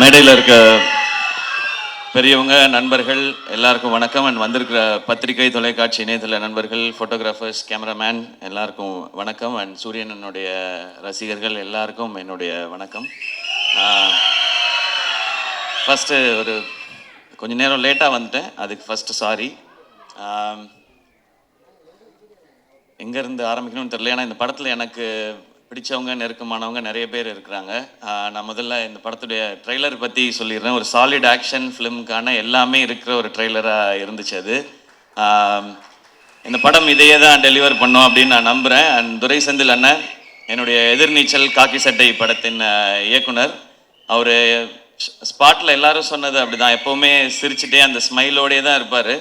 மேடையில் இருக்க பெரியவங்க, நண்பர்கள் எல்லாருக்கும் வணக்கம். அண்ட் வந்திருக்கிற பத்திரிகை, தொலைக்காட்சி, இணையதள நண்பர்கள், ஃபோட்டோகிராஃபர்ஸ், கேமராமேன் எல்லாருக்கும் வணக்கம். அண்ட் சூரியனனுடைய ரசிகர்கள் எல்லாருக்கும் என்னுடைய வணக்கம். ஃபஸ்ட்டு கொஞ்சம் நேரம் லேட்டாக வந்துட்டேன், அதுக்கு ஃபஸ்ட்டு சாரி. எங்கேருந்து ஆரம்பிக்கணும்னு தெரியல. ஏன்னா இந்த படத்தில் எனக்கு பிடிச்சவங்க, நெருக்கமானவங்க நிறைய பேர் இருக்கிறாங்க. நான் முதல்ல இந்த படத்துடைய ட்ரெய்லர் பற்றி சொல்லிடுறேன். ஒரு சாலிட் ஆக்ஷன் ஃபிலிமுக்கான எல்லாமே இருக்கிற ஒரு ட்ரெய்லராக இருந்துச்சு அது. இந்த படம் இதையே தான் டெலிவர் பண்ணோம் அப்படின்னு நான் நம்புகிறேன். அண்ட் துரை செந்தில் அண்ணன், என்னுடைய எதிர்நீச்சல் காக்கி சட்டை படத்தின் இயக்குனர், அவர் ஸ்பாட்டில் எல்லாரும் சொன்னது அப்படி தான், எப்போவுமே சிரிச்சுட்டே அந்த ஸ்மைலோடே தான் இருப்பார்.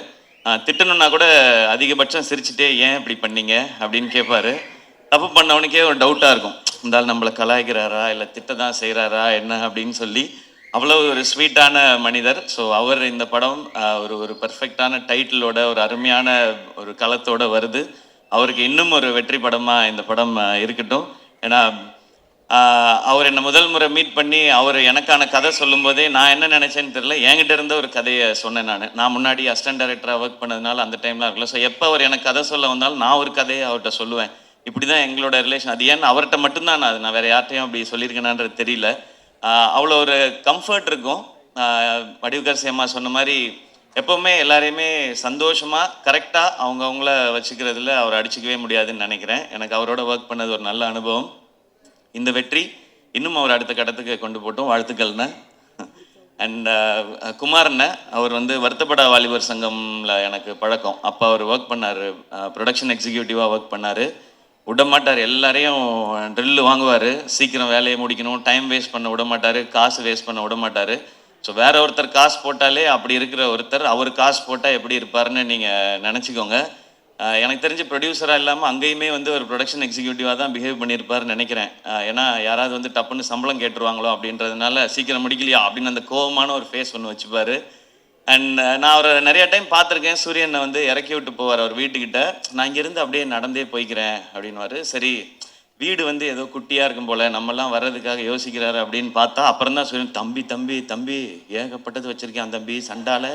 திட்டணுன்னா கூட அதிகபட்சம் சிரிச்சுட்டே ஏன் இப்படி பண்ணீங்க அப்படின்னு கேட்பார். தப்பு பண்ணவனுக்கே ஒரு டவுட்டாக இருக்கும், இருந்தாலும் நம்மளை கலாய்க்கிறாரா இல்லை திட்ட தான் செய்கிறாரா என்ன அப்படின்னு சொல்லி. அவ்வளோ ஒரு ஸ்வீட்டான மனிதர். ஸோ அவர் இந்த படம் ஒரு பர்ஃபெக்டான டைட்டிலோட, ஒரு அருமையான ஒரு களத்தோடு வருது. அவருக்கு இன்னும் ஒரு வெற்றி படமாக இந்த படம் இருக்கட்டும். ஏன்னா அவர் என்னை முதல் முறை மீட் பண்ணி அவர் எனக்கான கதை சொல்லும்போதே நான் என்ன நினச்சேன்னு தெரியல, என்கிட்ட இருந்த ஒரு கதையை சொன்னேன். நான் முன்னாடி அசிஸ்டன்ட் டைரக்டராக ஒர்க் பண்ணதுனால அந்த டைம்லாம் இருக்கல. ஸோ எப்போ அவர் எனக்கு கதை சொல்ல வந்தாலும் நான் ஒரு கதையை அவர்கிட்ட சொல்லுவேன். இப்படி தான் எங்களோட ரிலேஷன். அது ஏன்னு அவர்கிட்ட மட்டும்தான் நான் வேறு யார்ட்டையும் அப்படி சொல்லியிருக்கேனான்றது தெரியல. அவ்வளோ ஒரு கம்ஃபர்ட் இருக்கும். வடிவுகர் சேமா சொன்ன மாதிரி எப்போவுமே எல்லாரையுமே சந்தோஷமாக கரெக்டாக அவங்கள வச்சுக்கிறதுல அவர் அடிச்சிக்கவே முடியாதுன்னு நினைக்கிறேன். எனக்கு அவரோட ஒர்க் பண்ணது ஒரு நல்ல அனுபவம். இந்த வெற்றி இன்னும் அவர் அடுத்த கட்டத்துக்கு கொண்டு போட்டோம். வாழ்த்துக்கள்ண்ணே. அண்ட் குமார்ண்ண, அவர் வருத்தப்பட வாலிபர் சங்கமில் எனக்கு பழக்கம். அப்போ அவர் ஒர்க் பண்ணார், ப்ரொடக்ஷன் எக்ஸிக்யூட்டிவாக ஒர்க் பண்ணார். விட மாட்டார், எல்லாரையும் ட்ரில்லு வாங்குவார், சீக்கிரம் வேலையை முடிக்கணும், டைம் வேஸ்ட் பண்ண விட மாட்டார், காசு வேஸ்ட் பண்ண விட மாட்டார். ஸோ வேற ஒருத்தர் காசு போட்டாலே அப்படி இருக்கிற ஒருத்தர் அவர் காசு போட்டால் எப்படி இருப்பார்னு நீங்கள் நினச்சிக்கோங்க. எனக்கு தெரிஞ்ச ப்ரொடியூசராக இல்லாமல் அங்கேயுமே ஒரு ப்ரொடக்ஷன் எக்ஸிக்யூட்டிவாக தான் பிஹேவ் பண்ணியிருப்பார்னு நினைக்கிறேன். ஏன்னா யாராவது டப்புன்னு சம்பளம் கேட்டுருவாங்களோ அப்படின்றதுனால சீக்கிரம் முடிக்கலையா அப்படின்னு அந்த கோவமான ஒரு ஃபேஸ் ஒன்று வச்சுப்பார். அண்ட் நான் அவரை நிறைய டைம் பார்த்துருக்கேன். சூரியனை இறக்கி விட்டு போவார் அவர் வீட்டுக்கிட்ட. நான் இங்கேருந்து அப்படியே நடந்தே போய்க்கிறேன் அப்படின்வார். சரி, வீடு ஏதோ குட்டியாக இருக்கும் போல், நம்மலாம் வர்றதுக்காக யோசிக்கிறாரு அப்படின்னு பார்த்தா அப்புறம் தான் சூரியன், தம்பி தம்பி தம்பி ஏகப்பட்டது வச்சுருக்கேன் தம்பி, சண்டால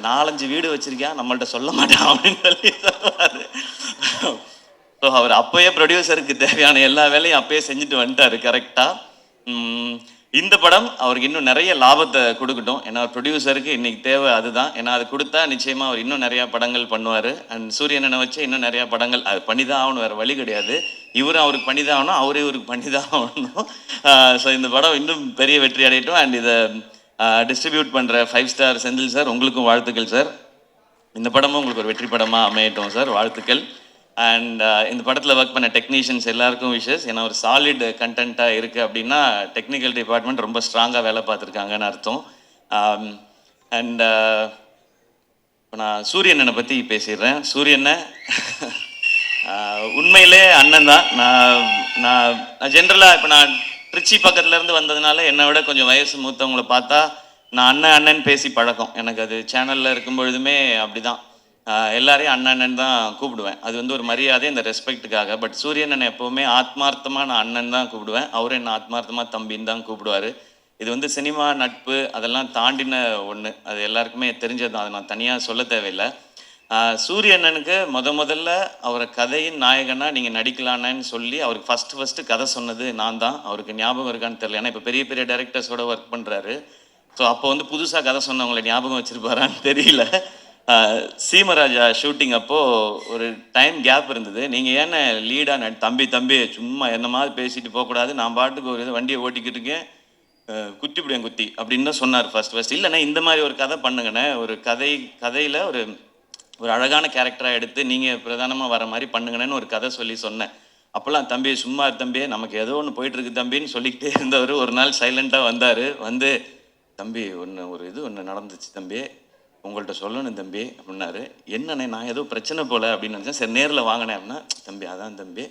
4-5 வீடு வச்சுருக்கேன், நம்மள்ட்ட சொல்ல மாட்டான் அப்படின்னு சொல்லி சொல்லுவார். ஸோ அவர் அப்போயே ப்ரொடியூசருக்கு தேவையான எல்லா வேலையும் அப்போயே செஞ்சுட்டு வந்துட்டார் கரெக்டாக. இந்த படம் அவருக்கு இன்னும் நிறைய லாபத்தை கொடுக்கட்டும். ஏன்னா ப்ரொடியூசருக்கு இன்னைக்கு தேவை அதுதான். ஏன்னா அது கொடுத்தா நிச்சயமாக அவர் இன்னும் நிறையா படங்கள் பண்ணுவார். அண்ட் சூரியனை வச்சு இன்னும் நிறையா படங்கள் அது பண்ணி தான் ஆகணும், வேறு வழி கிடையாது. இவரும் அவருக்கு பண்ணி தான் ஆகணும், அவரே இவருக்கு பண்ணி தான் ஆகணும். ஸோ இந்த படம் இன்னும் பெரிய வெற்றி அடையட்டும். அண்ட் இதை டிஸ்ட்ரிபியூட் பண்ணுற 5 ஸ்டார் செந்தில் சார், உங்களுக்கும் வாழ்த்துக்கள் சார். இந்த படமும் உங்களுக்கு ஒரு வெற்றி படமாக அமையட்டும் சார், வாழ்த்துக்கள். அண்ட் இந்த படத்தில் ஒர்க் பண்ண டெக்னீஷியன்ஸ் எல்லாருக்கும் விஷஸ். ஏன்னா ஒரு சாலிட் கண்டென்ட்டாக இருக்குது அப்படின்னா டெக்னிக்கல் டிபார்ட்மெண்ட் ரொம்ப ஸ்ட்ராங்காக வேலை பார்த்துருக்காங்கன்னு அர்த்தம். அண்ட் இப்போ நான் சூரியனை பற்றி பேசிடுறேன். சூரியனை உண்மையிலே அண்ணன் தான். நான் ஜென்ரலாக இப்போ நான் திருச்சி பக்கத்துலேருந்து வந்ததுனால என்னை விட கொஞ்சம் வயசு மூத்தவங்களை பார்த்தா நான் அண்ணன் பேசி பழக்கம். எனக்கு அது சேனலில் இருக்கும் பொழுதுமே அப்படி தான், எல்லாரையும் அண்ணன் தான் கூப்பிடுவேன். அது ஒரு மரியாதை, இந்த ரெஸ்பெக்டுக்காக. பட் சூரியன் என்னை எப்போவுமே ஆத்மார்த்தமாக நான் அண்ணன் தான் கூப்பிடுவேன். அவரும் என்ன ஆத்மார்த்தமாக தம்பின்னு தான் கூப்பிடுவார். இது சினிமா நட்பு அதெல்லாம் தாண்டின ஒன்று, அது எல்லாருக்குமே தெரிஞ்சது தான், அதை நான் தனியாக சொல்ல தேவையில்லை. சூரியண்ணனுக்கு முதல்ல அவரை கதையின் நாயகனாக நீங்கள் நடிக்கலான்னு சொல்லி அவருக்கு ஃபஸ்ட்டு கதை சொன்னது நான் தான். அவருக்கு ஞாபகம் இருக்கான்னு தெரியல, ஏன்னா இப்போ பெரிய பெரிய டைரக்டர்ஸோட ஒர்க் பண்ணுறாரு. ஸோ அப்போ புதுசாக கதை சொன்னவங்களை ஞாபகம் வச்சுருப்பாரான்னு தெரியல. சீமராஜா ஷூட்டிங் அப்போது ஒரு டைம் கேப் இருந்தது. நீங்கள் ஏன்னா லீடாக தம்பி சும்மா என்ன மாதிரி பேசிட்டு போகக்கூடாது, நான் பாட்டுக்கு ஒரு வண்டியை ஓட்டிக்கிட்டு இருக்கேன், குத்திவிடுவேன் குத்தி அப்படின்னு தான் சொன்னார் ஃபர்ஸ்ட். இல்லைண்ணே இந்த மாதிரி ஒரு கதை பண்ணுங்கண்ணே, ஒரு கதையில் ஒரு அழகான கேரக்டராக எடுத்து நீங்கள் பிரதானமாக வர மாதிரி பண்ணுங்கண்ணேன்னு ஒரு கதை சொல்லி சொன்னேன். அப்போல்லாம் தம்பி சும்மா தம்பியே, நமக்கு ஏதோ ஒன்று போயிட்டுருக்கு தம்பின்னு சொல்லிக்கிட்டே இருந்தவர் ஒரு நாள் சைலண்ட்டாக வந்தார். தம்பி ஒன்று நடந்துச்சு தம்பி, உங்கள்கிட்ட சொல்லணும் தம்பி அப்படின்னாரு. என்னண்ணே, நான் ஏதோ பிரச்சனை போல் அப்படின்னு நினச்சேன். சரி நேரில் வாங்கினேன் அப்படின்னா, தம்பி அதான் தம்பி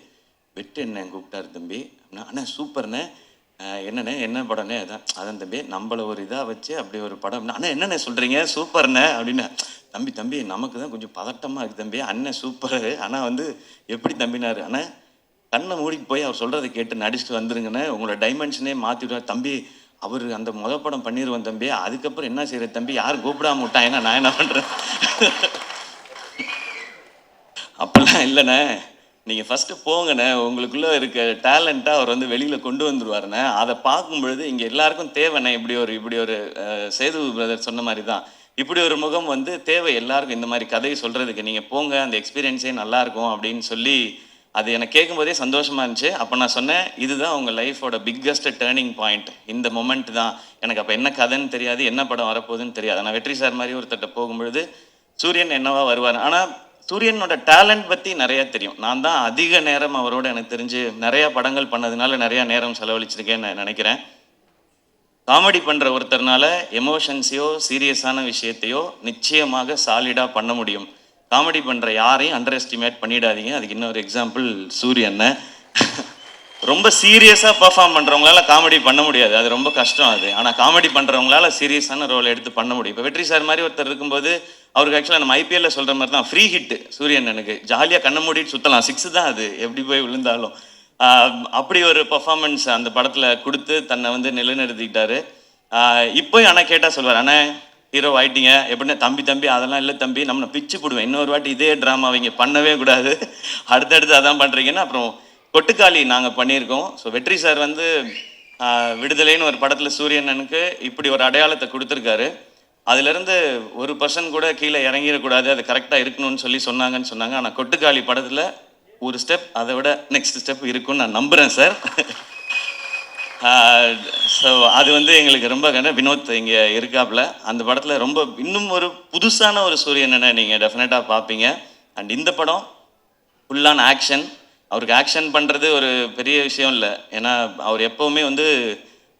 வெட்டு என்ன கூப்பிட்டாரு தம்பி அப்படின்னா, அண்ணா சூப்பர்ண்ணே, என்னண்ணே என்ன படம்ண்ணே, அதான் தம்பி நம்மளை ஒரு இதாக வச்சு அப்படி ஒரு படம் அப்படின்னா, அண்ணா என்னண்ணே சொல்கிறீங்க சூப்பர்ண்ணே அப்படின்னு. தம்பி நமக்கு தான் கொஞ்சம் பதட்டமாக இருக்குது தம்பி, அண்ணன் சூப்பரு, ஆனால் எப்படி தம்பினாரு, அண்ணா கண்ணை மூடிக்கு போய் அவர் சொல்கிறத கேட்டு நடிச்சுட்டு வந்துருங்கண்ணே, உங்களோட டைமென்ஷனே மாற்றிவிடுவார் தம்பி, அவர் அந்த படம் பண்ணிடுவேன் தம்பி, அதுக்கப்புறம் என்ன செய்யற தம்பி, யாரும் கூப்பிடாம விட்டான், ஏன்னா நான் என்ன பண்ணுறேன். அப்பெல்லாம் இல்லைண்ணே, நீங்கள் ஃபஸ்ட்டு போங்கண்ணே, உங்களுக்குள்ளே இருக்க டேலண்ட்டை அவர் வந்து வெளியில் கொண்டு வந்துடுவாருண்ணே. அதை பார்க்கும்பொழுது இங்கே எல்லாருக்கும் தேவைண்ணே. இப்படி ஒரு சேது பிரதர் சொன்ன மாதிரி தான், இப்படி ஒரு முகம் வந்து தேவை எல்லாருக்கும். இந்த மாதிரி கதையை சொல்கிறதுக்கு நீங்கள் போங்க, அந்த எக்ஸ்பீரியன்ஸே நல்லாயிருக்கும் அப்படின்னு சொல்லி அது எனக்கு கேட்கும்போதே சந்தோஷமாக இருந்துச்சு. அப்போ நான் சொன்னேன், இதுதான் உங்கள் லைஃபோட பிக்கஸ்ட் டேர்னிங் பாயிண்ட், இந்த மொமெண்ட் தான். எனக்கு அப்போ என்ன கதைன்னு தெரியாது, என்ன படம் வரப்போகுதுன்னு தெரியாது. நான் வெற்றி சார் மாதிரி ஒருத்தட்ட போகும்பொழுது சூரியன் என்னவா வருவார். ஆனால் சூரியனோட டேலண்ட் பற்றி நிறையா தெரியும். நான் தான் அதிக நேரம் அவரோட எனக்கு தெரிஞ்சு நிறையா படங்கள் பண்ணதுனால நிறையா நேரம் செலவழிச்சிருக்கேன்னு நினைக்கிறேன். காமெடி பண்ணுற ஒருத்தர்னால எமோஷன்ஸையோ சீரியஸான விஷயத்தையோ நிச்சயமாக சாலிடாக பண்ண முடியும். காமெடி பண்ணுற யாரையும் அண்டர் எஸ்டிமேட் பண்ணிடாதீங்க. அதுக்கு இன்னொரு எக்ஸாம்பிள் சூரியனை. ரொம்ப சீரியஸாக பர்ஃபார்ம் பண்ணுறவங்களால காமெடி பண்ண முடியாது, அது ரொம்ப கஷ்டம் அது. ஆனால் காமெடி பண்ணுறவங்களால சீரியஸான ரோல் எடுத்து பண்ண முடியும். இப்போ வெற்றி சார் மாதிரி ஒருத்தர் இருக்கும்போது அவருக்கு ஆக்சுவலாக நம்ம ஐபிஎல்ல சொல்கிற மாதிரி தான் ஃப்ரீ ஹிட்டு சூரியன். எனக்கு ஜாலியாக கண்ண மூடிட்டு சுற்றலாம், 6 தான் அது, எப்படி போய் விழுந்தாலும். அப்படி ஒரு பர்ஃபார்மன்ஸ் அந்த படத்தில் கொடுத்து தன்னை வந்து நிலைநிறுத்திக்கிட்டாரு. இப்போ ஆனால் கேட்டால் சொல்வார், அண்ணே ஹீரோ ஆயிட்டீங்க எப்படின்னா, தம்பி அதெல்லாம் இல்லை தம்பி, நம்ம பிச்சு போடுவேன், இன்னொரு வாட்டி இதே ட்ராமா அவங்க பண்ணவே கூடாது, அடுத்தடுத்து அதான் பண்ணுறீங்கன்னா. அப்புறம் கொட்டுக்காளி நாங்கள் பண்ணியிருக்கோம். ஸோ வெற்றி சார் வந்து விடுதலைன்னு ஒரு படத்தில் சூரியனனுக்கு இப்படி ஒரு அடையாளத்தை கொடுத்துருக்காரு. அதுலேருந்து ஒரு பர்சன் கூட கீழே இறங்கிடக்கூடாது, அது கரெக்டாக இருக்கணும்னு சொன்னாங்கன்னு சொன்னாங்க. ஆனால் கொட்டுக்காளி படத்தில் ஒரு ஸ்டெப் அதை விட நெக்ஸ்ட் ஸ்டெப் இருக்குன்னு நான் நம்புகிறேன் சார். ஸோ அது வந்து எங்களுக்கு ரொம்ப வினோத் இங்கே இருக்காப்புல அந்த படத்தில் ரொம்ப இன்னும் ஒரு புதுசான ஒரு சூரியனை நீங்கள் டெஃபினட்டாக பார்ப்பீங்க. அண்ட் இந்த படம் ஃபுல்லான ஆக்ஷன். அவருக்கு ஆக்ஷன் பண்ணுறது ஒரு பெரிய விஷயம் இல்லை, ஏன்னா அவர் எப்போவுமே வந்து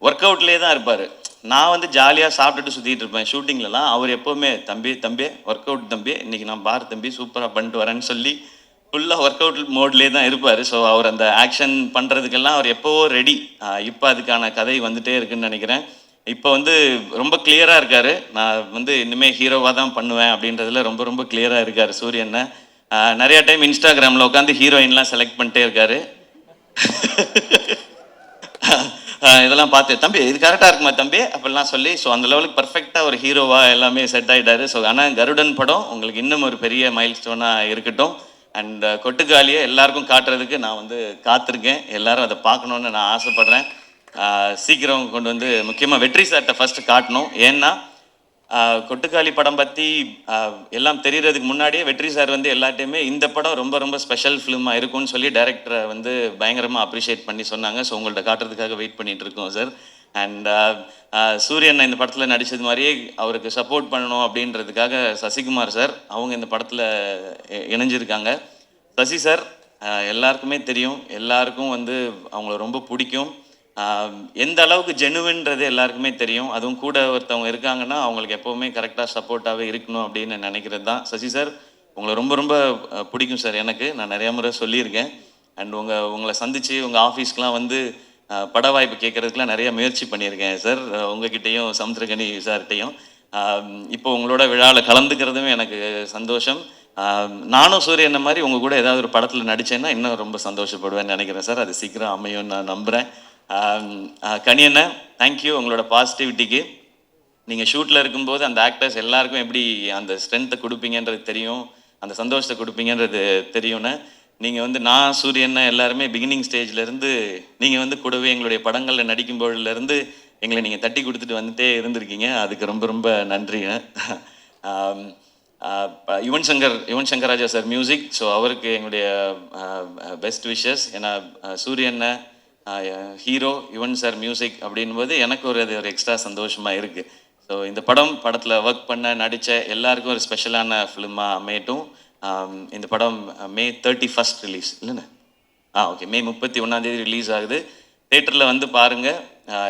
ஒர்க் அவுட்லேயே தான் இருப்பார். நான் வந்து ஜாலியாக சாப்பிட்டுட்டு சுற்றிட்டு இருப்பேன் ஷூட்டிங்லலாம். அவர் எப்போவுமே தம்பி ஒர்க் அவுட் தம்பி, இன்றைக்கி நான் பார் தம்பி சூப்பராக பண்ணிட்டு வரேன்னு சொல்லி ஃபுல்லாக ஒர்க் அவுட் மோட்லேயே தான் இருப்பார். ஸோ அவர் அந்த ஆக்ஷன் பண்ணுறதுக்கெல்லாம் அவர் எப்போவோ ரெடி. இப்போ அதுக்கான கதை வந்துகிட்டே இருக்குன்னு நினைக்கிறேன். இப்போ வந்து ரொம்ப கிளியராக இருக்கார், நான் வந்து இனிமேல் ஹீரோவாக தான் பண்ணுவேன் அப்படின்றதுல ரொம்ப ரொம்ப கிளியராக இருக்கார் சூரியனை. நிறையா டைம் இன்ஸ்டாகிராமில் உட்காந்து ஹீரோயின்லாம் செலக்ட் பண்ணிட்டே இருக்காரு. இதெல்லாம் பார்த்து தம்பி இது கரெக்டாக இருக்குமா தம்பி அப்படிலாம் சொல்லி, ஸோ அந்த லெவலுக்கு பர்ஃபெக்டாக ஒரு ஹீரோவாக எல்லாமே செட் ஆகிட்டாரு. ஸோ ஆனால் கருடன் படம் உங்களுக்கு இன்னும் ஒரு பெரிய மைல் ஸ்டோனாக இருக்கட்டும். அண்ட் கொட்டுக்காலியை எல்லாருக்கும் காட்டுறதுக்கு நான் வந்து காத்திருக்கேன். எல்லாரும் அதை பார்க்கணுன்னு நான் ஆசைப்பட்றேன். சீக்கிரம் கொண்டு வந்து முக்கியமாக வெற்றி சார்கிட்ட ஃபஸ்ட்டு காட்டணும். ஏன்னா கொட்டுக்காளி படம் பற்றி எல்லாம் தெரியறதுக்கு முன்னாடியே வெற்றி சார் வந்து எல்லாட்டையுமே இந்த படம் ரொம்ப ரொம்ப ஸ்பெஷல் ஃபிலிமாக இருக்கும்னு சொல்லி டைரக்டரை வந்து பயங்கரமாக அப்ரிஷியேட் பண்ணி சொன்னாங்க. ஸோ உங்கள்கிட்ட காட்டுறதுக்காக வெயிட் பண்ணிகிட்டு இருக்கோம் சார். அண்ட் சூரியன் இந்த படத்தில் நடித்தது மாதிரியே அவருக்கு சப்போர்ட் பண்ணணும் அப்படின்றதுக்காக சசிகுமார் சார் அவங்க இந்த படத்தில் இணைஞ்சிருக்காங்க. சசி சார் எல்லாருக்குமே தெரியும், எல்லாருக்கும் வந்து அவங்கள ரொம்ப பிடிக்கும். எந்த அளவுக்கு ஜெனுவின்றது எல்லாருக்குமே தெரியும். அதுவும் கூட ஒருத்தவங்க இருக்காங்கன்னா அவங்களுக்கு எப்போவுமே கரெக்டாக சப்போர்ட்டாகவே இருக்கணும் அப்படின்னு நினைக்கிறது தான். சசி சார் உங்களை ரொம்ப ரொம்ப பிடிக்கும் சார். எனக்கு நான் நிறையா முறை சொல்லியிருக்கேன். அண்ட் உங்களை சந்தித்து உங்கள் ஆஃபீஸ்க்கெலாம் வந்து பட வாய்ப்பு கேட்குறதுக்குலாம் நிறைய முயற்சி பண்ணியிருக்கேன் சார், உங்ககிட்டையும் சமுத்திரகனி சார்கிட்டையும். இப்போ உங்களோட விழாவில் கலந்துக்கிறதுமே எனக்கு சந்தோஷம். நானும் சூரியன் மாதிரி உங்கள் கூட ஏதாவது ஒரு படத்தில் நடித்தேன்னா இன்னும் ரொம்ப சந்தோஷப்படுவேன்னு நினைக்கிறேன் சார். அது சீக்கிரம் அமையும் நான் நம்புகிறேன். கனியண்ண தேங்க்யூ உங்களோட பாசிட்டிவிட்டிக்கு. நீங்கள் ஷூட்டில் இருக்கும்போது அந்த ஆக்டர்ஸ் எல்லாருக்கும் எப்படி அந்த ஸ்ட்ரென்த்தை கொடுப்பீங்கன்றது தெரியும், அந்த சந்தோஷத்தை கொடுப்பீங்கன்றது தெரியும்னு. நீங்கள் வந்து நான் சூரியன் எல்லாருமே பிகினிங் ஸ்டேஜ்லேருந்து நீங்கள் வந்து கூடவே எங்களுடைய படங்களில் நடிக்கும்போதுலேருந்து எங்களை நீங்கள் தட்டி கொடுத்துட்டு வந்துட்டே இருந்திருக்கீங்க. அதுக்கு ரொம்ப ரொம்ப நன்றிங்க. Yuvan Shankar Raja sir music. So அவருக்கு எங்களுடைய பெஸ்ட் விஷஸ். ஏன்னா சூரியனை ஹீரோ, யுவன் சார் மியூசிக் அப்படின்போது எனக்கு அது ஒரு எக்ஸ்ட்ரா சந்தோஷமாக இருக்குது. ஸோ இந்த படத்தில் ஒர்க் பண்ண நடித்த எல்லாருக்கும் ஒரு ஸ்பெஷலான ஃபிலிமாக அமையட்டும். இந்த படம் May 31 ரிலீஸ் இல்லைண்ணே? ஓகே, May 31 ரிலீஸ் ஆகுது. தேட்டரில் வந்து பாருங்கள்.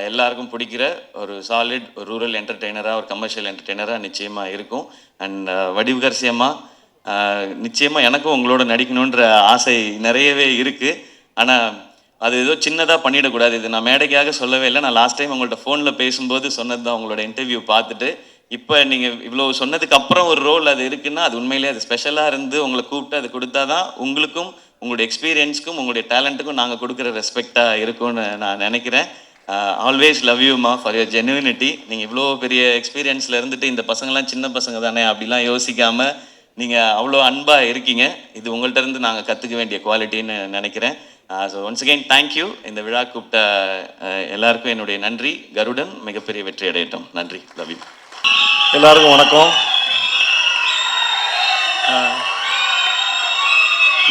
எல்லாருக்கும் பிடிக்கிற ஒரு சாலிட் ஒரு ரூரல் என்டர்டெய்னராக, ஒரு கமர்ஷியல் என்டர்டெய்னராக நிச்சயமாக இருக்கும். அண்ட் வடிவுகரசியமாக நிச்சயமாக எனக்கும் உங்களோட நடிக்கணுன்ற ஆசை நிறையவே இருக்குது. ஆனால் அது ஏதோ சின்னதாக பண்ணிடக்கூடாது. இது நான் மேடைக்காக சொல்லவே இல்லை. நான் லாஸ்ட் டைம் உங்கள்கிட்ட ஃபோனில் பேசும்போது சொன்னது தான். உங்களோட இன்டர்வியூ பார்த்துட்டு இப்போ நீங்கள் இவ்வளோ சொன்னதுக்கு அப்புறம் ஒரு ரோல் அது இருக்குன்னா அது உண்மையிலே அது ஸ்பெஷலாக இருந்து உங்களை கூப்பிட்டு அது கொடுத்தா தான் உங்களுக்கும் உங்களுடைய எக்ஸ்பீரியன்ஸ்க்கும் உங்களுடைய டேலண்ட்டுக்கும் நாங்கள் கொடுக்குற ரெஸ்பெக்டாக இருக்கும்னு நான் நினைக்கிறேன். ஆல்வேஸ் லவ் யூமா ஃபார் யுவர் ஜென்யூனிட்டி. நீங்கள் இவ்வளோ பெரிய எக்ஸ்பீரியன்ஸில் இருந்துட்டு இந்த பசங்கள்லாம் சின்ன பசங்க தானே அப்படிலாம் யோசிக்காமல் நீங்கள் அவ்வளோ அன்பாக இருக்கீங்க. இது உங்கள்கிட்ட இருந்து நாங்கள் கற்றுக்க வேண்டிய குவாலிட்டின்னு நினைக்கிறேன். So once again thank you. இந்த விழா கூப்பிட்ட எல்லாருக்கும் என்னுடைய நன்றி. கருடன் மிகப்பெரிய வெற்றி அடையட்டும். நன்றி. Love you. எல்லாருக்கும் வணக்கம்.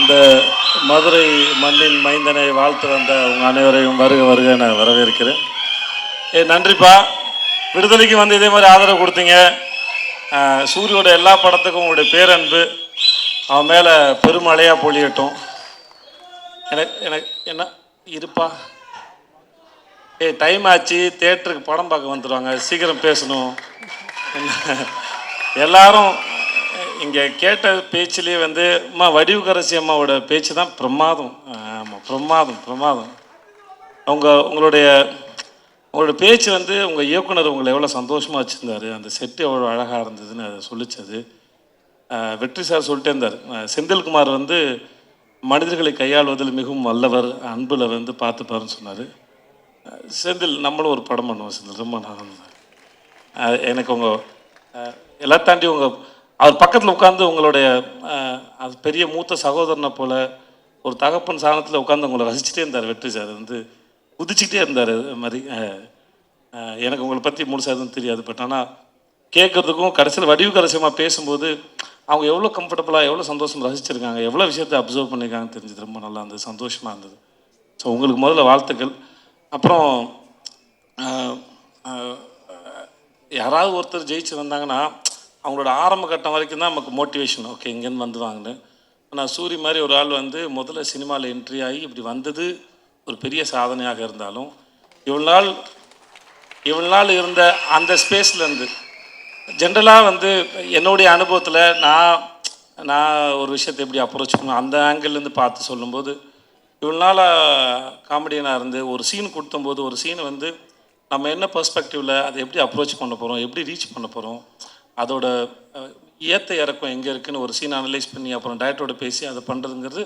இந்த மதுரை மண்ணின் மைந்தனை வாழ்த்து வந்த உங்கள் அனைவரையும் வருக வருக நான் வரவேற்கிறேன். நன்றிப்பா. விடுதலைக்கு வந்து இதே மாதிரி ஆதரவு கொடுத்தீங்க. சூரியோட எல்லா படத்துக்கும் உங்களுடைய பேரன்பு அவன் மேலே பெருமழையாக பொழியட்டும். எனக்கு என்ன இருப்பா, டைம் ஆச்சு, தேட்டருக்கு படம் பார்க்க வந்துடுவாங்க, சீக்கிரம் பேசணும். எல்லாரும் இங்கே கேட்ட பேச்சிலே வந்து அம்மா வடிவுக்கரசி அம்மாவோட பேச்சு தான் பிரமாதம். ஆமாம், பிரமாதம் பிரமாதம். உங்களுடைய பேச்சு வந்து உங்கள் இயக்குனர் உங்களை எவ்வளோ சந்தோஷமாக வச்சுருந்தாரு, அந்த செட்டு எவ்வளோ அழகாக இருந்ததுன்னு அதை சொல்லிச்சது. வெற்றி சார் சொல்லிட்டே இருந்தார், செந்தில்குமார் வந்து மனிதர்களை கையாளுவதில் மிகவும் வல்லவர், அன்பில் வந்து பார்த்துப்பாருன்னு சொன்னார். செந்தில் நம்மளும் ஒரு படம் பண்ணுவோம் செந்தில், ரொம்ப நல்லா. எனக்கு உங்கள் எல்லாத்தையும் தாண்டி அவர் பக்கத்தில் உட்காந்து உங்களுடைய அது பெரிய மூத்த சகோதரனை போல் ஒரு தகப்பன் சாணத்தில் உட்காந்து உங்களை ரசிச்சுட்டே இருந்தார். வெற்றி சார் வந்து குதிச்சுக்கிட்டே இருந்தார். அது மாதிரி எனக்கு உங்களை பற்றி முழுசாக எதுவும் தெரியாது, பட் ஆனால் கேட்குறதுக்கும் கடைசியில் வடிவுக்கரசியமாக பேசும்போது அவங்க எவ்வளோ கம்ஃபர்டபுளாக எவ்வளோ சந்தோஷம் ரசிச்சிருக்காங்க, எவ்வளோ விஷயத்தை அப்சர்வ் பண்ணியிருக்காங்கன்னு தெரிஞ்சது. ரொம்ப நல்லா இருந்தது, சந்தோஷமாக இருந்தது. ஸோ உங்களுக்கு முதல்ல வாழ்த்துக்கள். அப்புறம் யாராவது ஒருத்தர் ஜெயிச்சு வந்தாங்கன்னா அவங்களோட ஆரம்ப கட்டம் வரைக்கும் தான் நமக்கு மோட்டிவேஷன், ஓகே இங்கேருந்து வந்துடுவாங்கன்னு. ஆனால் சூரி மாதிரி ஒரு ஆள் வந்து முதல்ல சினிமாவில் என்ட்ரி ஆகி இப்படி வந்தது ஒரு பெரிய சாதனையாக இருந்தாலும் இவ்வளோ நாள் இருந்த அந்த ஸ்பேஸ்லேருந்து ஜென்ரலாக வந்து என்னுடைய அனுபவத்தில் நான் ஒரு விஷயத்தை எப்படி அப்ரோச் பண்ணுவேன் அந்த ஆங்கிள்லேருந்து பார்த்து சொல்லும்போது, இவ்வளோ நாள் காமெடியனாக இருந்து ஒரு சீன் கொடுத்தம்போது ஒரு சீனை வந்து நம்ம என்ன பெர்ஸ்பெக்டிவில் அதை எப்படி அப்ரோச் பண்ண போகிறோம், எப்படி ரீச் பண்ண போகிறோம், அதோட ஏற்ற இறக்கம் எங்கே இருக்குதுன்னு ஒரு சீன் அனலைஸ் பண்ணி அப்புறம் டேரக்டரோட பேசி அதை பண்ணுறதுங்கிறது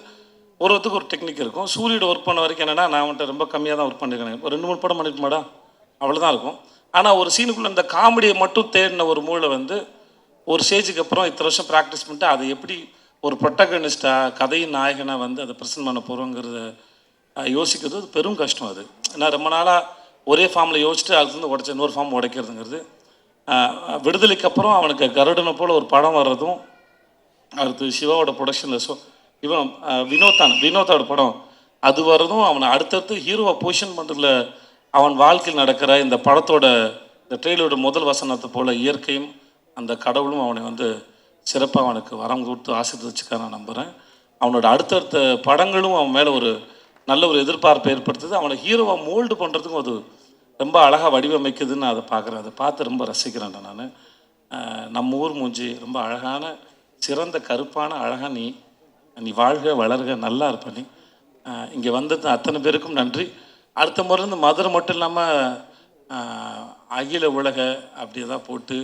ஒருத்துக்கு ஒரு டெக்னிக் இருக்கும். சூரியோட ஒர்க் பண்ண வரைக்கும் என்னென்னா நான் வந்துட்டு ரொம்ப கம்மியாக தான் ஒர்க் பண்ணியிருக்கேன். ஒரு 2-3 படம் பண்ணிட்டு மாடா அவ்வளோதான் இருக்கும். ஆனால் ஒரு சீனுக்குள்ளே இந்த காமெடியை மட்டும் தேடின ஒரு மூளை வந்து ஒரு ஸ்டேஜுக்கு அப்புறம் இத்தனை வருஷம் ப்ராக்டிஸ் பண்ணிட்டு அதை எப்படி ஒரு ப்ரொட்டகனிஸ்டாக கதையின் நாயகனாக வந்து அதை ப்ரெசென்ட் பண்ண போகிறோங்கிறத யோசிக்கிறது பெரும் கஷ்டம். அது நான் ரொம்ப நாளாக ஒரே ஃபார்மில் யோசிச்சுட்டு அதுக்கு வந்து உடச்சி இன்னொரு ஃபார்ம் உடைக்கிறதுங்கிறது. விடுதலைக்கு அப்புறம் அவனுக்கு கருடனை போல் ஒரு படம் வர்றதும், அடுத்து சிவாவோட ப்ரொடக்ஷனில் இவன் வினோத்தோட படம் அது வர்றதும், அவனை அடுத்தடுத்து ஹீரோவை பொசிஷன் பண்ணுறதுல அவன் வாழ்க்கையில் நடக்கிற இந்த படத்தோட இந்த ட்ரெயிலரோட முதல் வசனத்தை போல் இயற்கையும் அந்த கடவுளும் அவனை வந்து சிறப்பாக அவனுக்கு வரம் கொடுத்து ஆசீர்வதிச்சுக்க நான் நம்புகிறேன். அவனோட அடுத்தடுத்த படங்களும் அவன் மேலே ஒரு நல்ல ஒரு எதிர்பார்ப்பை ஏற்படுத்துது. அவனை ஹீரோவை மோல்டு பண்ணுறதுக்கும் அது ரொம்ப அழகாக வடிவமைக்குதுன்னு நான் அதை பார்க்குறேன். அதை பார்த்து ரொம்ப ரசிக்கிறேன் நான். நம்ம ஊர் மூஞ்சி ரொம்ப அழகான சிறந்த கருப்பான அழகாக நீ வாழ்க வளர்க நல்லா இருப்ப. நீ இங்கே வந்தது அத்தனை பேருக்கும் நன்றி. அடுத்த முறையிலேருந்து மதுரை மட்டும் இல்லாமல் அகில உலக அப்படி தான் போட்டு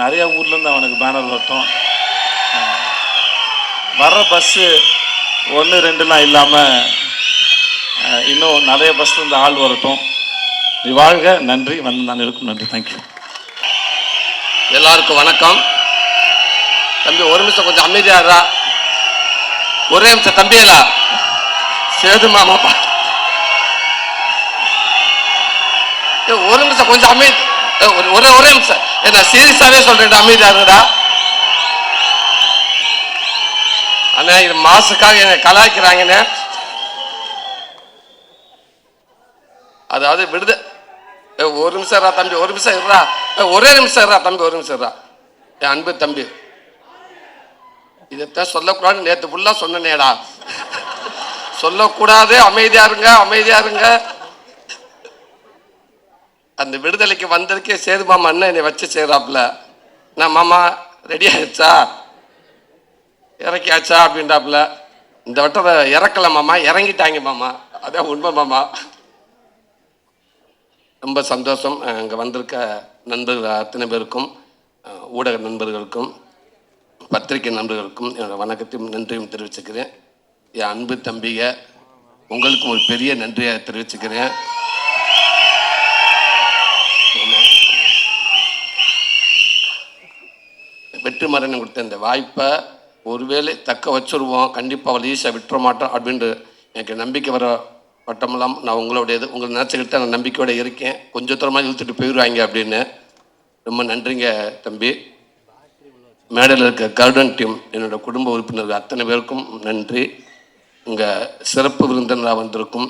நிறையா ஊர்லேருந்து அவனுக்கு பேனர் வரட்டும். வர்ற பஸ்ஸு 1-2லாம் இல்லாமல் இன்னும் நிறைய பஸ்லேருந்து ஆள் வரட்டும். நீ வாழ்க. நன்றி. வந்து நான் இருக்கும். நன்றி. தேங்க்யூ. எல்லாருக்கும் வணக்கம். தம்பி ஒரு நிமிஷம் கொஞ்சம் அமைதியாடுறா. ஒரே நிமிஷம் தம்பியலா சேது மாமாப்பா, ஒரு நிமிஷம் கொஞ்சம் அமைதி, ஒரே நிமிஷம். என்ன சீரியஸாவே சொல்றேன், அமைதியாடுறா. ஆனா இது மாசுக்காக என்ன கலாய்க்கிறாங்கன்னு. அதாவது விடுத ஒரு நிமிஷம் இருறா தம்பி, ஒரு நிமிஷம் இருறா, ஒரே நிமிஷம் இருறா தம்பி, ஒரு நிமிஷம் இருறா. என் அன்பு தம்பி, இதைத்தான் சொல்லக்கூடாது நேற்று ஃபுல்லாக சொன்னேடா. சொல்லக்கூடாது, அமைதியா இருங்க, அமைதியா இருங்க. அந்த விடுதலைக்கு வந்ததுக்கே சேது மாமா அண்ணன் என்னை வச்சு செய்கிறாப்புல. நான் மாமா ரெடி ஆயிடுச்சா, இறக்கியாச்சா அப்படின்றாப்புல. இந்த வட்டம் இறக்கல மாமா, இறங்கிட்டாங்க மாமா. அதான் உண்மை மாமா. ரொம்ப சந்தோஷம். அங்கே வந்திருக்க நண்பர்கள் அத்தனை பேருக்கும், ஊடக நண்பர்களுக்கும், பத்திரிகை நண்பர்களுக்கும் என்னோட வணக்கத்தையும் நன்றியும் தெரிவிச்சுக்கிறேன். என் அன்பு தம்பிங்க உங்களுக்கும் ஒரு பெரிய நன்றியை தெரிவிச்சுக்கிறேன். வெற்றிமாறன் கொடுத்த இந்த வாய்ப்பை ஒருவேளை தக்க வச்சுருவோம், கண்டிப்பாக அவர் ஈஸியாக விட்டுற மாட்டோம் அப்படின்ட்டு எனக்கு நம்பிக்கை வர பட்டமெல்லாம் நான் உங்களுடையது. உங்களை நினச்சிக்கிட்டு நான் நம்பிக்கையோடு இருக்கேன். கொஞ்சம் தூரமாக இழுத்துட்டு போயிடுவாங்க அப்படின்னு. ரொம்ப நன்றிங்க தம்பி. மேடையில் இருக்க கர்டன் டீம், என்னோடய குடும்ப உறுப்பினர்கள் அத்தனை பேருக்கும் நன்றி. உங்கள் சிறப்பு விருந்தினராக வந்திருக்கும்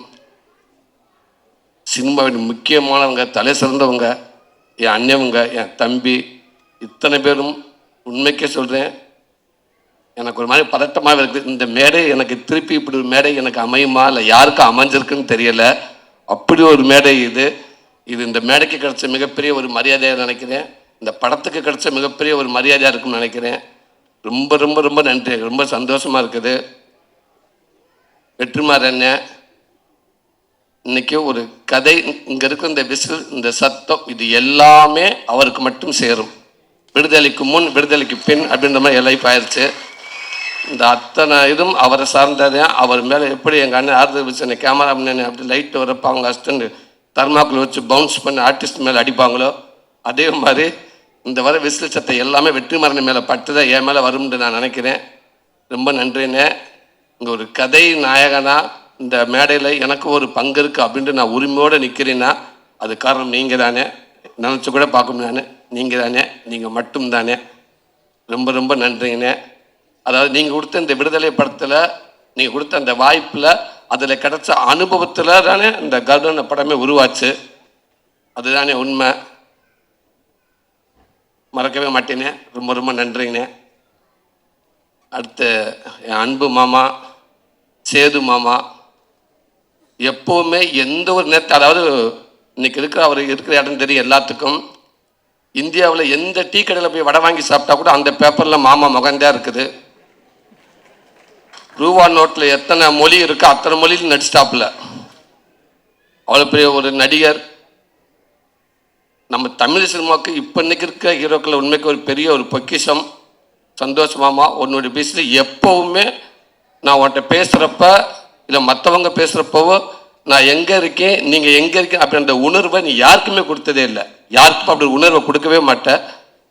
சினிமாவின் முக்கியமானவங்க, தலை சிறந்தவங்க, என் அண்ணவங்க, என் தம்பி, இத்தனை பேரும் உண்மைக்கே சொல்கிறேன், எனக்கு ஒரு மாதிரி பதட்டமாக இருக்குது. இந்த மேடை எனக்கு திருப்பி இப்படி ஒரு மேடை எனக்கு அமையுமா இல்லை யாருக்கும் அமைஞ்சிருக்குன்னு தெரியலை. அப்படி ஒரு மேடை இது. இந்த மேடைக்கு கிடைச்ச மிகப்பெரிய ஒரு மரியாதையாக நினைக்கிறேன். இந்த படத்துக்கு கிடைச்ச மிகப்பெரிய ஒரு மரியாதையாக இருக்குன்னு நினைக்கிறேன். ரொம்ப ரொம்ப ரொம்ப நன்றி. ரொம்ப சந்தோஷமாக இருக்குது. வெற்றிமாறன் இன்னைக்கு ஒரு கதை, இங்கே இருக்கிற இந்த விசில், இந்த சத்தம், இது எல்லாமே அவருக்கு மட்டும் சேரும். விடுதலைக்கு முன் விடுதலைக்கு பின் அப்படின்ற மாதிரி லைஃப் ஆயிடுச்சு. இந்த அத்தனை இதுவும் அவரை சார்ந்தது. அவர் மேலே எப்படி எங்கள் அண்ணன் ஆறுதல் வச்சு கேமரா முன்னே அப்படி லைட்டு வரப்போ அவங்க அஸ்டண்ட் தர்மாக்குள்ள வச்சு பவுன்ஸ் பண்ணி ஆர்டிஸ்ட் மேலே அடிப்பாங்களோ அதே மாதிரி இந்த வர விசில் சத்தை எல்லாமே வெற்றிமாறன் மேலே பட்டுதான் என் மேலே வரும்னு நான் நினைக்கிறேன். ரொம்ப நன்றிண்ணே. இங்கே ஒரு கதை நாயகனா இந்த மேடையில் எனக்கு ஒரு பங்கு இருக்குது அப்படின்ட்டு நான் உரிமையோடு நிற்கிறேன்னா அது காரணம் நீங்கள் தானே. நினச்சி கூட பார்க்கணும் நான், நீங்கள் தானே, நீங்கள் மட்டும் தானே. ரொம்ப ரொம்ப நன்றிங்கண்ணே. அதாவது நீங்கள் கொடுத்த இந்த விடுதலை படத்தில், நீங்கள் கொடுத்த அந்த வாய்ப்பில், அதில் கிடைச்ச அனுபவத்தில் தானே இந்த கர்டன் படமே உருவாச்சு. அதுதானே உண்மை. மறக்கவே மாட்டேனே. ரொம்ப ரொம்ப நன்றிங்கண்ணே. அடுத்து என் அன்பு மாமா சேது மாமா, எப்போவுமே எந்த ஒரு நேரத்தை, அதாவது இன்னைக்கு இருக்கிற அவர் இருக்கிற இடம் தெரியும் எல்லாத்துக்கும். இந்தியாவில் எந்த டீ கடையில் போய் வடை வாங்கி சாப்பிட்டா கூட அந்த பேப்பரில் மாமா முகந்தான் இருக்குது. ரூபா நோட்டில் எத்தனை மொழி இருக்கோ அத்தனை மொழியில் நடிச்சிட்டாப்புல. அவ்வளோ பெரிய ஒரு நடிகர். நம்ம தமிழ் சினிமாவுக்கு இப்போ இன்னைக்கு இருக்க ஹீரோக்கள் உண்மைக்கு ஒரு பெரிய ஒரு பொக்கிஷம். சந்தோஷமாமா உன்னுடைய பேசில் எப்போவுமே நான் உன்கிட்ட பேசுகிறப்ப இல்லை மற்றவங்க பேசுகிறப்பவோ நான் எங்கே இருக்கேன், நீங்கள் எங்கே இருக்கேன் அப்படின்ற உணர்வை நீ யாருக்குமே கொடுத்ததே இல்லை. யாருக்கும் அப்படி உணர்வை கொடுக்கவே மாட்டேன்.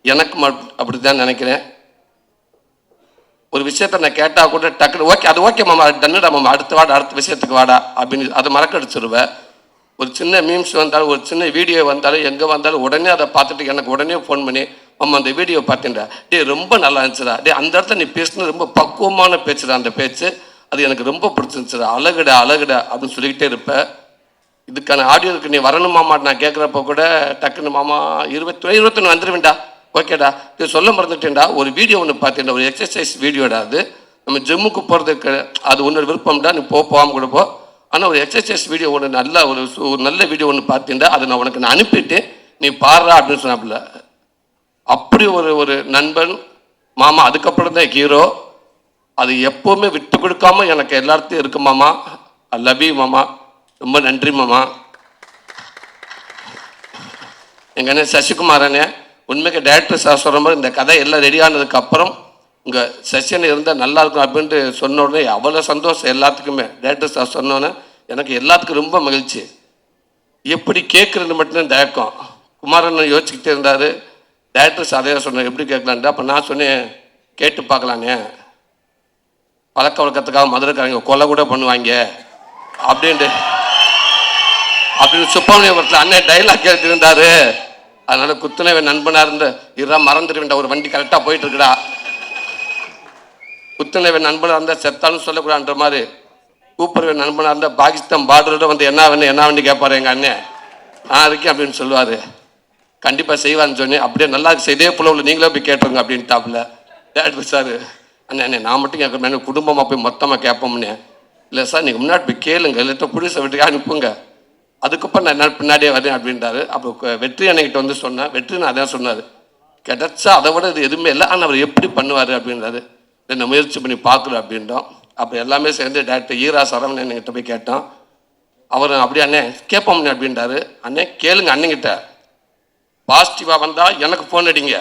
எனக்கு அப்படி தான் நினைக்கிறேன். ஒரு விஷயத்த நான் கேட்டால் கூட டக்குனு ஓகே, அது ஓகே மாமா, டன்னுடா மாமா, அடுத்த விஷயத்துக்கு வாடா அப்படின்னு அதை மறக்கடிச்சிருவேன். ஒரு சின்ன மீம்ஸ் வந்தாலும், ஒரு சின்ன வீடியோ வந்தாலும், எங்கே வந்தாலும் உடனே அதை பார்த்துட்டு எனக்கு உடனே ஃபோன் பண்ணி, அம்மா அந்த வீடியோ பார்த்தேன்டா, டே ரொம்ப நல்லா இருந்துச்சுடா, டே அந்த இடத்துல நீ பேசுனது ரொம்ப பக்குவமான பேச்சுடா, அந்த பேச்சு அது எனக்கு ரொம்ப பிடிச்சிருந்துச்சுடா, அழகுடா அழகுடா அப்படின்னு சொல்லிக்கிட்டே இருப்பேன். இதுக்கான ஆடியோக்கு நீ வரணுமாமா நான் கேட்குறப்ப கூட டக்குன்னு மாமா 21 வந்துடுவேன்டா, ஓகேடா, இது சொல்ல மறந்துட்டேன்டா, ஒரு வீடியோ ஒன்று பார்த்தேன்டா, ஒரு எக்ஸசைஸ் வீடியோடா, அது நம்ம ஜிம்முக்கு போகிறதுக்கு, அது ஒன்று விருப்பம்டா, நீ போகாமல் கூட போ, ஆனால் ஒரு எக்ஸசைஸ் வீடியோ ஒன்று நல்ல ஒரு நல்ல வீடியோ ஒன்று பார்த்தேன்டா, அதை நான் உனக்கு அனுப்பிட்டு நீ பாடுறா அப்படின்னு சொன்னாப்புல. அப்படி ஒரு நண்பன் மாமா. அதுக்கப்புறம் தான் ஹீரோ. அது எப்போவுமே விட்டு கொடுக்காம எனக்கு எல்லாத்தையும் இருக்கு மாமா. ஐ லவ் யூ மாமா. ரொம்ப நன்றி மாமா. எங்கள் அண்ணன் சசிகுமாரனே, உண்மைக்கு டைரக்டர் சார் சொல்கிற மாதிரி இந்த கதை எல்லாம் ரெடி ஆனதுக்கப்புறம் உங்கள் செஷன் இருந்தால் நல்லா இருக்கும் அப்படின்ட்டு சொன்ன உடனே அவ்வளோ சந்தோஷம் எல்லாத்துக்குமே. டைரக்டர் சார் சொன்னோன்னே எனக்கு எல்லாத்துக்கும் ரொம்ப மகிழ்ச்சி. எப்படி கேட்குறதுன்னு மட்டும்தான் தயக்கம். குமாரன் யோசிச்சுக்கிட்டே இருந்தார். டைரக்டர் சார் அதையே சொன்னேன், எப்படி கேட்கலான்ட்டு. அப்போ நான் சொன்னேன், கேட்டு பார்க்கலானே, பழக்க வழக்கத்துக்காக மதுரைக்காரங்க கொலை கூட பண்ணுவாங்க அப்படின்னு சுப்பிரமணியபுரத்தில் அண்ணன் டைலாக் கேட்டுருந்தாரு. அதனால குத்துனவே நண்பனாக இருந்து இதெல்லாம் மறந்துடுவேன்டா, ஒரு வண்டி கரெக்டாக போயிட்டு இருக்குடா, குத்துனவே நண்பனாக இருந்தால் செத்தாலும் சொல்லக்கூடாதுன்ற மாதிரி, கூப்பிடுவே நண்பனாக இருந்தால் பாகிஸ்தான் பார்டரோட வந்து என்ன வேணும் கேட்பாரு எங்கள் அண்ணன். நான் இருக்கேன் அப்படின்னு சொல்லுவார். கண்டிப்பாக செய்வான்னு சொன்னேன். அப்படியே நல்லா இதே போல உள்ள நீங்களே போய் கேட்டுருங்க அப்படின்ட்டாப்புல. டேரக்டர் சார், அண்ணே நான் மட்டும் கேட்குறேன், குடும்பமாக போய் மொத்தமாக கேட்போம்னே. இல்லை சார், நீங்கள் முன்னாடி போய் கேளுங்க, இல்லைட்ட புடிசை வீட்டுக்கு அனுப்புங்க, அதுக்கப்புறம் நான் என்ன பின்னாடியே வரேன் அப்படின்ட்டாரு. அப்போ வெற்றி அன்னைக்கிட்ட வந்து சொன்னேன். வெற்றி நான் அதான் சொன்னார், கிடைச்சா அதை விட இது எதுவுமே இல்லை, ஆனால் அவர் எப்படி பண்ணுவார் அப்படின்றாரு. நான் முயற்சி பண்ணி பார்க்குறேன் அப்படின்றோம். அப்போ எல்லாமே சேர்ந்து டேரக்டர் ஈரா சரவணன் என்கிட்ட போய் கேட்டோம். அவர் அப்படியே அண்ணே கேட்போம்ண்ணே அப்படின்றாரு. அண்ணே கேளுங்க அண்ணங்கிட்ட, பாசிட்டிவாக வந்தால் எனக்கு ஃபோன் அடிங்க,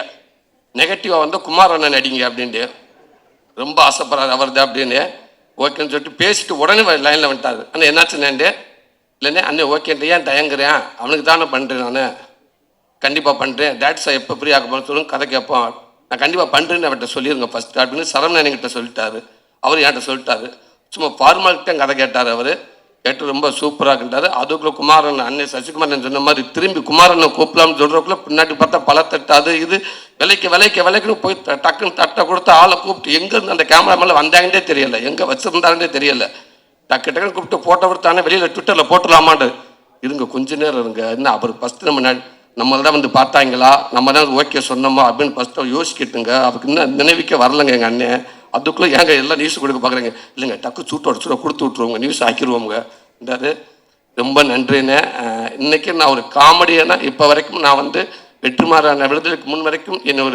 நெகட்டிவாக வந்தால் குமார் அண்ணன் அடிங்க அப்படின்ட்டு. ரொம்ப ஆசைப்படுறாரு அவர் தான் அப்படின்னு. ஓகேன்னு சொல்லிட்டு பேசிட்டு உடனே லைனில் வந்துட்டார். அண்ணே என்னாச்சுண்ணே? இல்லைண்ணே அண்ணே ஓகேன்ட்டு, ஏன் தயங்குறேன், அவனுக்கு தானே பண்ணுறேன், நான் கண்டிப்பாக பண்ணுறேன், டேட் சார் எப்போ ஃப்ரீ ஆக போகணும்னு சொல்லுங்க, கதை கேட்போம். நான் கண்டிப்பாக பண்ணுறேன்னு அவர்கிட்ட சொல்லிடுங்க ஃபஸ்ட்டு அப்படின்னு சரவணன் என்கிட்ட சொல்லிட்டாரு. அவர் என்கிட்ட சொல்லிட்டாரு. சும்மா ஃபார்மாலிட்டியாக கதை கேட்டார். அவர் கேட்டு ரொம்ப சூப்பராக இருக்கின்றாரு. அதுக்குள்ளே குமாரன் அண்ணன் சசிகுமாரன் சொன்ன மாதிரி திரும்பி குமாரனை கூப்பிடலாம்னு சொல்கிறக்குள்ளே பின்னாடி பார்த்தா பழத்தட்டு அது இது விலைக்குன்னு போய் டக்குன்னு தட்டை கொடுத்து ஆளை கூப்பிட்டு எங்கேருந்து அந்த கேமரா மேலே வந்தாங்கன்னே தெரியலை, எங்கே வச்சுருந்தாங்கன்னே தெரியலை. டக்குன்னு கூப்பிட்டு போட்டோ கொடுத்தானே வெளியில் ட்விட்டரில் போட்டுடலாமான்னு. இருங்க கொஞ்ச நேரம் இருங்க, என்ன அவர் ஃபஸ்ட்டு நம்மளை தான் வந்து பார்த்தாங்களா, நம்ம தான் ஓகே சொன்னோமா அப்படின்னு ஃபஸ்ட்டு யோசிக்கிட்டுங்க. அவருக்கு இன்னும் நினைவிக்க வரலைங்க எங்கள் அண்ணன். அதுக்குள்ளே ஏங்க எல்லாம் நியூஸ் கொடுக்க பார்க்குறேங்க. இல்லைங்க டக்கு சூட்டோட கொடுத்து விட்ருவோங்க, நியூஸ் ஆக்கிடுவோங்க. ரொம்ப நன்றிண்ணே. இன்றைக்கி நான் ஒரு காமெடியான இப்போ வரைக்கும் நான் வந்து வெற்றிமாறன் விடுதலுக்கு முன் வரைக்கும் என்ன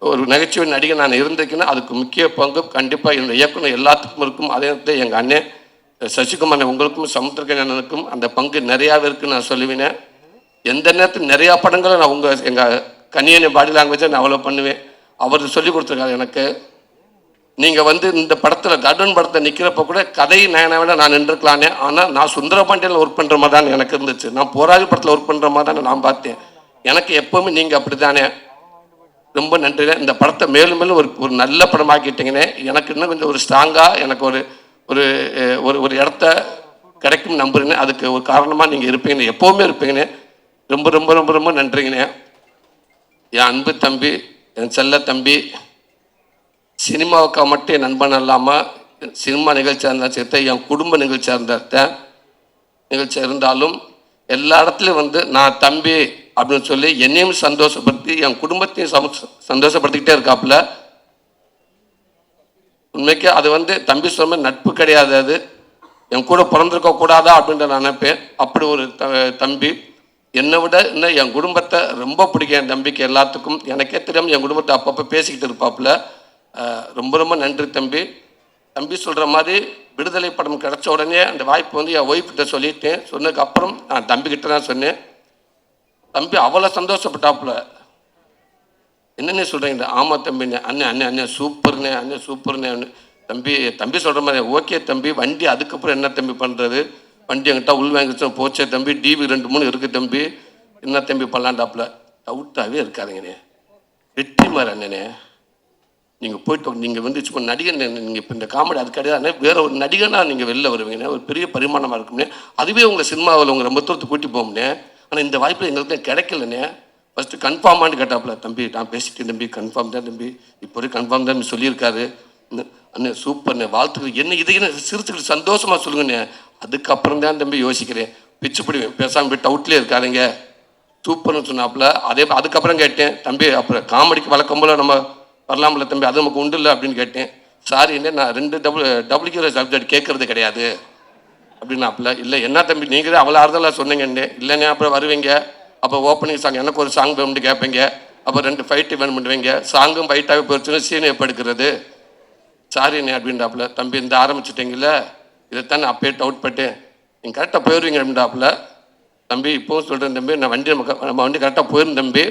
ஒரு நகைச்சுவை நடிகை நான் இருந்திருக்கேன்னா அதுக்கு முக்கிய பங்கு கண்டிப்பாக என்னோடய இயக்குனர் எல்லாத்துக்கும் இருக்கும். அதே நேரத்தில் எங்கள் அண்ணன் சசிகுமாரன் உங்களுக்கும் சமுத்திரக்கண்ணனுக்கும் அந்த பங்கு நிறையாவே இருக்குன்னு நான் சொல்லுவேன். எந்த நேரத்தில் நிறையா படங்களை நான் எங்கள் கன்னியனை பாடி லாங்குவேஜை நான் அவ்வளோ பண்ணுவேன். அவர் சொல்லி கொடுத்துருக்காரு எனக்கு. நீங்கள் வந்து இந்த படத்தில் கர்டன் படத்தை நிற்கிறப்ப கூட கதை விட நான் நின்றுக்கலானே, ஆனால் நான் சுந்தரபாண்டியில் ஒர்க் பண்ணுற மாதிரி தான் எனக்கு இருந்துச்சு. நான் போராளி படத்தில் ஒர்க் பண்ணுற மாதிரி தானே நான் பார்த்தேன். எனக்கு எப்போவுமே நீங்கள் அப்படி தானே. ரொம்ப நன்றி. இந்த படத்தை மேலும் மேலும் ஒரு நல்ல படமாக்கிட்டீங்கன்னே. எனக்கு இன்னும் கொஞ்சம் ஒரு ஸ்ட்ராங்காக எனக்கு ஒரு ஒரு இடத்த கிடைக்கும் நம்புறேன்னு. அதுக்கு ஒரு காரணமாக நீங்கள் இருப்பீங்கன்னு, எப்போவுமே இருப்பீங்கண்ணே. ரொம்ப ரொம்ப ரொம்ப ரொம்ப நன்றிங்கண்ணே. என் அன்பு தம்பி, என் செல்ல தம்பி, சினிமாவுக்காக மட்டும் என் நண்பன் இல்லாமல் சினிமா நிகழ்ச்சியாக இருந்தாலும் சேர்த்த என் குடும்ப நிகழ்ச்சியாக நிகழ்ச்சியாக இருந்தாலும் எல்லா இடத்துலையும் வந்து நான் தம்பி அப்படின்னு சொல்லி என்னையும் சந்தோஷப்படுத்தி என் குடும்பத்தையும் சந்தோஷப்படுத்திக்கிட்டே இருக்காப்புல. உண்மைக்கு அது வந்து தம்பி சொல்ல நட்பு கிடையாது, அது என் கூட பிறந்திருக்க கூடாதா அப்படின்ற நான் நினைப்பேன். அப்படி ஒரு தம்பி. என்னை விட இன்னும் என் குடும்பத்தை ரொம்ப பிடிக்கும் என் தம்பிக்கு எல்லாத்துக்கும். எனக்கே தெரியாமல் என் குடும்பத்தை அப்பப்போ பேசிக்கிட்டு இருப்பாப்புல. ரொம்ப ரொம்ப நன்றி தம்பி. தம்பி சொல்கிற மாதிரி விடுதலை படம் கிடச்ச உடனே அந்த வாய்ப்பு வந்து என் ஒய்ஃப்கிட்ட சொல்லிட்டேன். சொன்னதுக்கப்புறம் நான் தம்பிக்கிட்ட தான் சொன்னேன். தம்பி அவ்வளோ சந்தோஷப்பட்டாப்புல. என்னென்ன சொல்கிறீங்க? ஆமாம் தம்பிண்ணே. அண்ணன் சூப்பர்ண்ணே. தம்பி சொல்கிற மாதிரி ஓகே தம்பி. வண்டி அதுக்கப்புறம் என்ன தம்பி பண்ணுறது? வண்டி என்கிட்ட உள் வாங்கிச்சோம் போச்சே தம்பி. டிவி 2-3 இருக்குது தம்பி. என்ன தம்பி பண்ணலான்டாப்புல. டவுட்டாகவே இருக்காதுங்கண்ணே. வெற்றிமாறன் அண்ணனே, நீங்கள் போயிட்டு நீங்கள் வந்து சும்மா நடிகன். நீங்கள் இப்போ இந்த காமெடி அது கிடையாது, வேறு ஒரு நடிகனாக நீங்கள் வெளில வருவீங்கண்ணே. ஒரு பெரிய பரிமாணமாக இருக்கும்னே. அதுவே உங்களை சினிமாவில் உங்கள் ரொம்ப தூரத்து கூட்டி போகும்னே. ஆனால் இந்த வாய்ப்பு எங்களுக்கு கிடைக்கலண்ணே. ஃபஸ்ட்டு கன்ஃபார்மானு கேட்டாப்புல. தம்பி நான் பேசிட்டேன் தம்பி, கன்ஃபார்ம் தான் தம்பி, இப்போ வரைக்கும் கன்ஃபார்ம் தான் சொல்லியிருக்காரு. அண்ணே சூப்பர்ண்ணே, வாழ்த்துக்கள். என்ன இதுக்கு சிரிச்சுக்கிட்டு சந்தோஷமாக சொல்லுங்கண்ணே. அதுக்கப்புறம் தான் தம்பி யோசிக்கிறேன், பிச்சு பிடிவேன். பேசாமல் போய் டவுட்லேயே இருக்காருங்க. சூப்பர்னு சொன்னாப்புல. அதுக்கப்புறம் கேட்டேன், தம்பி அப்புறம் காமெடிக்கு வழக்கம் போல் நம்ம வரலாம்ல தம்பி, அது நமக்கு உண்டு இல்லை அப்படின்னு கேட்டேன். சாரி என்ன, நான் 2 டபுள்யூ சப்ஜெக்ட் கேட்கறது கிடையாது அப்படின்னாப்புல. இல்லை என்ன தம்பி நீங்கள் தான் அவ்வளோ ஆறுதலாக சொன்னீங்கன்னு. இல்லைண்ணே அப்புறம் வருவீங்க, அப்போ ஓப்பனிங் சாங் எனக்கு ஒரு சாங் வேணும்னு கேட்பீங்க, அப்போ 2 ஃபைட்டு வேணும் பண்ணுவீங்க, சாங்கும் ஃபைட்டாகவே போயிடுச்சுன்னு சீனை எப்போ எடுக்கிறது? சாரிண்ணே அப்படின்றாப்புல. தம்பி இந்த ஆரம்பிச்சிட்டிங்கள, இதைத்தான் நான் அப்பயே டவுட் பட்டேன், நீங்கள் கரெக்டாக போயிடுவீங்க அப்படின்றாப்புல. தம்பி இப்போவும் சொல்கிறேன் தம்பி, நம்ம வண்டி கரெக்டாக போயிடும் தம்பி.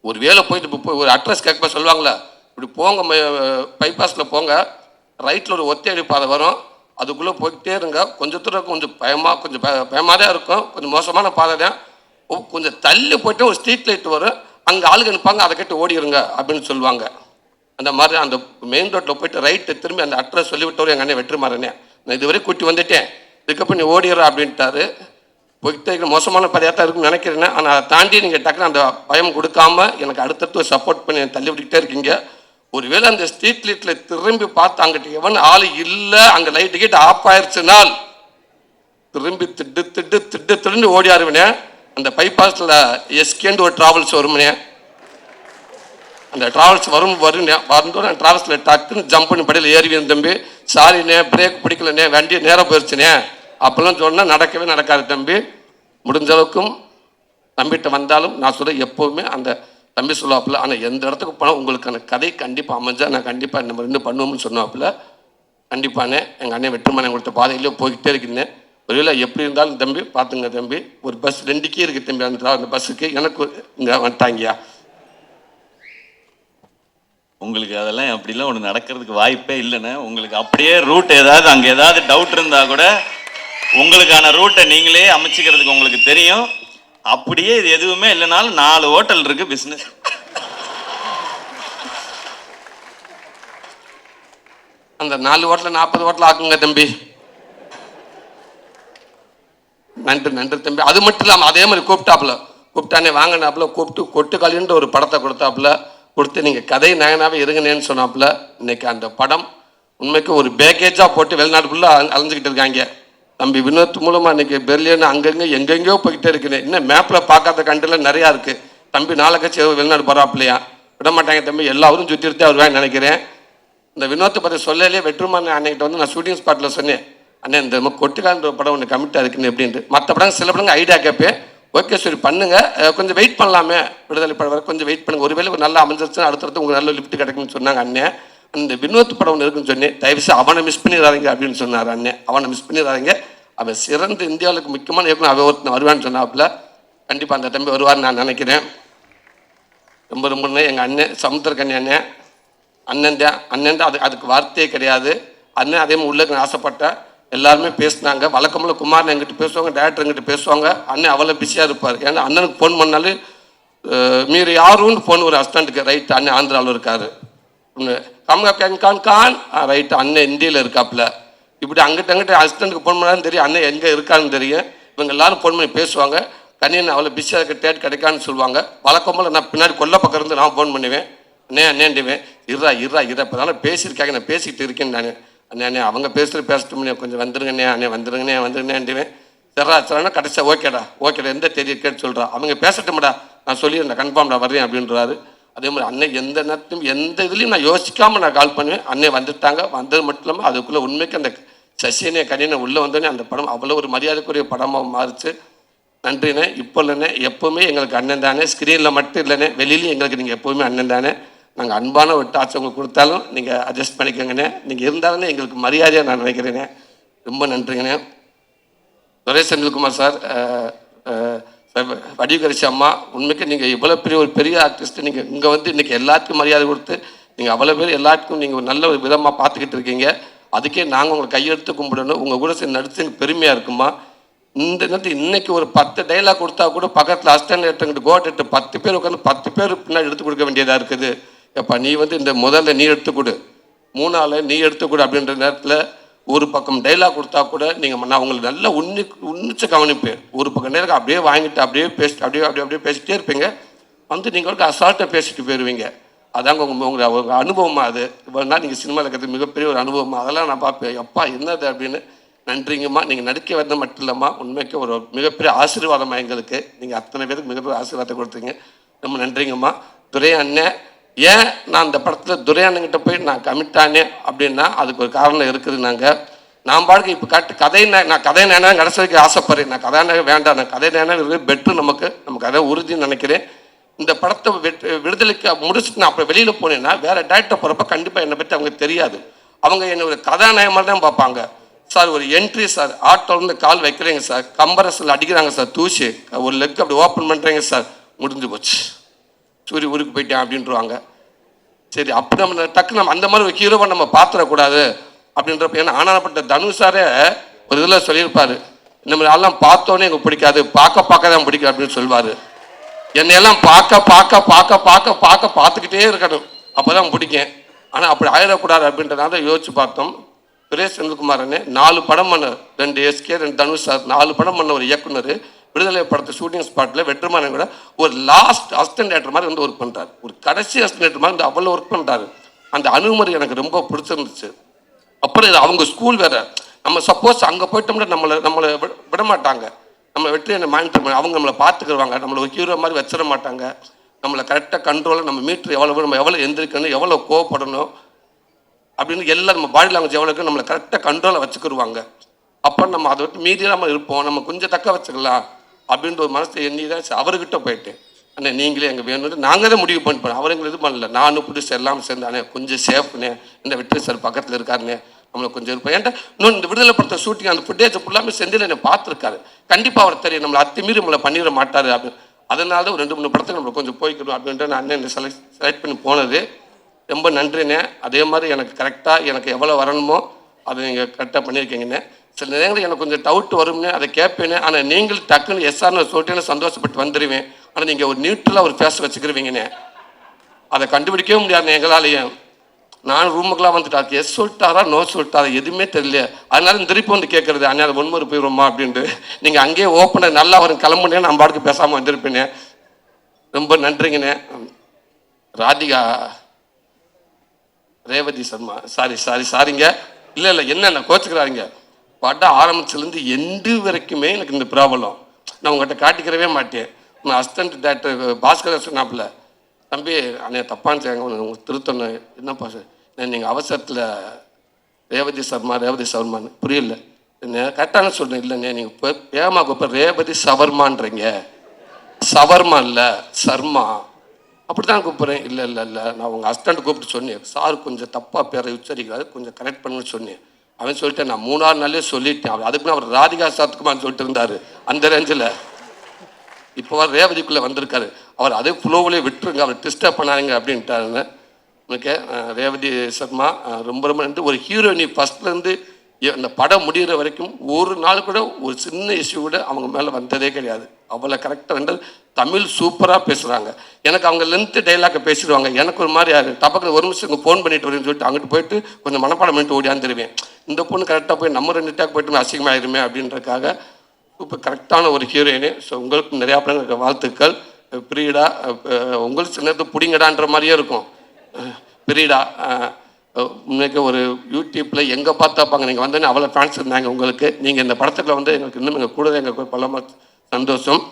ஒரு வேலை போயிட்டு இப்போ ஒரு அட்ரஸ் கேட்க சொல்லுவாங்களே, இப்படி போங்க பைபாஸில் போங்க, ரைட்டில் ஒரு ஒத்தையடி பாதை வரும், அதுக்குள்ளே போய்கிட்டே இருங்க. கொஞ்சம் தூரம் கொஞ்சம் பயமாக தான் இருக்கும், கொஞ்சம் மோசமான பாதை தான். கொஞ்சம் தள்ளி போய்ட்டு ஒரு ஸ்ட்ரீட் லைட் வரும், அங்கே ஆளுங்க நிற்பாங்க, அதை கேட்டு ஓடிடுங்க அப்படின்னு சொல்லுவாங்க. அந்த மாதிரி அந்த மெயின் ரோட்டில் போய்ட்டு ரைட்டு திரும்பி அந்த அட்ரஸ் சொல்லிவிட்டவர் எங்கள் அண்ணன் வெற்றிமாறனே. நான் இதுவரை கூட்டி வந்துட்டேன், இதுக்கப்புறம் நீ ஓடிடுற அப்படின்ட்டாரு. போய்கிட்டே மோசமான பாதையாக தான் இருக்குன்னு நினைக்கிறேன். ஆனால் அதை தாண்டி நீங்கள் டக்குன்னு அந்த பயம் கொடுக்காம எனக்கு அடுத்தடுத்து சப்போர்ட் பண்ணி தள்ளி விட்டுக்கிட்டே இருக்கீங்க. ஒருவேளை அந்த ஸ்ட்ரீட் லைட்டில் திரும்பி பார்த்து அங்கிட்ட எவன் ஆள் இல்லை, அங்கே லைட்டு கிட்ட ஆஃப் ஆயிடுச்சுனால் திரும்பி திட்டு ஓடியாருவனே. அந்த பைபாஸில் எஸ்கேண்டு ஒரு ட்ராவல்ஸ் வருமுனே, அந்த ட்ராவல்ஸ் வந்தோடனே ட்ராவல்ஸில் டக்குன்னு ஜம்ப் பண்ணி படியில் ஏறிவேன் தம்பி. சாரிண்ணே பிரேக் பிடிக்கலண்ணே, வண்டி நேரம் போயிடுச்சுனே அப்போல்லாம் சொன்னால் நடக்கவே நடக்காது தம்பி. முடிஞ்ச அளவுக்கும் தம்பிகிட்ட வந்தாலும் நான் சொல்ல எப்போவுமே அந்த தம்பி சொல்லுவாப்புல. ஆனால் எந்த இடத்துக்கு போனால் உங்களுக்கான கதை கண்டிப்பாக அமைஞ்சால் நான் கண்டிப்பாக நம்ம 2 பண்ணுவோம்னு சொன்னாப்புல. கண்டிப்பானே எங்கள் அண்ணன் வெற்றிமாறன் கொடுத்த பாதையிலே போய்கிட்டே இருக்கிறேன். ஒருவேளை எப்படி இருந்தாலும் தம்பி பார்த்துங்க தம்பி, ஒரு பஸ் 2 கீ இருக்குது தம்பி, அந்த பஸ்ஸுக்கு எனக்கு இங்கே வந்துட்டாங்கயா. உங்களுக்கு அதெல்லாம் அப்படிலாம் ஒன்று நடக்கிறதுக்கு வாய்ப்பே இல்லைண்ணே. உங்களுக்கு அப்படியே ரூட் ஏதாவது அங்கே ஏதாவது டவுட் இருந்தால் கூட உங்களுக்கான ரூட்டை நீங்களே அமைச்சிக்கிறதுக்கு உங்களுக்கு தெரியும். அப்படியே இது எதுவுமே இல்லைனாலும் 4 ஹோட்டல் இருக்குது, பிஸ்னஸ் அந்த 4 ஓட்டில் 40 ஓட்டில் ஆக்குங்க தம்பி. நன்றி நன்றி தம்பி. அது மட்டும் இல்லாமல் அதே மாதிரி கூப்பிட்டானே வாங்கினாப்புல கூப்பிட்டு கொட்டுக்காலின்ற ஒரு படத்தை கொடுத்து நீங்கள் கதை நயனாவே இருங்கன்னு சொன்னாப்புல. இன்னைக்கு அந்த படம் உண்மைக்கு ஒரு பேக்கேஜாக போட்டு வெளிநாடு ஃபுல்லாக அலைஞ்சிக்கிட்டு இருக்காங்க. தம்பி வினோத் மூலமாக இன்னைக்கு பெர்லின் அங்கங்கே எங்கெங்கேயோ போய்கிட்டே இருக்கிறேன். இன்னும் மேப்பில் பார்க்காத கண்ட்ரியில் நிறையா இருக்குது. தம்பி நாளை கட்சி வெளிநாடு போகிறாப்புலையா விட மாட்டாங்க தம்பி, எல்லாரும் சுற்றிட்டு வருவான்னு நினைக்கிறேன். இந்த வினோத்தை பற்றி சொல்லலே வெற்றுமான அன்னைக்கிட்ட வந்து நான் ஷூட்டிங் ஸ்பாட்டில் சொன்னேன், அண்ணே இந்த கொட்டுக்கான்ற படம் ஒன்று கமிட்டாக இருக்குன்னு எப்படின்ட்டு. மற்ற படம் சில படங்க ஐடியா கேட்பேன், ஓகே சரி பண்ணுங்கள், கொஞ்சம் வெயிட் பண்ணலாமே, விடுதலை படம் வர கொஞ்சம் வெயிட் பண்ணுங்கள், ஒருவேளை ஒரு நல்லா அமைஞ்சிருச்சுன்னா அடுத்தடுத்து உங்களுக்கு நல்ல லிஃப்ட் கிடைக்குன்னு சொன்னாங்க அண்ணன். அந்த வினோத் படம் ஒன்று இருக்குன்னு சொன்னேன், தயவுசெய்து அவனை மிஸ் பண்ணிடாதீங்க அப்படின்னு சொன்னார் அண்ணன். அவனை மிஸ் பண்ணிடாதீங்க, அவன் சிறந்த இந்தியாவுக்கு முக்கியமான இயக்குனர், அவன் ஒருத்தன் வருவான்னு சொன்னாப்புல. கண்டிப்பாக அந்த தம்பி வருவார்னு நான் நினைக்கிறேன். ரொம்ப ரொம்ப எங்கள் அண்ணன் சமுத்திரக்கண்ணி அண்ணன் தான் அதுக்கு வார்த்தையே கிடையாது. அண்ணன் அதே மாதிரி உள்ளே ஆசைப்பட்டேன். எல்லாருமே பேசினாங்க. வழக்கமுள்ள குமார் எங்கிட்ட பேசுவாங்க, டேரக்டர் எங்கிட்ட பேசுவாங்க. அண்ணன் அவ்வளோ பிஸியாக இருப்பார். ஏன்னா அண்ணனுக்கு ஃபோன் பண்ணாலும் மீறி யாருன்னு ஃபோன் ஒரு அசிஸ்டண்ட்டுக்கு ரைட் அண்ணன் ஆந்திராவில் இருக்கார், கான் ரைட்டு அண்ணன் இந்தியில் இருக்காப்புல. இப்படி அங்கிட்ட அசிஸ்டண்ட்டுக்கு ஃபோன் பண்ணாலும் தெரியும் அண்ணன் எங்கே இருக்கான்னு தெரியும். இவங்க எல்லாரும் ஃபோன் பண்ணி பேசுவாங்க. கண்ணியன் அவ்வளோ பிஸியாக இருக்க டேட் கிடைக்கான்னு சொல்லுவாங்க. வழக்கம்போல் நான் பின்னாடி கொல்ல பக்கம் இருந்து நான் ஃபோன் பண்ணுவேன், அண்ணேண்டுவேன் இருறா இப்போ தானே பேசியிருக்காங்க, நான் பேசிக்கிட்டு இருக்கேன் நான். அண்ணே அவங்க பேசட்டு கொஞ்சம் வந்துருங்கண்ணே வந்துருங்கண்ணேண்டுவேன். சரிண்ணா கடைசியாக ஓகேடா எந்த தெரிய கேட்டு சொல்கிறா, அவங்க பேசட்டும்டா நான் சொல்லிடுறேன் கன்ஃபார்ம்டா வர்றேன் அப்படின்றாரு. அதே மாதிரி அண்ணன் எந்த நேரத்தையும் எந்த இதுலையும் நான் யோசிக்காமல் நான் கால் பண்ணுவேன். அண்ணன் வந்துட்டாங்க. வந்தது மட்டும் இல்லாமல் அதுக்குள்ளே உண்மைக்கு அந்த சசியனே கனியனை உள்ளே வந்தோடனே அந்த படம் அவ்வளோ ஒரு மரியாதைக்குரிய படமாக மாறிச்சு. நன்றிண்ணே. இப்போ இல்லைண்ணே, எப்போவுமே எங்களுக்கு அண்ணன் தானே, ஸ்க்ரீனில் மட்டும் இல்லைண்ணே, வெளியிலையும் எங்களுக்கு நீங்கள் எப்போவுமே அண்ணன் தானே. நாங்கள் அன்பான ஒரு டார்ச் உங்களுக்கு கொடுத்தாலும் நீங்கள் அட்ஜஸ்ட் பண்ணிக்கோங்கண்ணே. நீங்கள் இருந்தாலுமே எங்களுக்கு மரியாதையாக நான் நினைக்கிறேனே. ரொம்ப நன்றிங்கண்ணே. துரை செந்தில்குமார் சார், வடிவகரிசி அம்மா, உண்மைக்கு நீங்கள் இவ்வளோ பெரிய ஆர்டிஸ்ட்டு, நீங்கள் இங்கே வந்து இன்றைக்கி எல்லாத்துக்கும் மரியாதை கொடுத்து நீங்கள் அவ்வளோ பேர் எல்லாத்துக்கும் நீங்கள் ஒரு நல்ல ஒரு விதமாக பார்த்துக்கிட்டு இருக்கீங்க. அதுக்கே நாங்கள் உங்களை கையெடுத்து கும்பிடணும். உங்கள் கூட சேர்ந்து நடிச்சு எனக்கு பெருமையாக இருக்குமா. இந்த நேரத்தில் இன்றைக்கி ஒரு 10 டைலாக் கொடுத்தா கூட பக்கத்தில் அசிஸ்டன்ட் டேரக்டர்கிட்ட கோட்டு 10 பேர் உட்காந்து 10 பேர் பின்னாடி எடுத்து கொடுக்க வேண்டியதாக இருக்குது. எப்பா நீ வந்து இந்த முதல்ல நீ எடுத்துக்கொடு, 3ஆள் நீ எடுத்துக்கொடு அப்படின்ற நேரத்தில் ஒரு பக்கம் டைலாக் கொடுத்தா கூட நீங்கள் நான் உங்களுக்கு நல்லா உன்னிச்சு கவனிப்பேன். ஒரு பக்கம் டைலாக் அப்படியே வாங்கிட்டு அப்படியே பேசிட்டு அப்படியே பேசிகிட்டே இருப்பீங்க. வந்து நீங்கள் அசால்ட்டாக பேசிட்டு போயிடுவீங்க. அதாங்க உங்கள் அனுபவமாக அது. இவ்வளோ நீங்கள் சினிமாவில் இருக்கிறது மிகப்பெரிய ஒரு அனுபவமாக. அதெல்லாம் நான் பார்ப்பேன், எப்பா என்னது அப்படின்னு. நன்றிங்கம்மா. நீங்கள் நடிக்க வந்தது மட்டும் இல்லைம்மா, உண்மைக்கு ஒரு மிகப்பெரிய ஆசீர்வாதமாக எங்களுக்கு. நீங்கள் அத்தனை பேருக்கு மிகப்பெரிய ஆசீர்வாதத்தை கொடுத்தீங்க. ரொம்ப நன்றிங்கம்மா. துரை அண்ணன், ஏன் நான் அந்த படத்தில் துரை அண்ணங்கிட்ட போய் நான் கமிட்டானே அப்படின்னா அதுக்கு ஒரு காரணம் இருக்குது. நான் பாடுக்கு இப்போ நான் கதை நேரம் கடைசி வரைக்கும் ஆசைப்படுறேன். நான் கதாநாயகம் வேண்டாம், நான் கதை நேரம் பெட்ரு நமக்கு அதை உறுதின்னு நினைக்கிறேன். இந்த படத்தை விடுதலைக்கு முடிச்சுட்டு நான் அப்புறம் வெளியில் போனேன்னா வேறு டேரக்டர் போகிறப்ப கண்டிப்பாக என்னை பற்றி அவங்க தெரியாது. அவங்க என்னை ஒரு கதாநாயகமாக தான் பார்ப்பாங்க. சார் ஒரு என்ட்ரி சார், ஆட்டோலேருந்து கால் வைக்கிறீங்க சார், கம்பரஸில் அடிக்கிறாங்க சார், தூசி ஒரு லெக் அப்படி ஓப்பன் பண்ணுறீங்க சார், முடிஞ்சு போச்சு, சூரிய ஊருக்கு போயிட்டேன் அப்படின்ட்டுருவாங்க. சரி அப்படி நம்ம டக்கு நம்ம அந்த மாதிரி ஒரு ஹீரோவை நம்ம பார்த்துடக்கூடாது அப்படின்றப்ப. ஏன்னா ஆனாப்பட்ட தனுஷாரே ஒரு இதில் சொல்லியிருப்பார், இந்த மாதிரி ஆள்லாம் பார்த்தோன்னே எனக்கு பிடிக்காது, பார்க்க தான் பிடிக்கும் அப்படின்னு சொல்லுவார். என்னையெல்லாம் பார்த்துக்கிட்டே இருக்கணும், அப்போ தான் பிடிக்கும். ஆனால் அப்படி ஆயிடக்கூடாது அப்படின்றதால யோசிச்சு பார்த்தோம். துரை செந்தில்குமார் 4 படம் பண்ண, 2 SK 2 தனுஷ் சார், 4 படம் பண்ண ஒரு இயக்குனர். விடுதலை படத்தை ஷூட்டிங் ஸ்பாட்டில் வெற்றிமாறன் கூட ஒரு லாஸ்ட் அசிஸ்டன்ட் டேரக்டர் மாதிரி வந்து ஒர்க் பண்ணுறாரு. ஒரு கடைசி அசிஸ்டன்ட் டேரக்டர் மாதிரி வந்து அவ்வளோ ஒர்க் பண்ணுறாரு. அந்த அணுகுமுறை எனக்கு ரொம்ப பிடிச்சிருந்துச்சு. அப்புறம் இது அவங்க ஸ்கூல் வேறு. நம்ம சப்போஸ் அங்கே போயிட்டோம்னா நம்மளை விட மாட்டாங்க. நம்ம வெற்றி மானிட்டர் அவங்க நம்மளை பார்த்துக்குருவாங்க. நம்மளை ஒரு ஹீரோ மாதிரி வச்சிட மாட்டாங்க. நம்மளை கரெக்டாக கண்ட்ரோலாக நம்ம மீட்ரு நம்ம எவ்வளோ எந்திரிக்கணும், எவ்வளோ கோவப்படணும் அப்படின்னு எல்லாம் நம்ம பாடி லாங்குவேஜ் எவ்வளோ இருக்கு நம்மளை கரெக்டாக கண்ட்ரோலை வச்சுக்கிடுவாங்க. அப்போ நம்ம அதை விட்டு மீறியாமல் இருப்போம், நம்ம கொஞ்சம் தக்க வச்சுக்கலாம் அப்படின்ற ஒரு மனசை எண்ணி தான் அவர்கிட்ட போயிட்டேன். அண்ணே நீங்களே எங்கள் வேணும்னு நாங்கள் தான் முடிவு பண்ணிப்போம். அவர் எங்களுக்கு இது பண்ணல, நானும் புதுசு எல்லாம் சேர்ந்தானே கொஞ்சம் சேஃப்னே, இந்த வெற்றி சார் பக்கத்தில் இருக்காருனே, நம்மளை கொஞ்சம் இருப்போம். ஏன்டா இன்னும் இந்த விடுதலை படத்தை ஷூட்டிங் அந்த ஃபுட்டேஜ் ஃபுல்லாமே செந்தில் என்னை பார்த்துருக்காரு. கண்டிப்பாக அவர் தெரியும் நம்மளை அத்துமீறி நம்மளை பண்ணிட மாட்டார் அப்படின்னு. அதனால தான் ஒரு 2-3 படத்துக்கு நம்மளை கொஞ்சம் போய்க்கணும் அப்படின்ட்டு நான் அண்ணன் செலக்ட் பண்ணி போனது. ரொம்ப நன்றிண்ணே. அதே மாதிரி எனக்கு கரெக்டாக எனக்கு எவ்வளோ வரணுமோ அதை நீங்கள் கரெக்டாக பண்ணியிருக்கீங்கண்ணே. சில நேரங்களில் எனக்கு கொஞ்சம் டவுட் வரும்னே, அதை கேட்பேனே. ஆனால் நீங்கள் டக்குன்னு எஸ்ஆர்னு சொல்லிட்டேன்னு சந்தோஷப்பட்டு வந்துடுவேன். ஆனால் நீங்கள் ஒரு நியூட்ரலாக ஒரு ஃபேஸ் வச்சுக்கிருவீங்கண்ணே, அதை கண்டுபிடிக்கவே முடியாதுண்ணே எங்களாலேயும். நான் ரூமுக்கெலாம் வந்துட்டு எஸ் சொல்லிட்டாரா நோ சொல்லிட்டாரா எதுவுமே தெரியல. அதனால திருப்பி வந்து கேட்குறது அண்ணா அது ஒன்முறை போயிடுவோமா அப்படின்ட்டு. நீங்கள் அங்கேயே ஓப்பனாக நல்லா வரும் கிளம்புனே நான் பாட்டுக்கு பேசாமல் வந்திருப்பேனே. ரொம்ப நன்றிங்கண்ணே. ராதிகா ரேவதி சர்மா சாரிங்க. இல்லை என்னென்ன கோச்சுக்கிறாருங்க. படம் ஆரம்பிச்சிலேருந்து எண்டு வரைக்குமே எனக்கு இந்த ப்ராப்ளம். நான் உங்கள்கிட்ட காட்டிக்கிறவே மாட்டேன். நான் அசிஸ்டன்ட் டேரக்டர் பாஸ்கர் சொன்னாப்புல, தம்பி அண்ணே தப்பான்னு உங்களுக்கு திருத்தணும். என்னப்பா சார் நீங்கள் அவசரத்தில் ரேவதி சவர்மான்னு புரியல. என்ன கரெக்டான சொல்கிறேன். இல்லைண்ணே நீங்கள் இப்போ ஏமாக்கு இப்போ ரேவதி சவர்மான்றீங்க. சவர்மா இல்லை சர்மா அப்படி தான் கூப்பிட்றேன். இல்லை நான் உங்கள் அசிஸ்டண்ட் கூப்பிட்டு சொன்னேன். சார் கொஞ்சம் தப்பாக பேரை உச்சரிக்கிறாரு, கொஞ்சம் கரெக்ட் பண்ணுன்னு சொன்னேன். அவன் சொல்லிட்டேன் நான் 3 நாள்லேயே சொல்லிட்டேன். அதுக்குன்னு அவர் ராதிகா சாத்துக்குமான்னு சொல்லிட்டு இருந்தார் அந்த ரேஞ்சில். இப்போ ரேவதிக்குள்ளே வந்திருக்காரு. அவர் அதே ஃப்ளோவிலே விட்டுருங்க, அவர் டிஸ்டர்ப் பண்ணாருங்க அப்படின்ட்டாருன்னு. ஓகே ரேவதி சர்மா ரொம்ப நன்றி. ஒரு ஹீரோயினி ஃபஸ்ட்லேருந்து அந்த படம் முடிகிற வரைக்கும் ஒரு நாள் கூட ஒரு சின்ன இஷ்யூ கூட அவங்க மேலே வந்ததே கிடையாது. அவளை கரெக்டாக வந்து தமிழ் சூப்பராக பேசுகிறாங்க. எனக்கு அவங்க லென்த்து டைலாக்கை பேசிடுவாங்க. எனக்கு ஒரு மாதிரி டப்பக்கில் ஒரு நிமிஷம் இங்கே ஃபோன் பண்ணிட்டு வரேன்னு சொல்லிட்டு அங்கிட்டு போயிட்டு கொஞ்சம் மனப்பாடம் பண்ணிட்டு ஓடியாந்துருவேன். இந்த பொண்ணு கரெக்டாக போய் நம்ம 2 டேக் போய்ட்டு அசிங்கமாயிருமே அப்படின்றதுக்காக இப்போ கரெக்டான ஒரு ஹீரோயினு. ஸோ உங்களுக்கு நிறையா படங்களுக்கு வாழ்த்துக்கள். பிரியடா உங்களுக்கு சில நேரத்தில் பிடிங்கடான்ற மாதிரியே இருக்கும். பிரியடா உண்மைக்கு ஒரு யூடியூப்பில் எங்கே பார்த்தாப்பாங்க நீங்கள் வந்தோன்னே அவ்வளோ ஃபேன்ஸ் இருந்தாங்க உங்களுக்கு. நீங்கள் இந்த படத்துக்குள்ள வந்து எங்களுக்கு இன்னும் எங்கள் கூட எங்களுக்கு பலமாக சந்தோஷம்.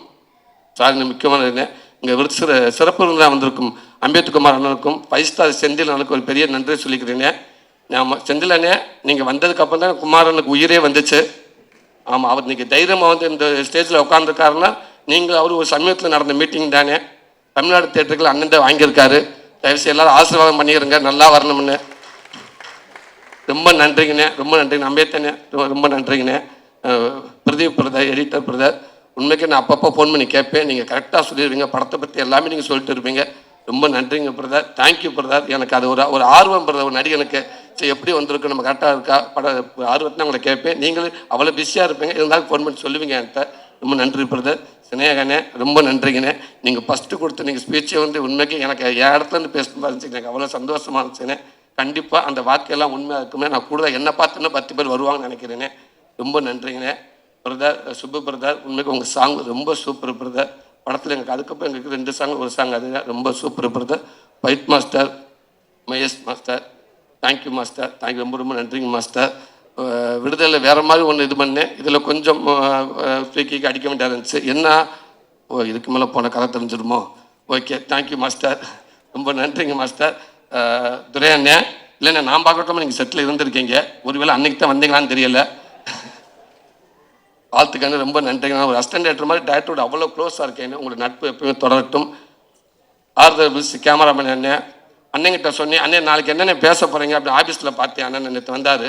சார் முக்கியமான இங்கே சிறப்பு விருந்தில் வந்திருக்கும் அம்பேத்குமார் அண்ணனுக்கும் 5 ஸ்டார் செந்தில் அண்ணனுக்கு ஒரு பெரிய நன்றி சொல்லிக்கிறேங்க. நான் செந்தில் அண்ணே நீங்கள் வந்ததுக்கப்புறம் தான் குமாரனுக்கு உயிரே வந்துச்சு. ஆமாம் அவர் இன்றைக்கி தைரியமாக வந்து இந்த ஸ்டேஜில் உட்காந்துருக்காருன்னா நீங்கள் அவர் ஒரு சமயத்தில் நடந்த மீட்டிங் தானே. தமிழ்நாடு தேட்டருக்குள்ள அண்ணன் தான் வாங்கியிருக்காரு. தயவுசெய்து எல்லாரும் ஆசீர்வாதம் பண்ணிடுங்க நல்லா வரணும்னு. ரொம்ப நன்றிங்கண்ணே. ரொம்ப நன்றிங்க அம்பேத்தண்ணே. ரொம்ப நன்றிங்கண்ணே. பிரதீப் பிரதர் எடிட்டர் பிரதர் உண்மைக்கு நான் அப்பப்போ ஃபோன் பண்ணி கேட்பேன். நீங்கள் கரெக்டாக சொல்லிடுவீங்க. படத்தை பற்றி எல்லாமே நீங்கள் சொல்லிட்டு இருப்பீங்க. ரொம்ப நன்றிங்க பிரதர். Thank you brother. எனக்கு அது ஒரு ஆர்வம் பிரதர். ஒரு நடிகனுக்கு சரி எப்படி வந்திருக்கு நம்ம கரெக்டாக இருக்கா பட ஆர்வத்தை உங்களை கேட்பேன். நீங்களும் அவ்வளோ பிஸியாக இருப்பீங்க இருந்தாலும் ஃபோன் பண்ணி சொல்லுவீங்க என்கிட்ட. ரொம்ப நன்றி பிரதர். சினேகண்ணே ரொம்ப நன்றிங்கண்ணே. நீங்கள் ஃபஸ்ட்டு கொடுத்து நீங்கள் ஸ்பீச்சை வந்து உண்மைக்கு எனக்கு என் இடத்துலேருந்து பேசணும் இருந்துச்சு. எனக்கு அவ்வளோ சந்தோஷமாக இருந்துச்சுண்ணே. கண்டிப்பாக அந்த வார்த்தையெல்லாம் உண்மையாக இருக்குமே. நான் கூட என்ன பார்த்துன்னு 10 பேர் வருவாங்கன்னு நினைக்கிறேனே. ரொம்ப நன்றிங்கண்ணே. பிரதர் சுப்பு பிரதர் உண்மைக்கு உங்கள் சாங் ரொம்ப சூப்பர் பிரதர். படத்தில் எங்களுக்கு அதுக்கப்புறம் எங்களுக்கு 2 சாங் ஒரு சாங் அது ரொம்ப super brother. Fight master Mahesh master thank you master. Thank you ரொம்ப நன்றிங்க மாஸ்டர். விடுதலை வேறு மாதிரி ஒன்று இது பண்ணேன். இதில் கொஞ்சம் ஸ்பீக்கிக்கு அடிக்க வேண்டியதாக இருந்துச்சு. என்ன இதுக்கு மேலே போன கதை தெரிஞ்சிடுமோ. Okay thank you master. ரொம்ப நன்றிங்க மாஸ்டர். துரை அண்ணே இல்லைண்ணே நான் பார்க்கட்டும் நீங்கள் செட்டில் இருந்திருக்கீங்க. ஒருவேளை அன்றைக்கி தான் வந்தீங்களான்னு தெரியலை. வாழ்த்துக்கான ரொம்ப நன்றிங்க. ஒரு அசிஸ்டன்ட் டேரக்டர் மாதிரி டேரக்டரோட அவ்வளோ க்ளோஸாக இருக்கேன். உங்களோட நட்பு எப்பவுமே தொடரட்டும். ஆர்தர் பில்ஸ் கேமராமேன் அண்ணன்கிட்ட சொன்னேன் அண்ணே நாளைக்கு என்னென்ன பேச போகிறீங்க அப்படின்னு. ஆஃபீஸில் பார்த்தேன் அண்ணன் நேற்று வந்தார்.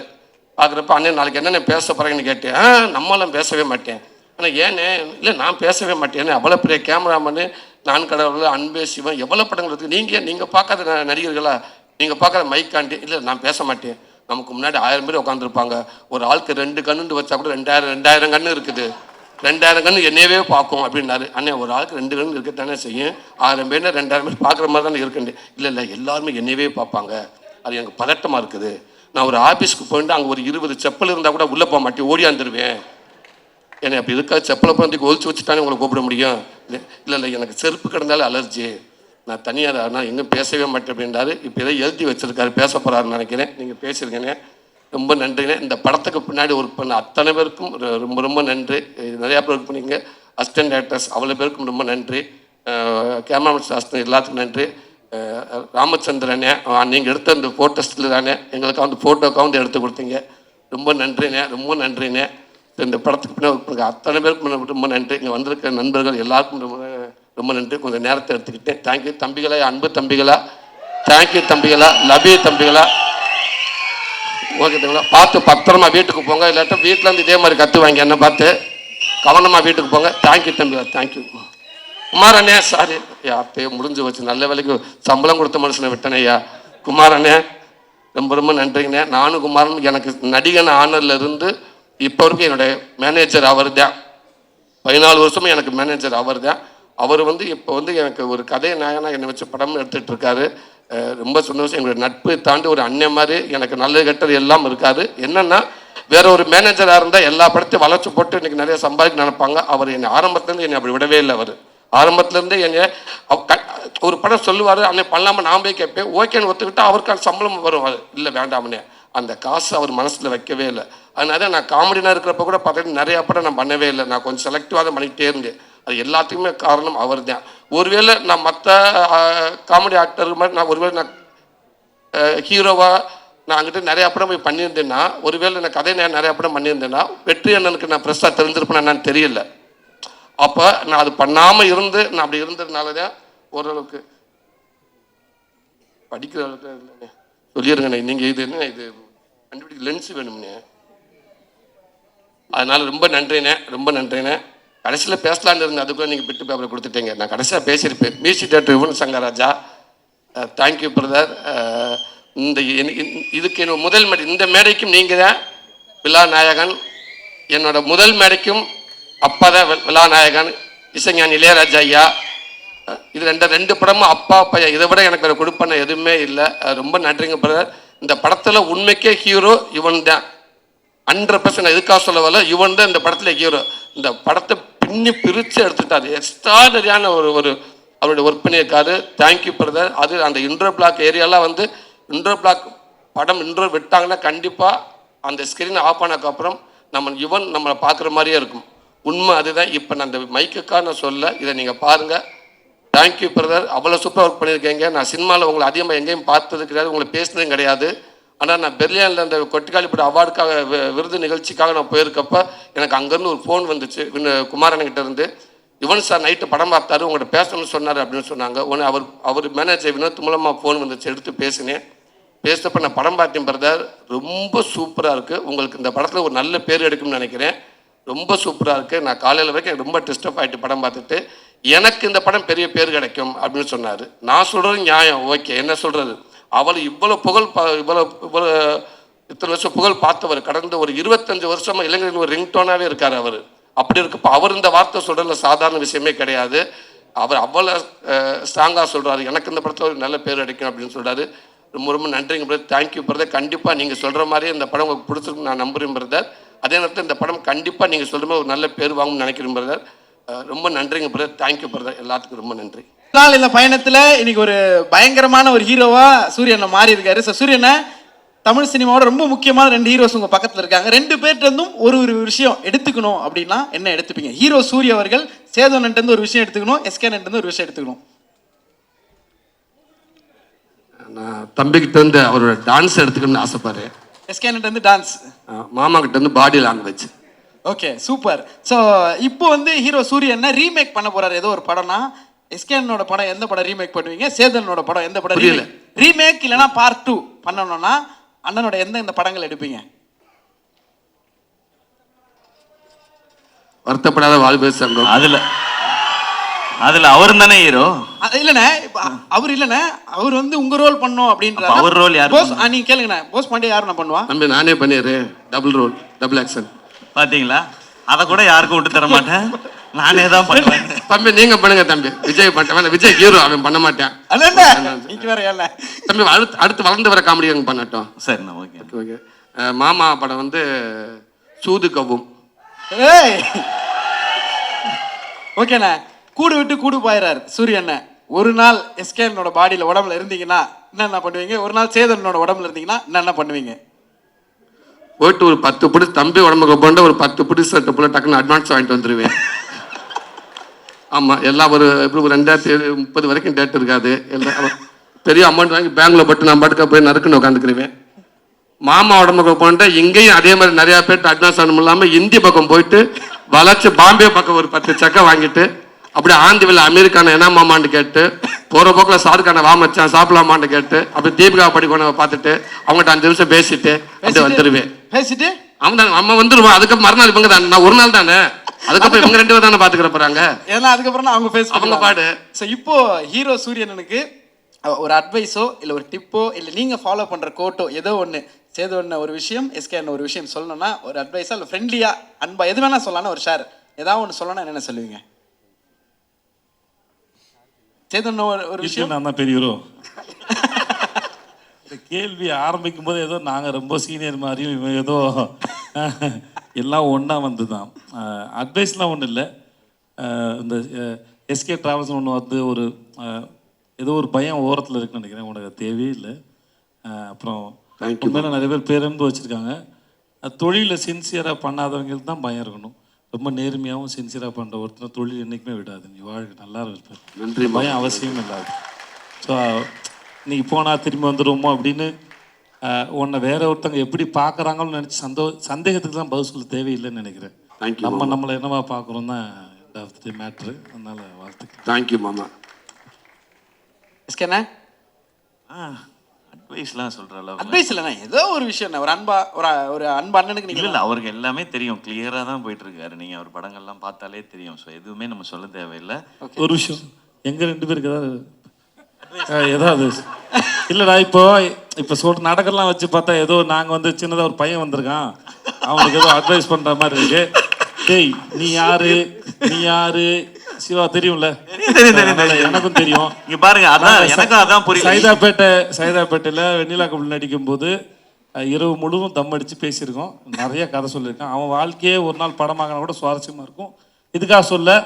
பார்க்குறப்ப அண்ணன் நாளைக்கு என்னென்ன பேச போகிறீங்கன்னு கேட்டேன். நம்மளாம் பேசவே மாட்டேன். ஆனால் ஏன்னே இல்லை நான் பேசவே மாட்டேன். அவ்வளோ பெரிய கேமராமேனு நான் கடவுள் அன்பே சிவன் எவ்வளோ படங்கள் இருக்குது. நீங்கள் பார்க்காத நடிகர்களா நீங்கள் பார்க்காத மைக்காண்டி இல்லை நான் பேச மாட்டேன். நமக்கு முன்னாடி 1000 பேர் உட்காந்துருப்பாங்க. ஒரு ஆளுக்கு 2 கண்ணுன்னு வச்சா கூட 2000 கண்ணு இருக்குது. 2000 கண்ணு என்னையவே பார்க்கும் அப்படின்னாரு. அண்ணே ஒரு ஆளுக்கு 2 கண்ணு இருக்கத்தானே செய்யும். 1000 பேர் 2000 பேர் பார்க்குற மாதிரி தானே இருக்குண்டு. இல்லை எல்லாருமே என்னையவே பார்ப்பாங்க. அது எனக்கு பதட்டமாக இருக்குது. நான் ஒரு ஆஃபீஸ்க்கு போயிட்டு அங்கே ஒரு 20 செப்பல் இருந்தால் கூட உள்ளே போக மாட்டேன் ஓடியாந்துருவேன். என்னை அப்படி இருக்கா செப்பலை போகிறதுக்கு ஒழிச்சு வச்சுட்டானே உங்களை கூப்பிட முடியும். இல்லை எனக்கு செருப்பு கிடந்தாலும் அலர்ஜி. நான் தனியாக நான் எங்கே பேசவே மாட்டேன் அப்படின்றாரு. இப்போ எதோ எழுதி வச்சுருக்காரு பேச போகிறாருன்னு நினைக்கிறேன். நீங்கள் பேசியிருக்கேனே ரொம்ப நன்றிங்க. இந்த படத்துக்கு பின்னாடி ஒர்க் பண்ண அத்தனை பேருக்கும் ரொம்ப நன்றி. நிறையா பேர் ஒர்க் பண்ணிங்க. அசிஸ்டன்ட் டேரக்டர்ஸ் அவ்வளோ பேருக்கும் ரொம்ப நன்றி. கேமராமேன் சாஸ்திரம் எல்லாத்துக்கும் நன்றி. ராமச்சந்திரனே நீங்கள் எடுத்த அந்த ஃபோட்டோஸில் தானே எங்களுக்கு வந்து ஃபோட்டோக்காக வந்து எடுத்து கொடுத்தீங்க. ரொம்ப நன்றிண்ணே. இந்த படத்துக்கு பின்னாடி அத்தனை பேருக்கும் ரொம்ப நன்றி. இங்கே வந்திருக்கிற நண்பர்கள் எல்லாருக்கும் ரொம்ப நன்றி. கொஞ்சம் நேரத்தை எடுத்துக்கிட்டேன். தேங்க்யூ தம்பிகளா அன்பு தம்பிகளா. தேங்க்யூ தம்பிகளா லபி தம்பிகளா. ஓகேங்களா பார்த்து பத்திரமா வீட்டுக்கு போங்க. இல்லாட்டா வீட்டிலேருந்து இதே மாதிரி கற்றுவாங்க என்ன பார்த்து கவனமாக வீட்டுக்கு போங்க. தேங்க்யூ தம்பிகளா. தேங்க்யூ குமாரண்ணே. சாரி அப்பயே முடிஞ்சு வச்சு நல்ல வேலைக்கு சம்பளம் கொடுத்த மனுஷனை விட்டனே ஐயா. குமாரண்ணே ரொம்ப நன்றிங்கண்ணே. நானும் குமாரன் எனக்கு நடிகன் ஆனர்லேருந்து இப்போ வரைக்கும் என்னுடைய மேனேஜர் அவர் தான். 14 வருஷமும் எனக்கு மேனேஜர் அவர் தான். அவர் வந்து இப்போ வந்து எனக்கு ஒரு கதை நாயகனாக என்னை வச்சு படம் எடுத்துகிட்டு இருக்காரு. ரொம்ப சந்தோஷம். எங்களுடைய நட்பு தாண்டி ஒரு அண்ணன் மாதிரி எனக்கு நல்லது கெட்டது எல்லாம் இருக்காது. என்னென்னா வேற ஒரு மேனேஜராக இருந்தால் எல்லா படத்தையும் வளர்ச்சி போட்டு இன்றைக்கி நிறைய சம்பாதிக்க நினைப்பாங்க. அவர் என்னை ஆரம்பத்துலேருந்து என்னை அப்படி விடவே இல்லை. அவர் ஆரம்பத்துலேருந்து என்னை ஒரு படம் சொல்லுவார், அன்னைக்கு பண்ணலாமல் நான் போய் கேட்பேன், ஓகேன்னு ஒத்துக்கிட்டு அவருக்கான சம்பளம் வரும். இல்லை வேண்டாம்னே, அந்த காசு அவர் மனசில் வைக்கவே இல்லை. அதனால நான் காமெடினா இருக்கிறப்ப கூட பார்த்தீங்கன்னா நிறையா படம் நான் பண்ணவே இல்லை. நான் கொஞ்சம் செலக்டிவாக தான் பண்ணிக்கிட்டே இருந்தேன். அது எல்லாத்துக்குமே காரணம் அவர் தான். ஒருவேளை நான் மற்ற காமெடி ஆக்டர் மாதிரி நான் ஒருவேளை நான் ஹீரோவாக நான் அங்கிட்ட நிறையா படம் போய் பண்ணியிருந்தேன்னா, ஒருவேளை நான் கதை நான் நிறையா படம் பண்ணியிருந்தேன்னா வெற்றி அண்ணனுக்கு நான் ப்ரெஸ்ஸாக தெரிஞ்சிருப்பேன் என்னன்னு தெரியல. அப்போ நான் அது பண்ணாமல் இருந்து நான் அப்படி இருந்ததுனால தான் ஓரளவுக்கு படிக்கிற அளவுக்கு இல்லைண்ணே. சொல்லிடுங்கண்ணே, நீங்கள் இது என்ன இது கண்டுபிடிக்க லென்ஸ் வேணும்ண்ணே. அதனால் ரொம்ப நன்றிண்ணே, ரொம்ப நன்றிண்ணே. கடைசியில் பேசலான்னு இருந்தேன், அதுக்குள்ளே நீங்கள் பிட்டு பேப்பரை கொடுத்துட்டீங்க. நான் கடைசியாக பேசியிருப்பேன். Music director Yuvan Shankar Raja, thank you brother. இந்த இதுக்கு என்னோட முதல் மேடை, இந்த மேடைக்கும் நீங்கள் தான் விழா நாயகன். என்னோட முதல் மேடைக்கும் அப்பா தான் விழா நாயகன், இசைஞானி இளையராஜா ஐயா. இது ரெண்டு படமும் அப்பா அப்பா. இதை விட எனக்கு கொடுப்பன எதுவுமே இல்லை. ரொம்ப நன்றிங்க பிரதர். இந்த படத்தில் உண்மைக்கே ஹீரோ யுவன் தான். 100% எதுக்காக சொல்ல வரல, யுவன் தான் இந்த படத்தில் ஹீரோ. இந்த படத்தை பிரித்து எடுத்துட்டாரு. எக்ஸ்ட்ராடரியான ஒரு அவருடைய ஒர்க் பண்ணியிருக்காரு. Thank you brother. அது அந்த இன்ட்ரோ பிளாக் ஏரியாலாம் வந்து இன்ட்ரோ பிளாக் படம் இன்ட்ரோ விட்டாங்கன்னா கண்டிப்பாக அந்த ஸ்க்ரீன் ஆஃப் ஆனதுக்கப்புறம் யுவன் நம்மளை பார்க்குற மாதிரியே இருக்கும். உண்மை அதுதான். இப்போ நான் அந்த மைக்குக்காக நான் சொல்ல, இதை நீங்கள் பாருங்கள். Thank you brother. அவ்வளோ சூப்பராக ஒர்க் பண்ணியிருக்கீங்க. நான் சினிமாவில் உங்களை அதிகமாக எங்கேயும் பார்த்தது கிடையாது, உங்களை பேசினதும் கிடையாது. ஆனால் நான் பெர்லினில் அந்த கொட்டிக்காளிப்பட அவார்டுக்காக விருது நிகழ்ச்சிக்காக நான் போயிருக்கப்போ எனக்கு அங்கேருந்து ஒரு ஃபோன் வந்துச்சு குமாரன்கிட்ட இருந்து. யுவன் சார் நைட்டு படம் பார்த்தாரு, உங்கள்கிட்ட பேசணும்னு சொன்னார் அப்படின்னு சொன்னாங்க. உடனே அவர் மேனேஜர் வினோத் மூலமாக ஃபோன் வந்துச்சு, எடுத்து பேசினேன். பேசுகிறப்ப நான் படம் பார்த்தேன் பிரதர், ரொம்ப சூப்பராக இருக்குது. உங்களுக்கு இந்த படத்தில் ஒரு நல்ல பேர் எடுக்கும்னு நினைக்கிறேன். ரொம்ப சூப்பராக இருக்குது. நான் காலையில் வரைக்கும் எனக்கு ரொம்ப டிஸ்டர்ப் ஆகிட்டு படம் பார்த்துட்டு, எனக்கு இந்த படம் பெரிய பேர் கிடைக்கும் அப்படின்னு சொன்னார். நான் சொல்கிறது நியாயம், ஓகே. என்ன சொல்கிறது, அவள் இவ்வளோ புகழ் இவ்வளோ இத்தனை வருஷம் புகழ் பார்த்தவர், கடந்த ஒரு 25 வருஷமாக இளைஞர்கள் ஒரு ரிங்டோனாகவே இருக்கார் அவர். அப்படி இருக்கப்போ அவர் இந்த வார்த்தை சொல்கிறதுல சாதாரண விஷயமே கிடையாது. அவர் அவ்வளோ ஸ்ட்ராங்காக சொல்கிறாரு, எனக்கு இந்த படத்தில் ஒரு நல்ல பேர் கிடைக்கும் அப்படின்னு சொல்கிறாரு. ரொம்ப ரொம்ப நன்றிங்க பிரதர். Thank you brother. கண்டிப்பாக நீங்கள் சொல்கிற மாதிரியே இந்த படம் உங்களுக்கு பிடிச்சிருக்கு நான் நம்புகிறேன் பிரதர். அதே நேரத்தில் இந்த படம் கண்டிப்பாக நீங்கள் சொல்கிற மாதிரி ஒரு நல்ல பேர் வாங்கணும்னு நினைக்கிறேன் பிரதர். ரொம்ப நன்றிங்க பிரதர். Thank you brother. எல்லாத்துக்கும் ரொம்ப நன்றி. இந்த பயணத்தில் இன்னைக்கு ஒரு பயங்கரமான ஒரு ஹீரோவா சூரியனை மாறி இருக்காரு. ஸோ சூரியனை தமிழ் சினிமாவோட ரொம்ப முக்கியமான 2 ஹீரோஸ் உங்கள் பக்கத்தில் இருக்காங்க. 2 பேர்ட்டேருந்தும் ஒரு விஷயம் எடுத்துக்கணும் அப்படின்னா என்ன எடுத்துப்பீங்க? ஹீரோ சூரிய அவர்கள் சேதோனன்ட்டு ஒரு விஷயம் எடுத்துக்கணும், எஸ்கேனன்ட்டு ஒரு விஷயம் எடுத்துக்கணும். நான் தம்பிக்கிட்ட இருந்து அவரோட டான்ஸ் எடுத்துக்கணும்னு ஆசைப்படுறேன். எஸ்கேனன்ட்டு டான்ஸ், மாமா கிட்ட இருந்து body language. Okay, super. So இப்போ வந்து ஹீரோ சூரியனை ரீமேக் பண்ண போறாரு ஏதோ ஒரு படம்னா, எஸ்கேனோட படம் எந்த படம் ரீமேக் பண்ணுவீங்க? சேதனோட படம் எந்த படம் ரீமேக் இல்லைன்னா பார்ட் 2 பண்ணணும்னா அண்ணனோட எந்த படங்கள் எடுப்பீங்க? வருத்தப்படாத வாழ்வு சங்கம். அதுல அவர் தானே ஹீரோ. இல்லண்ணே, அவர் இல்லண்ணே, அவர் வந்து உங்க ரோல் பண்ணோம் அப்படின்ற. அவர் ரோல் யாரு? போஸ், நீங்க கேளுங்கண்ணே. போஸ் பாண்டியா யாரும் நான் பண்ணுவா? தம்பி நானே பண்ணிடுறேன். Double role, double action. பாத்தீங்களா, அதை கூட யாருக்கும் விட்டு தர மாட்டேன், நானே தான் பண்ணுவேன். தம்பி நீங்க பண்ணுங்க தம்பி. விஜய் பண்ண, விஜய் ஹீரோ, அவன் பண்ண மாட்டேன். தம்பி அடுத்து வளர்ந்து வர காமெடி பண்ணட்டும். சரிண்ணா, ஓகே ஓகே. மாமா படம் வந்து சூது கவும். ஓகேண்ணே. கூடு விட்டு கூடு போயிறாரு சூரியண்ண. ஒரு நாள் எஸ்கேனோட பாடியில உடம்புல இருந்தீங்கன்னா என்ன பண்ணுவீங்க? ஒரு நாள் சேதனோட உடம்புல இருந்தீங்கன்னா என்ன பண்ணுவீங்க? போயிட்டு ஒரு 10 பிடி தம்பி உடம்புக்கு போட்டு ஒரு 10 பிடி சட்டை போல டக்குன்னு அட்வான்ஸ் வாங்கிட்டு வந்துடுவேன். ஆமாம், எல்லாம் ஒரு எப்படி ஒரு 2030 வரைக்கும் டேட் இருக்காது. எல்லாம் பெரிய அமௌண்ட் வாங்கி பேங்கில் போட்டு நான் பாட்டுக்க போய் நறுக்குன்னு உட்காந்துக்கிருவேன். மாமா உடம்புக்கு போன்ட்டு இங்கேயும் அதே மாதிரி நிறையா பேர்ட்டு அட்வான்ஸ் ஆகணும் இல்லாமல் இந்தி பக்கம் போயிட்டு வளைச்சு பாம்பே பக்கம் ஒரு 10 சக்கை வாங்கிட்டு அப்படியே ஆந்திவில் அமெரிக்கான என்ன மாமான்னு கேட்டு போகிற போக்கில் ஷாருக்கான வா மச்சான் சாப்பிடலாமான்னு கேட்டு அப்படி தீபிகா படிக்கணும் பார்த்துட்டு அவங்ககிட்ட 5 நிமிஷம் பேசிட்டு அப்படியே வந்துடுவேன். பேசிட்டு அவன் தான் அம்மா வந்துருவான். அதுக்கப்புறம் மறுநாள் இவங்க தான், நான் ஒரு நாள் தானே, அதுக்கப்புறம் இவங்க 2 பேர் தானே பார்த்துக்கிற போறாங்க. ஏன்னா அதுக்கப்புறம் அவங்க பேச அவங்க பாடு. ஸோ இப்போ ஹீரோ சூரியனனுக்கு ஒரு அட்வைஸோ இல்லை ஒரு டிப்போ இல்லை நீங்கள் ஃபாலோ பண்ணுற கோட்டோ ஏதோ ஒன்று, சேதோன்னு ஒரு விஷயம், எஸ்கேன்னு ஒரு விஷயம் சொல்லணும்னா ஒரு அட்வைஸா இல்லை ஃப்ரெண்ட்லியாக அன்பா எது வேணா சொல்லலாம்னா ஒரு ஷேர் ஏதாவது ஒன்று சொல்லணும்னா என்னென்ன சொல்லுவீங்க? சேதோன்னு ஒரு விஷயம். நான் தான் பெரிய ஹீரோ. இந்த கேள்வி ஆரம்பிக்கும் போது ஏதோ நாங்கள் ரொம்ப சீனியர் மாதிரியும் இவன் ஏதோ எல்லாம் ஒன்றா வந்து தான். அட்வைஸ்லாம் ஒன்றும் இல்லை. இந்த எஸ்கே ட்ராவல்ஸ் ஒன்று வந்து ஒரு ஏதோ ஒரு பயம் ஓரத்தில் இருக்குன்னு நினைக்கிறேன். உனக்கு தேவையே இல்லை. அப்புறம் உண்மையில நிறைய பேர் பேரன்பு வச்சுருக்காங்க. தொழிலில் சின்சியராக பண்ணாதவங்களுக்கு தான் பயம் இருக்கணும். ரொம்ப நேர்மையாகவும் சின்சியராக பண்ணுற ஒருத்தர் தொழில் என்றைக்குமே விடாது. நீ வாழ்க்கை நல்லா இருப்பேன். நன்றி. பயம் அவசியம் இல்லாது. ஸோ நீ போனால் திரும்பி வந்துடுவோமோ அப்படின்னு உன்னை வேற ஒருத்தவங்க எப்படி பார்க்குறாங்கன்னு நினச்சி சந்தேகத்துக்கு தான் பதில் சொல்ல தேவையில்லைன்னு நினைக்கிறேன். நம்மளை என்னவா பார்க்குறோம் தான் மேட்ரு. அதனால வாழ்த்துக்கள். தேங்க்யூ மாமா. எஸ்கேண்ணே அட்வைஸ்லாம் சொல்கிற அளவுக்கு அட்வைஸ் இல்லைண்ணா, ஏதோ ஒரு விஷயம் ஒரு அன்பா ஒரு அன்பு அண்ணனுக்கு இல்லை நீங்கள் இல்லை, அவருக்கு எல்லாமே தெரியும். கிளியராக தான் போயிட்டுருக்காரு. நீங்கள் அவர் படங்கள்லாம் பார்த்தாலே தெரியும். ஸோ எதுவுமே நம்ம சொல்ல தேவையில்லை. ஒரு விஷயம், எங்கள் 2 பேருக்கு ஏதாவது இல்லைடா, இப்போ சொல்ற நாடகம்லாம் வச்சு பார்த்தா ஏதோ நாங்கள் வந்து சின்னதாக ஒரு பையன் வந்திருக்கான், அவனுக்கு ஏதோ அட்வைஸ் பண்ணுற மாதிரி இருக்கு. டேய் நீ யாரு சிவா தெரியும்ல? எனக்கும் தெரியும். இங்க பாருங்க, அதான் எனக்கும் அதான் புரியல. சைதாப்பேட்டையில் வெண்ணிலா கபல் நடிக்கும் போது இரவு முழுவதும் தம் அடித்து பேசியிருக்கோம். நிறைய கதை சொல்லியிருக்கான். அவன் வாழ்க்கையே ஒரு நாள் படமாகனா கூட சுவாரஸ்யமாக இருக்கும். இதுக்காக சொல்ல,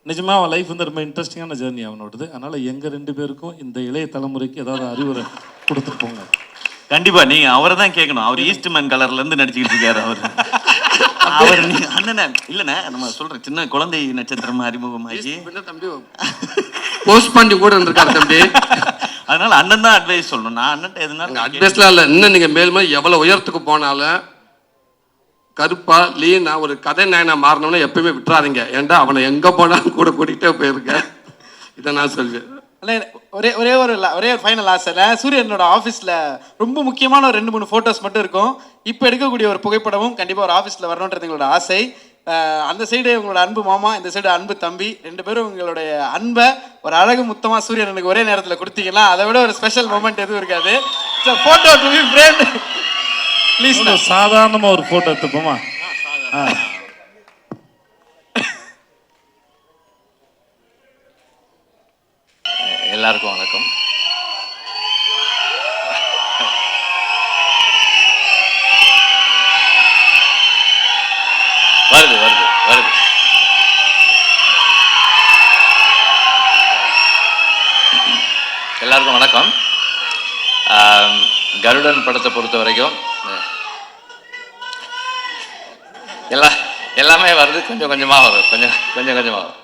நிஜமாக அவன் லைஃப் வந்து ரொம்ப இன்ட்ரெஸ்டிங்கான ஜேர்னி அவனோடது. அதனால் எங்கள் 2 பேருக்கும் இந்த இளைய தலைமுறைக்கு ஏதாவது அறிவுரை கொடுத்துருப்போங்க. கண்டிப்பா நீங்க அவரை தான் கேட்கணும். அவர் ஈஸ்ட்மேன் கலர்ல இருந்து நடிச்சுக்கிட்டு இருக்காரு. அவர் நீங்க அண்ணனே இல்லைண்ணே, நம்ம சொல்ற சின்ன குழந்தை நட்சத்திரமா அறிமுகமாகி தம்பி போஸ்ட் பண்ணி கூட இருந்திருக்காரு தம்பி. அதனால அண்ணன் தான் அட்வைஸ் சொல்லணும். நான் அண்ணன் எதுனாலும் அட்வைஸ்லாம் இல்லை. இன்னும் நீங்கள் மேலுமே எவ்வளோ உயரத்துக்கு போனாலும் கருப்பா லீனா ஒரு கதை நாயனா மாறினோம்னா எப்பயுமே விட்டுறாதீங்க. ஏன்டா அவனை எங்கே போனாலும் கூட கூட்டிகிட்டே போயிருக்கேன். இதை நான் சொல்வேன். ஒரே ஒரு ஃபைனல் ஆசை. சூரியனோட ஆஃபீஸில் ரொம்ப முக்கியமான ஒரு 2-3 ஃபோட்டோஸ் மட்டும் இருக்கும். இப்போ எடுக்கக்கூடிய ஒரு புகைப்படமும் கண்டிப்பாக ஒரு ஆஃபீஸில் வரணுன்றது எங்களோட ஆசை. அந்த சைடு உங்களோட அன்பு மாமா, இந்த சைடு அன்பு தம்பி, 2 பேரும் உங்களுடைய அன்பை ஒரு அழகு முத்தமாக சூரியனுக்கு ஒரே நேரத்தில் கொடுத்தீங்கன்னா அதை விட ஒரு ஸ்பெஷல் மூமெண்ட் எதுவும் இருக்காது. Photo to be framed please. சாதாரணமாக ஒரு ஃபோட்டோ எடுத்துப்போமா? எல்லாருக்கும் வணக்கம். வருது வருது வருது. எல்லாருக்கும் வணக்கம். கருடன் படத்தை பொறுத்த வரைக்கும் எல்லாமே வருது, கொஞ்சம் கொஞ்சமாக வரும், கொஞ்சம் கொஞ்சமாக வரும்.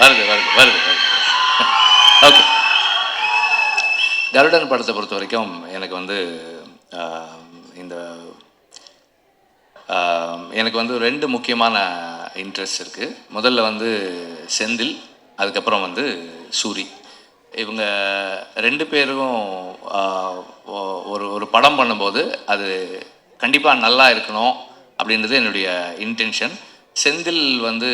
வருது வருது வருது வருது. ஓகே, கருடன் படத்தை பொறுத்த வரைக்கும் எனக்கு வந்து எனக்கு வந்து 2 முக்கியமான இன்ட்ரெஸ்ட் இருக்குது. முதல்ல வந்து செந்தில், அதுக்கப்புறம் வந்து சூரி. இவங்க 2 பேரும் ஒரு படம் பண்ணும்போது அது கண்டிப்பாக நல்லா இருக்கணும் அப்படின்றது என்னுடைய இன்டென்ஷன். செந்தில் வந்து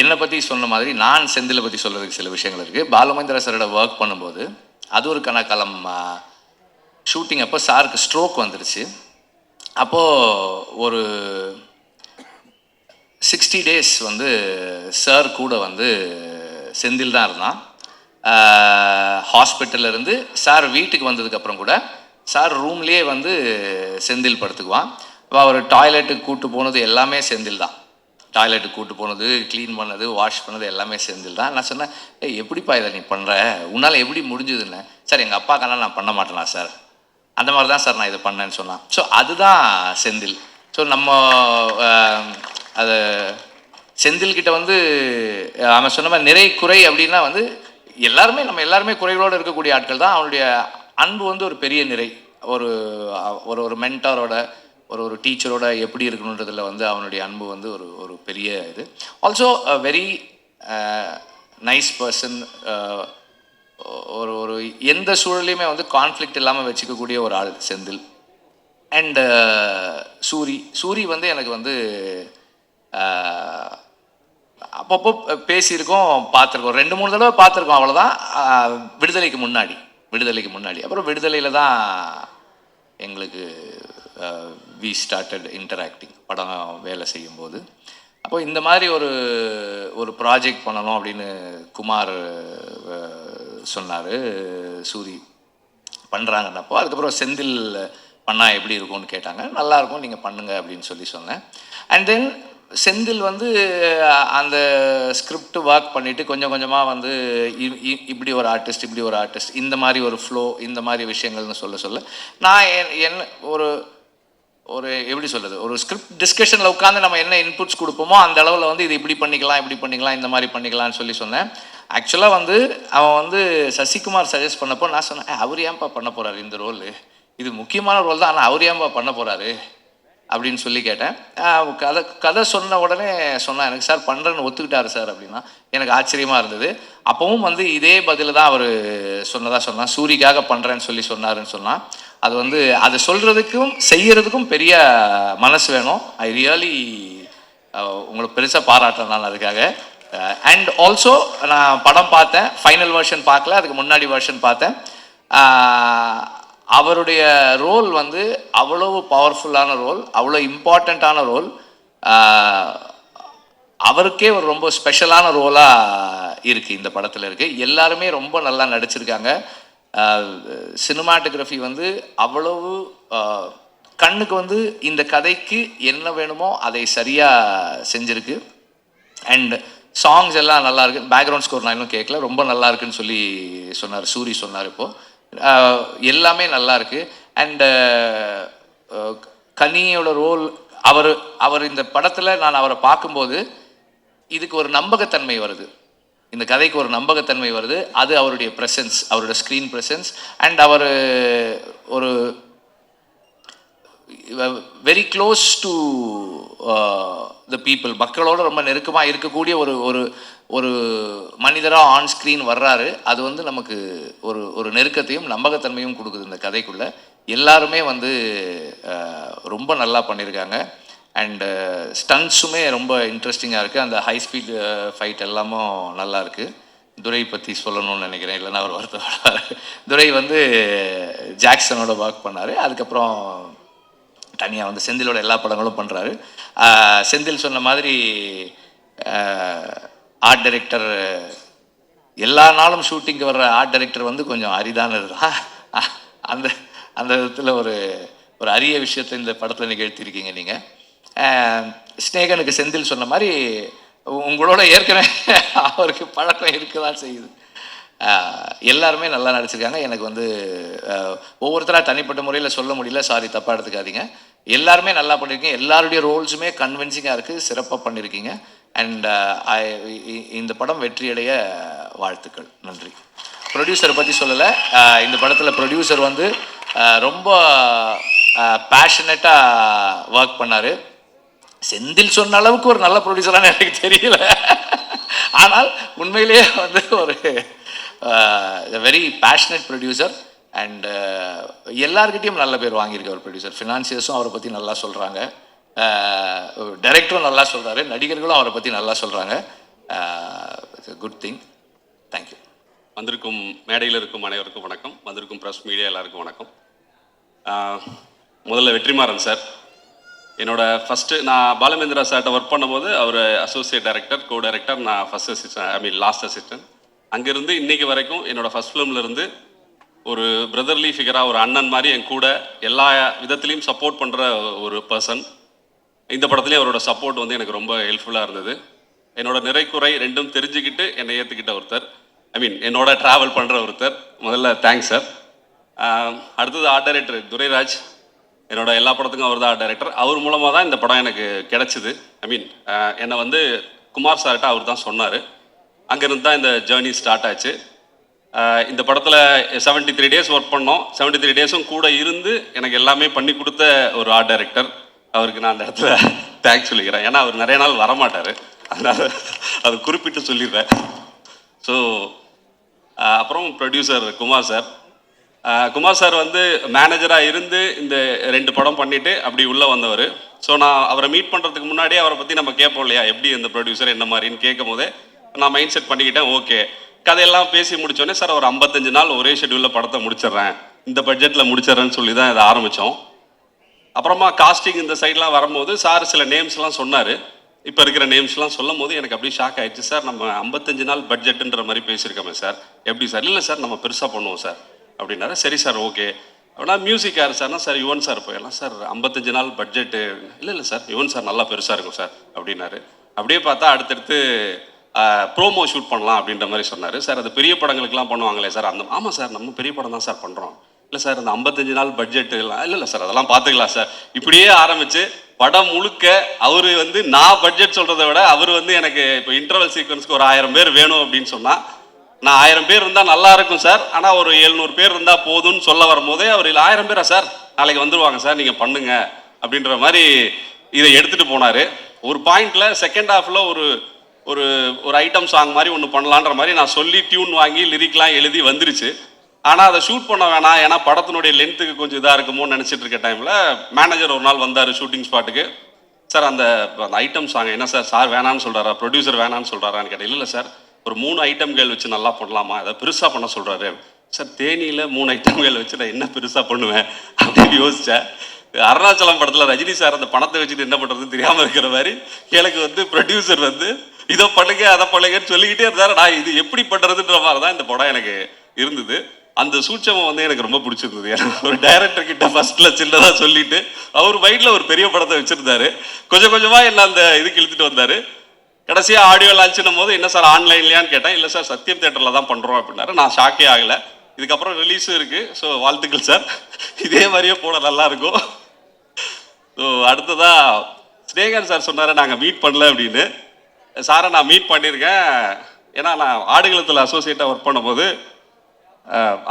என்னை பற்றி சொன்ன மாதிரி நான் செந்திலை பற்றி சொல்கிறதுக்கு சில விஷயங்கள் இருக்குது. பாலுமந்திர சாரோட ஒர்க் பண்ணும்போது அது ஒரு கணக்காலம் ஷூட்டிங் அப்போ சாருக்கு ஸ்ட்ரோக் வந்துருச்சு. அப்போது ஒரு 60 days வந்து சார் கூட வந்து செந்தில் தான் இருந்தான். ஹாஸ்பிட்டல்லேருந்து சார் வீட்டுக்கு வந்ததுக்கப்புறம் கூட சார் ரூம்லேயே வந்து செந்தில் படுத்துக்குவான். அவர் டாய்லெட்டுக்கு கூப்பிட்டு போனது எல்லாமே செந்தில் தான். டாய்லெட்டுக்கு கூப்பிட்டு போனது, க்ளீன் பண்ணது, வாஷ் பண்ணது எல்லாமே செந்தில் தான். நான் சொன்னேன், எப்படிப்பா இதை நீ பண்ணுற, உன்னால் எப்படி முடிஞ்சதுன்னு. சார் எங்கள் அப்பாக்கெல்லாம் நான் பண்ண மாட்டேனா சார், அந்த மாதிரி தான் சார் நான் இதை பண்ணேன்னு சொன்னான். ஸோ அதுதான் செந்தில். ஸோ நம்ம அதை செந்தில்கிட்ட வந்து அவன் சொன்ன மாதிரி நிறை குறை அப்படின்னா வந்து நம்ம எல்லாருமே குறைகளோடு இருக்கக்கூடிய ஆட்கள் தான். அவனுடைய அன்பு வந்து ஒரு பெரிய நிறை. ஒரு ஒரு மென்டாரோட ஒரு டீச்சரோட எப்படி இருக்கணுன்றதில் வந்து அவனுடைய அன்பு வந்து ஒரு பெரிய இது. Also a very nice person. ஒரு எந்த சூழலையுமே வந்து கான்ஃப்ளிக்ட் இல்லாமல் வச்சுக்கக்கூடிய ஒரு ஆள் செந்தில். அண்டு சூரி வந்து எனக்கு வந்து அப்பப்போ பேசியிருக்கோம், பார்த்துருக்கோம், 2-3 தடவை பார்த்துருக்கோம், அவ்வளோதான். விடுதலைக்கு முன்னாடி அப்புறம் விடுதலையில் தான் எங்களுக்கு வி ஸ்டார்டட் இன்டராக்டிங் படம் வேலை செய்யும்போது. அப்போ இந்த மாதிரி ஒரு ப்ராஜெக்ட் பண்ணணும் அப்படின்னு குமார் சொன்னார் சூரி பண்ணுறாங்கன்னப்போ. அதுக்கப்புறம் செந்தில் பண்ணால் எப்படி இருக்கும்னு கேட்டாங்க. நல்லாயிருக்கும், நீங்கள் பண்ணுங்க அப்படின்னு சொன்னேன். அண்ட் தென் செந்தில் வந்து அந்த ஸ்கிரிப்ட் ஒர்க் பண்ணிவிட்டு கொஞ்சம் கொஞ்சமாக வந்து இப்படி ஒரு ஆர்டிஸ்ட், இப்படி ஒரு ஆர்டிஸ்ட், இந்த மாதிரி ஒரு ஃப்ளோ, இந்த மாதிரி விஷயங்கள்னு சொல்ல நான் என்ன ஒரு ஒரு எப்படி சொல்கிறது, ஒரு ஸ்கிரிப்ட் டிஸ்கஷனில் உட்காந்து நம்ம என்ன இன்புட்ஸ் கொடுப்போமோ அந்த அளவில் வந்து இது இப்படி பண்ணிக்கலாம், இப்படி பண்ணிக்கலாம், இந்த மாதிரி பண்ணிக்கலாம்னு சொன்னேன். ஆக்சுவலாக வந்து அவன் வந்து சசிகுமார் சஜஸ்ட் பண்ணப்போ நான் சொன்னேன், அவர் ஏன்பா பண்ண போகிறாரு இந்த ரோல், இது முக்கியமான ரோல் தான், ஆனால் அவர் ஏன்பா பண்ண போகிறாரு அப்படின்னு கேட்டேன். கதை சொன்ன உடனே சொன்னான், எனக்கு சார் பண்ணுறேன்னு ஒத்துக்கிட்டாரு சார் அப்படின்னா. எனக்கு ஆச்சரியமாக இருந்தது. அப்பவும் வந்து இதே பதில் தான் அவர் சொன்னான், சூரிக்காக பண்ணுறேன்னு சொன்னாருன்னு சொன்னான். அது வந்து அதை சொல்கிறதுக்கும் செய்கிறதுக்கும் பெரிய மனசு வேணும். ஐ ரியலி உங்களுக்கு பெருசாக பாராட்டுறேன் நான் அதுக்காக. அண்ட் ஆல்சோ நான் படம் பார்த்தேன், ஃபைனல் வெர்ஷன் பார்க்கல, அதுக்கு முன்னாடி வெர்ஷன் பார்த்தேன். அவருடைய ரோல் வந்து அவ்வளவு பவர்ஃபுல்லான ரோல், அவ்வளோ இம்பார்ட்டண்ட்டான ரோல், அவருக்கே ஒரு ரொம்ப ஸ்பெஷலான ரோலாக இருக்குது இந்த படத்தில் இருக்குது. எல்லாருமே ரொம்ப நல்லா நடிச்சிருக்காங்க. சினிமாட்டோகிராஃபி வந்து அவ்வளவு கண்ணுக்கு வந்து இந்த கதைக்கு என்ன வேணுமோ அதை சரியாக செஞ்சுருக்கு. அண்ட் சாங்ஸ் எல்லாம் நல்லா இருக்கு. பேக்ரவுண்ட் ஸ்கோர் நான் இன்னும் கேட்கல, ரொம்ப நல்லா இருக்குன்னு சொன்னார் சூரி சொன்னார். இப்போது எல்லாமே நல்லா இருக்கு. அண்டு கனியோட ரோல், அவர் இந்த படத்தில் நான் அவரை பார்க்கும்போது இதுக்கு ஒரு நம்பகத்தன்மை வருது, இந்த கதைக்கு ஒரு நம்பகத்தன்மை வருது. அது அவருடைய ப்ரெசன்ஸ், அவரோட ஸ்க்ரீன் ப்ரெசன்ஸ். அண்ட் அவர் ஒரு very close to the people, மக்களோட ரொம்ப நெருக்கமாக இருக்கக்கூடிய ஒரு மனிதராக ஆன் ஸ்க்ரீன் வர்றாரு. அது வந்து நமக்கு ஒரு நெருக்கத்தையும் நம்பகத்தன்மையும் கொடுக்குது இந்த கதைக்குள்ளே. எல்லாருமே வந்து ரொம்ப நல்லா பண்ணியிருக்காங்க. அண்டு ஸ்டன்ஸுமே ரொம்ப இன்ட்ரெஸ்டிங்காக இருக்குது. அந்த ஹை ஸ்பீட் ஃபைட் எல்லாமும் நல்லா இருக்குது. துரை பற்றி சொல்லணும்னு நினைக்கிறேன், இல்லைன்னா அவர் வருத்தப்படுவார். துரை வந்து ஜாக்சனோட ஒர்க் பண்ணார். அதுக்கப்புறம் தனியாக வந்து செந்திலோட எல்லா படங்களும் பண்ணுறாரு. செந்தில் சொன்ன மாதிரி ஆர்ட் டைரக்டர், எல்லா நாளும் ஷூட்டிங்கு வர்ற ஆர்ட் டைரக்டர் வந்து கொஞ்சம் அரிதானது தான். அந்த அந்த விதத்தில் ஒரு அரிய விஷயத்தை இந்த படத்தில் நிகழ்த்தியிருக்கீங்க நீங்கள். ஸ்நேகனுக்கு செந்தில் சொன்ன மாதிரி உங்களோட ஏற்கனவே அவருக்கு பழக்கம் இருக்க தான் செய்யுது. எல்லாருமே நல்லா நடிச்சிருக்காங்க. எனக்கு வந்து ஒவ்வொருத்தராக தனிப்பட்ட முறையில் சொல்ல முடியல, சாரி தப்பாக எடுத்துக்காதீங்க. எல்லாருமே நல்லா பண்ணியிருக்கீங்க. எல்லாருடைய ரோல்ஸுமே கன்வின்சிங்காக இருக்குது, சிறப்பாக பண்ணியிருக்கீங்க. அண்ட் இந்த படம் வெற்றியடைய வாழ்த்துக்கள். நன்றி. ப்ரொடியூசரை பற்றி சொல்லலை. இந்த படத்தில் ப்ரொடியூசர் வந்து ரொம்ப பேஷனட்டாக ஒர்க் பண்ணார். செந்தில் சொன்ன அளவுக்கு ஒரு நல்ல ப்ரொடியூசரானு எனக்கு தெரியல. ஆனால் உண்மையிலேயே வந்து ஒரு வெரி பேஷனட் ப்ரொடியூசர். அண்ட் எல்லார்கிட்டையும் நல்ல பேர் வாங்கியிருக்க ஒரு ப்ரொடியூசர். ஃபினான்சியர்ஸும் அவரை பற்றி நல்லா சொல்கிறாங்க, டைரக்டரும் நல்லா சொல்கிறாரு, நடிகர்களும் அவரை பற்றி நல்லா சொல்கிறாங்க. Good thing. தேங்க்யூ. வந்திருக்கும் மேடையில் இருக்கும் அனைவருக்கும் வணக்கம். வந்திருக்கும் ப்ரெஸ் மீடியா எல்லாருக்கும் வணக்கம். முதல்ல வெற்றிமாறன் சார், என்னோட ஃபஸ்ட்டு நான் பாலமேந்திரா சார்கிட்ட ஒர்க் பண்ணும்போது அவர் அசோசியேட் டைரக்டர், கோ டைரக்டர், நான் ஃபஸ்ட் அசிஸ்டன்ட், லாஸ்ட் அசிஸ்டன்ட். அங்கேருந்து இன்றைக்கி வரைக்கும் என்னோடய ஃபஸ்ட் ஃபிலிம்லேருந்து ஒரு பிரதர்லி ஃபிகராக, ஒரு அண்ணன் மாதிரி என் கூட எல்லா விதத்துலேயும் சப்போர்ட் பண்ணுற ஒரு பர்சன். இந்த படத்துலேயும் அவரோட சப்போர்ட் வந்து எனக்கு ரொம்ப ஹெல்ப்ஃபுல்லாக இருந்தது. என்னோட நிறைக்குறை ரெண்டும் தெரிஞ்சுக்கிட்டு என்னை ஏற்றுக்கிட்ட ஒருத்தர், என்னோட ட்ராவல் பண்ணுற ஒருத்தர். முதல்ல தேங்க்ஸ் சார். அடுத்தது ஆர்ட் டைரக்டர் துரைராஜ், என்னோட எல்லா படத்துக்கும் அவர் தான் ஆர்ட் டைரக்டர். அவர் மூலமாக தான் இந்த படம் எனக்கு கிடச்சிது. என்னை வந்து குமார் சார்கிட்ட அவர் தான் சொன்னார். அங்கேருந்து தான் இந்த ஜேர்னி ஸ்டார்ட் ஆச்சு. இந்த படத்தில் 73 days ஒர்க் பண்ணோம். 73 days கூட இருந்து எனக்கு எல்லாமே பண்ணி கொடுத்த ஒரு ஆர்ட் டைரக்டர். அவருக்கு நான் அந்த இடத்துல தேங்க்ஸ் சொல்லிக்கிறேன். ஏன்னா அவர் நிறைய நாள் வரமாட்டார், அதனால் அது குறிப்பிட்டு சொல்லிடுறேன். ஸோ அப்புறம் producer Kumar sir. Kumar sir வந்து மேனேஜராக இருந்து இந்த 2 படம் பண்ணிவிட்டு அப்படி உள்ளே வந்தவர். ஸோ நான் அவரை மீட் பண்ணுறதுக்கு முன்னாடியே அவரை பற்றி நம்ம கேட்போம் இல்லையா, எப்படி இந்த ப்ரொடியூசர் என்ன மாதிரின்னு கேட்கும் போதே நான் மைண்ட் செட் பண்ணிக்கிட்டேன். ஓகே, கதையெல்லாம் பேசி முடித்தோடனே சார் ஒரு 55 நாள் ஒரே ஷெட்யூலில் படத்தை முடிச்சிடுறேன், இந்த பட்ஜெட்டில் முடிச்சிட்றேன்னு சொல்லி தான் இதை ஆரம்பித்தோம். அப்புறமா காஸ்டிங் இந்த சைட்லாம் வரும்போது சார் சில நேம்ஸ்லாம் சொன்னார். இப்போ இருக்கிற நேம்ஸ்லாம் சொல்லும் போது எனக்கு அப்படியே ஷாக் ஆயிடுச்சு. சார் நம்ம 55 நாள் பட்ஜெட்டுன்ற மாதிரி பேசியிருக்கோமே சார், எப்படி சார்? இல்லை சார் நம்ம பெருசாக பண்ணுவோம் சார் அப்படின்னாரு. சரி சார் ஓகே அப்படின்னா மியூசிக் யார் சார்னா சார் யுவன் சார் போயிடலாம் சார் 55 நாள் பட்ஜெட்டு. இல்லை சார் யுவன் சார் நல்லா பெருசாக இருக்கும் சார் அப்படின்னாரு. அப்படியே பார்த்தா அடுத்தடுத்து ப்ரோமோ ஷூட் பண்ணலாம் அப்படின்ற மாதிரி சொன்னார். சார் அது பெரிய படங்களுக்குலாம் பண்ணுவாங்களே சார் அந்த ஆமாம் சார் நம்ம பெரிய படம் தான் சார் பண்ணுறோம். இல்லை சார் அந்த 55 நாள் பட்ஜெட்டுலாம் இல்லை சார் அதெல்லாம் பார்த்துக்கலாம் சார். இப்படியே ஆரம்பித்து படம் முழுக்க அவர் வந்து நான் பட்ஜெட் சொல்கிறத விட அவர் வந்து எனக்கு இப்போ இன்டர்வல் சீக்வன்ஸ்க்கு ஒரு 1000 பேர் வேணும் அப்படின்னு சொன்னால் நான் 1000 பேர் இருந்தால் நல்லா இருக்கும் சார், ஆனால் ஒரு 700 பேர் இருந்தால் போதும்னு சொல்ல வரும்போதே அவர் இல்லை 1000 பேரா சார் நாளைக்கு வந்துடுவாங்க சார் நீங்கள் பண்ணுங்க அப்படின்ற மாதிரி இதை எடுத்துகிட்டு போனார். ஒரு பாயிண்டில் செகண்ட் ஹாஃபில் ஒரு ஒரு ஒரு ஐட்டம் சாங் மாதிரி ஒன்று பண்ணலான்ற மாதிரி நான் சொல்லி டியூன் வாங்கி லிரிக்லாம் எழுதி வந்துருச்சு. ஆனால் அதை ஷூட் பண்ண வேணாம் ஏன்னா படத்தினுடைய லென்த்துக்கு கொஞ்சம் இதாக இருக்குமோன்னு நினச்சிட்டு இருக்க டைமில் மேனேஜர் ஒரு நாள் வந்தார் ஷூட்டிங் ஸ்பாட்டுக்கு. சார் அந்த ஐட்டம் சாங் என்ன சார் வேணான்னு சொல்கிறாரா, ப்ரொடியூசர் வேணான்னு சொல்கிறாரான்னு கேட்டேன். இல்லை சார் ஒரு 3 ஐட்டம்கள் வச்சு நல்லா பண்ணலாமா, அதை பெருசாக பண்ண சொல்கிறாரு. சார் தேனியில் 3 ஐட்டம்கள் வச்சு நான் என்ன பெருசாக பண்ணுவேன் அப்படின்னு யோசித்தேன். அருணாச்சலம் படத்தில் ரஜினி சார் அந்த பணத்தை வச்சுட்டு என்ன பண்ணுறதுன்னு தெரியாமல் இருக்கிற மாதிரி எனக்கு வந்து ப்ரொடியூசர் வந்து இதை பண்ணுங்க அதை பண்ணுங்கன்னு சொல்லிக்கிட்டே இருந்தார். நான் இது எப்படி பண்ணுறதுன்ற மாதிரி தான் இந்த படம் எனக்கு இருந்தது. அந்த சூட்சமம் வந்து எனக்கு ரொம்ப பிடிச்சிருந்தது. ஏன்னா ஒரு டைரக்டர் கிட்ட ஃபர்ஸ்ட்ல சின்னதாக சொல்லிட்டு அவர் மைண்டில் ஒரு பெரிய படத்தை வச்சிருந்தாரு. கொஞ்சம் கொஞ்சமாக என்ன அந்த இதுக்கு இழுத்துட்டு வந்தார். கடைசியாக ஆடியோ லான்ச்சுன்னும் போது என்ன சார் ஆன்லைன்லையான்னு கேட்டேன். இல்லை சார் சத்யம் தேட்டரில் தான் பண்ணுறோம் அப்படின்னாரு. நான் ஷாக்கே ஆகலை. இதுக்கப்புறம் ரிலீஸும் இருக்குது. ஸோ வாழ்த்துக்கள் சார், இதே மாதிரியே போட நல்லாயிருக்கும். ஸோ அடுத்ததாக ஸ்னேகன் சார் சொன்னார் நாங்கள் மீட் பண்ணல அப்படின்னு. சாரை நான் மீட் பண்ணியிருக்கேன். ஏன்னா நான் ஆடுகளத்தில் அசோசியேட்டாக ஒர்க் பண்ணும்போது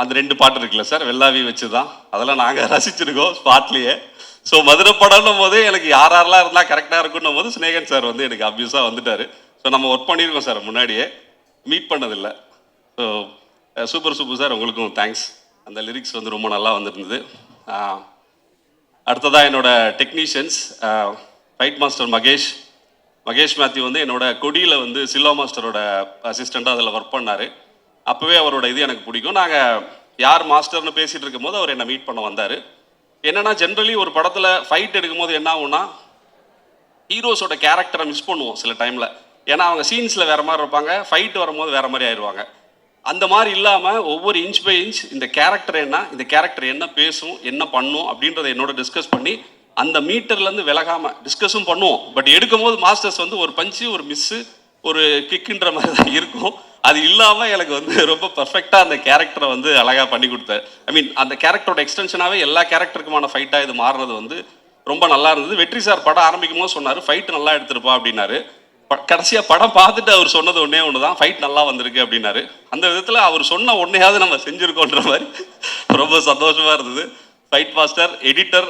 அந்த 2 பாட்டு இருக்குல்ல சார் வெள்ளாவி வச்சு தான் அதெல்லாம் நாங்கள் ரசிச்சிருக்கோம் ஸ்பாட்லேயே. ஸோ மதுரை படம்னும் போது எனக்கு யாரெல்லாம் இருந்தால் கரெக்டாக இருக்குன்னும் போது ஸ்னேகன் சார் வந்து எனக்கு அப்யூஸாக வந்துட்டார். ஸோ நம்ம ஒர்க் பண்ணியிருக்கோம் சார், முன்னாடியே மீட் பண்ணதில்லை. ஸோ சூப்பர் சார் உங்களுக்கும் தேங்க்ஸ். அந்த லிரிக்ஸ் வந்து ரொம்ப நல்லா வந்துருந்தது. அடுத்ததாக என்னோட technicians fight master Mahesh Mathew வந்து என்னோட கொடியில் வந்து சில்லா மாஸ்டரோட அசிஸ்டண்ட்டாக அதில் ஒர்க் பண்ணார். அப்போவே அவரோட இது எனக்கு பிடிக்கும். நாங்கள் யார் மாஸ்டர்னு பேசிகிட்டு இருக்கும் போது அவர் என்னை மீட் பண்ண வந்தார். என்னென்னா ஜென்ரலி ஒரு படத்தில் ஃபைட் எடுக்கும்போது என்ன ஆகும்னா ஹீரோஸோட கேரக்டரை மிஸ் பண்ணுவோம் சில டைமில். ஏன்னா அவங்க சீன்ஸில் வேறு மாதிரி இருப்பாங்க, ஃபைட் வரும்போது வேறு மாதிரி ஆயிடுவாங்க. அந்த மாதிரி இல்லாமல் ஒவ்வொரு இன்ச் பை இன்ச் இந்த கேரக்டர் இந்த கேரக்டர் என்ன பேசும் என்ன பண்ணும் அப்படின்றத என்னோட டிஸ்கஸ் பண்ணி அந்த மீட்டர்லேருந்து விலகாமல் டிஸ்கஸும் பண்ணுவோம். பட் எடுக்கும்போது மாஸ்டர்ஸ் வந்து ஒரு பஞ்சு ஒரு மிஸ்ஸு ஒரு கிக்குன்ற மாதிரி தான் இருக்கும். அது இல்லாமல் எனக்கு வந்து ரொம்ப பர்ஃபெக்டாக அந்த கேரக்டரை வந்து அழகாக பண்ணி கொடுத்தாரு. ஐ மீன் அந்த கேரக்டரோட எக்ஸ்டென்ஷனாகவே எல்லா கேரக்டருக்குமான ஃபைட்டாக இது மாறுறது வந்து ரொம்ப நல்லா இருந்தது. வெற்றி சார் படம் ஆரம்பிக்கும் போது சொன்னார் ஃபைட் நல்லா எடுத்துருப்பா அப்படின்னாரு. கடைசியாக படம் பார்த்துட்டு அவர் சொன்னது ஒன்று தான் ஃபைட் நல்லா வந்திருக்கு அப்படின்னாரு. அந்த விதத்தில் அவர் சொன்ன ஒன்றையாவது நம்ம செஞ்சுருக்கோன்ற மாதிரி ரொம்ப சந்தோஷமாக இருந்தது. Fight master editor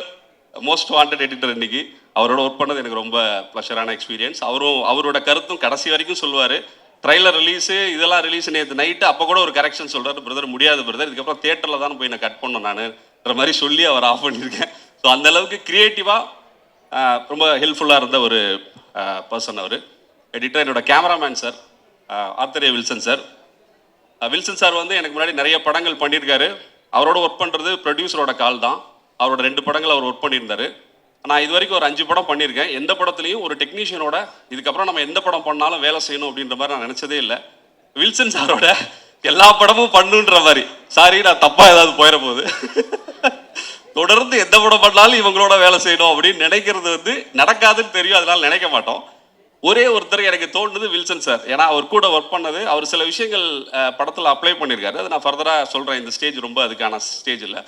most wanted editor இன்னைக்கு அவரோட ஒர்க் பண்ணது எனக்கு ரொம்ப ப்ளஷரான எக்ஸ்பீரியன்ஸ். அவரோட கருத்தும் கடைசி வரைக்கும் சொல்லுவார். ட்ரைலர் ரிலீஸு இதெல்லாம் ரிலீஸ் நேற்று நைட்டு அப்போ கூட ஒரு கரெக்ஷன் சொல்கிறார், பிரதர் முடியாது பிரதர் இதுக்கப்புறம் தேட்டரில் தான் போய் நான் கட் பண்ணோம் நானுன்ற மாதிரி சொல்லி அவர் ஆஃப் பண்ணியிருக்கேன். ஸோ அந்தளவுக்கு க்ரியேட்டிவாக ரொம்ப ஹெல்ப்ஃபுல்லாக இருந்த ஒரு பர்சன் அவர். எடிட்டர் என்னோட cameraman sir author Wilson sir. Wilson sir வந்து எனக்கு முன்னாடி நிறைய படங்கள் பண்ணியிருக்காரு. அவரோட ஒர்க் பண்ணுறது ப்ரொடியூசரோட கால் தான். அவரோட 2 படங்கள் அவர் ஒர்க் பண்ணியிருந்தார். நான் இது வரைக்கும் ஒரு 5 படம் பண்ணியிருக்கேன். எந்த படத்துலையும் ஒரு டெக்னீஷியனோட இதுக்கப்புறம் நம்ம எந்த படம் பண்ணாலும் வேலை செய்யணும் அப்படின்ற மாதிரி நான் நினச்சதே இல்லை. வில்சன் சாரோட எல்லா படமும் பண்ணுன்ற மாதிரி, சாரி நான் தப்பாக ஏதாவது போயிட போகுது, தொடர்ந்து எந்த படம் பண்ணாலும் இவங்களோட வேலை செய்யணும் அப்படின்னு நினைக்கிறது வந்து நடக்காதுன்னு தெரியும், அதனால நினைக்க மாட்டோம். ஒரே ஒருத்தர் எனக்கு தோணுது வில்சன் சார். ஏன்னா அவர் கூட ஒர்க் பண்ணது, அவர் சில விஷயங்கள் படத்தில் அப்ளை பண்ணியிருக்காரு. அது நான் ஃபர்தராக சொல்கிறேன். இந்த ஸ்டேஜ் ரொம்ப அதுக்கான ஸ்டேஜ் இல்லை.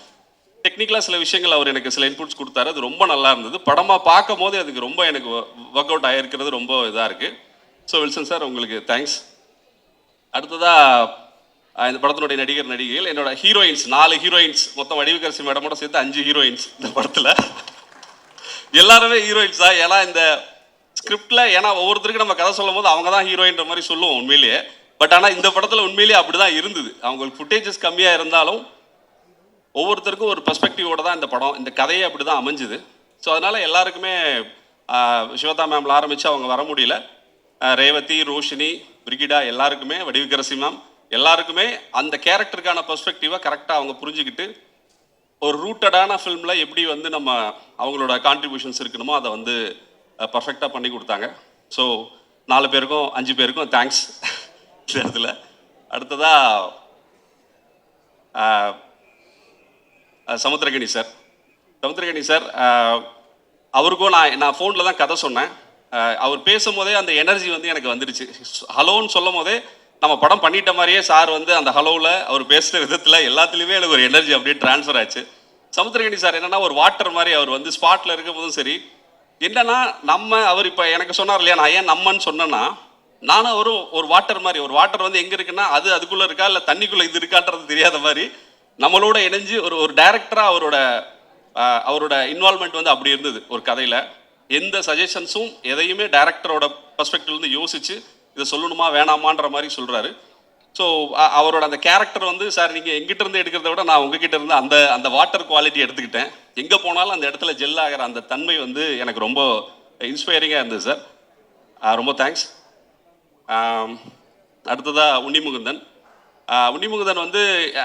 டெக்னிக்கலாக சில விஷயங்கள் அவர் எனக்கு சில இன்புட்ஸ் கொடுத்தாரு. அது ரொம்ப நல்லா இருந்தது. படமாக பார்க்கும் போது அதுக்கு ரொம்ப எனக்கு ஒர்க் அவுட் ஆகிருக்கிறது ரொம்ப இதாக இருக்குது. ஸோ வில்சன் சார் உங்களுக்கு தேங்க்ஸ். அடுத்ததாக இந்த படத்தினுடைய நடிகைகள் என்னோட ஹீரோயின்ஸ் 4 ஹீரோயின்ஸ் மொத்தம் வடிவுக்கரசி மேடமோட சேர்த்து 5 ஹீரோயின்ஸ் இந்த படத்தில். எல்லாருமே ஹீரோயின்ஸ் தான். ஏன்னா இந்த ஸ்கிரிப்டில் ஏன்னா ஒவ்வொருத்தருக்கும் நம்ம கதை சொல்லும் போது அவங்க தான் ஹீரோயின்ற மாதிரி சொல்லுவோம் உண்மையிலேயே. பட் ஆனால் இந்த படத்தில் உண்மையிலேயே அப்படி தான் இருந்தது. அவங்களுக்கு ஃபுட்டேஜஸ் கம்மியாக இருந்தாலும் ஒவ்வொருத்தருக்கும் ஒரு பெர்ஸ்பெக்டிவோட தான் இந்த படம், இந்த கதையே அப்படி தான் அமைஞ்சுது. ஸோ அதனால் எல்லாருக்குமே சிவதா மேம்ல ஆரம்பித்து அவங்க வர முடியல, ரேவதி, ரோஷினி, பிரிகிடா எல்லாருக்குமே, வடிவுக்கரசி மேம் எல்லாருக்குமே அந்த கேரக்டருக்கான பெர்ஸ்பெக்டிவை கரெக்டாக அவங்க புரிஞ்சுக்கிட்டு ஒரு ரூட்டடான ஃபில்மில் எப்படி வந்து நம்ம அவங்களோட கான்ட்ரிபியூஷன்ஸ் இருக்கணுமோ அதை வந்து பர்ஃபெக்டாக பண்ணி கொடுத்தாங்க. ஸோ 4 பேருக்கும் 5 பேருக்கும் தேங்க்ஸ் இந்த இடத்துல. அடுத்ததாக சமுத்திரகனி சார் அவருக்கும் நான் ஃபோனில் தான் கதை சொன்னேன். அவர் பேசும்போதே அந்த எனர்ஜி வந்து எனக்கு வந்துடுச்சு. ஹலோன்னு சொல்லும் போதே நம்ம படம் பண்ணிட்ட மாதிரியே சார் வந்து அந்த ஹலோவில் அவர் பேசுகிற விதத்தில் எல்லாத்துலேயுமே எனக்கு ஒரு எனர்ஜி அப்படியே ட்ரான்ஸ்ஃபர் ஆச்சு. சமுத்திரகனி சார் என்னென்னா ஒரு வாட்டர் மாதிரி அவர் வந்து ஸ்பாட்டில் இருக்கும் போதும் சரி, என்னன்னா அவர் இப்போ எனக்கு சொன்னார் இல்லையா, நான் ஏன் நம்மன்னு சொன்னேன்னா, நானும் ஒரு வாட்டர் மாதிரி, ஒரு வாட்டர் வந்து எங்கே இருக்குன்னா அதுக்குள்ளே இருக்கா இல்லை தண்ணிக்குள்ளே இது இருக்கான்றது தெரியாத மாதிரி நம்மளோட இணைஞ்சு ஒரு டைரக்டராக அவரோட இன்வால்மெண்ட் வந்து அப்படி இருந்தது ஒரு கதையில். எந்த சஜஷன்ஸும் எதையுமே டைரக்டரோட பர்ஸ்பெக்டிவ்லேருந்து யோசிச்சு இதை சொல்லணுமா வேணாமான்ற மாதிரி சொல்கிறாரு. ஸோ அவரோட அந்த கேரக்டர் வந்து சார் நீங்கள் எங்கிட்ட இருந்து எடுக்கிறத விட நான் உங்ககிட்ட இருந்து அந்த வாட்டர் குவாலிட்டி எடுத்துக்கிட்டேன். எங்கே போனாலும் அந்த இடத்துல ஜெல் ஆகிற அந்த தன்மை வந்து எனக்கு ரொம்ப இன்ஸ்பைரிங்காக இருந்தது சார். ரொம்ப தேங்க்ஸ். அடுத்ததாக உன்னிமுகுந்தன் வந்து